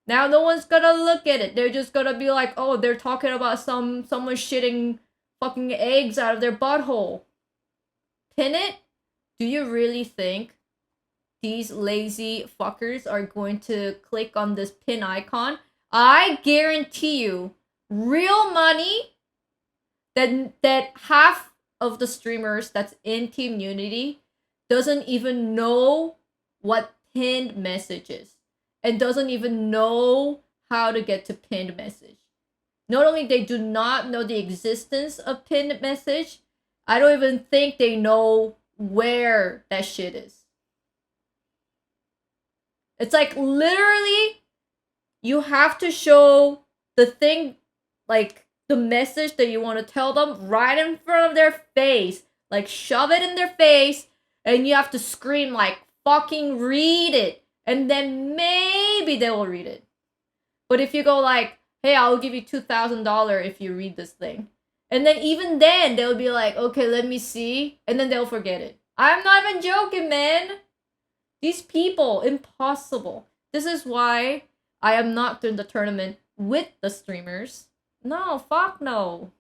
Now no one's gonna look at it. They're just gonna be like, "Oh, they're talking about someone shitting fucking eggs out of their butthole." Pin it? Do you really think these lazy fuckers are going to click on this pin icon? I guarantee you, real money, that half of the streamers that's in Team Unity doesn't even know what pinned message is, and doesn't even know how to get to pinned message. Not only they do not know the existence of pinned message, I don't even think they know where that shit is. It's like literally you have to show the thing, like the message that you want to tell them right in front of their face. Like shove it in their face and you have to scream like fucking read it. And then maybe they will read it. But if you go like, hey, I'll give you $2,000 if you read this thing. And then even then, they'll be like, okay, let me see. And then they'll forget it. I'm not even joking, man. These people, impossible. This is why I am not doing the tournament with the streamers. No, fuck no.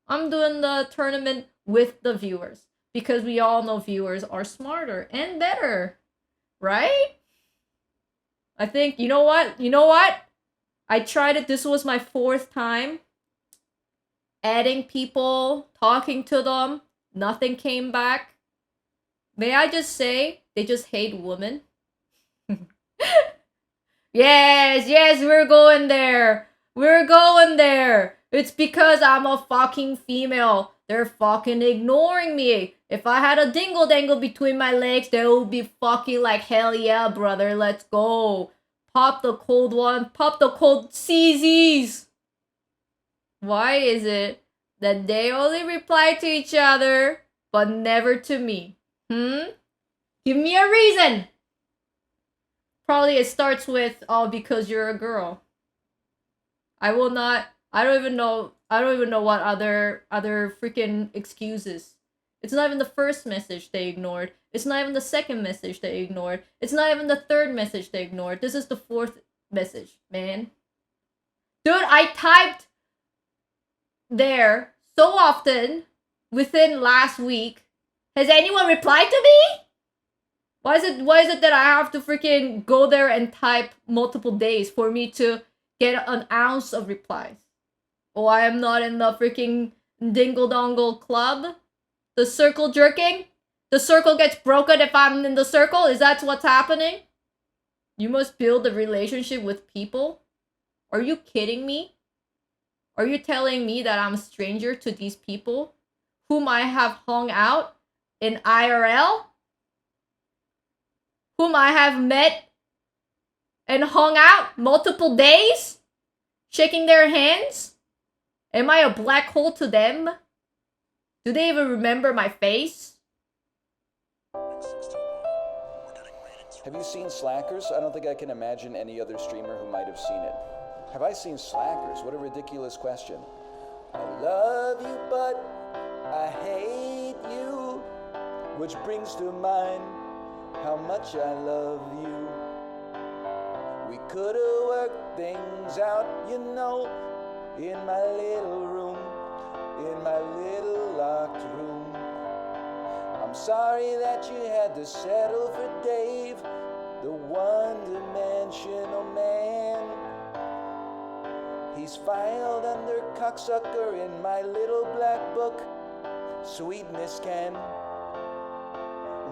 I'm doing the tournament with the viewers. Because we all know viewers are smarter and better. Right? I think, you know what? You know what? I tried it. This was my 4th time. Adding people, talking to them. Nothing came back. May I just say, they just hate women. Yes, we're going there. We're going there. It's because I'm a fucking female. They're fucking ignoring me. If I had a dingle dangle between my legs, they would be fucking like, hell yeah, brother, let's go. Pop the cold one. Pop the cold CZs. Why is it that they only reply to each other, but never to me? Give me a reason. Probably it starts with, oh, because you're a girl. I don't even know what other freaking excuses. It's not even the first message they ignored. It's not even the second message they ignored. It's not even the third message they ignored. This is the 4th message, man. Dude, I typed there so often within last week. Has anyone replied to me? Why is it that I have to freaking go there and type multiple days for me to get an ounce of replies? Oh, I am not in the freaking dingle dongle club? The circle jerking? The circle gets broken if I'm in the circle? Is that what's happening? You must build a relationship with people? Are you kidding me? Are you telling me that I'm a stranger to these people whom I have hung out in IRL? Whom I have met and hung out multiple days? Shaking their hands? Am I a black hole to them? Do they even remember my face? Have you seen Slackers? I don't think I can imagine any other streamer who might have seen it. Have I seen Slackers? What a ridiculous question. I love you, but I hate you. Which brings to mind how much I love you. We could have worked things out, you know, in my little room, in my little locked room. I'm sorry that you had to settle for Dave, the one-dimensional man. He's filed under cocksucker in my little black book. Sweetness can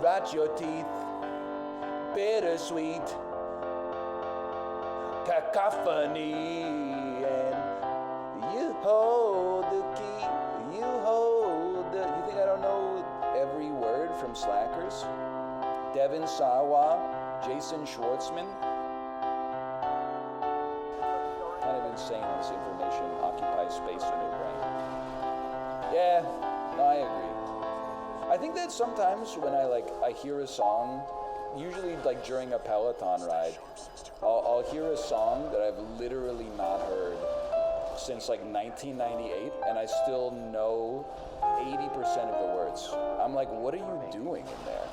rot your teeth, bittersweet cacophony, and you hold the key, you hold the... You think I don't know every word from Slackers? Devin Sawa, Jason Schwartzman. Kind of insane this information occupies space in your brain. Yeah, no, I agree. I think that sometimes when I hear a song, usually like during a Peloton ride, I'll hear a song that I've literally not heard since like 1998, and I still know 80% of the words. I'm like, what are you doing in there?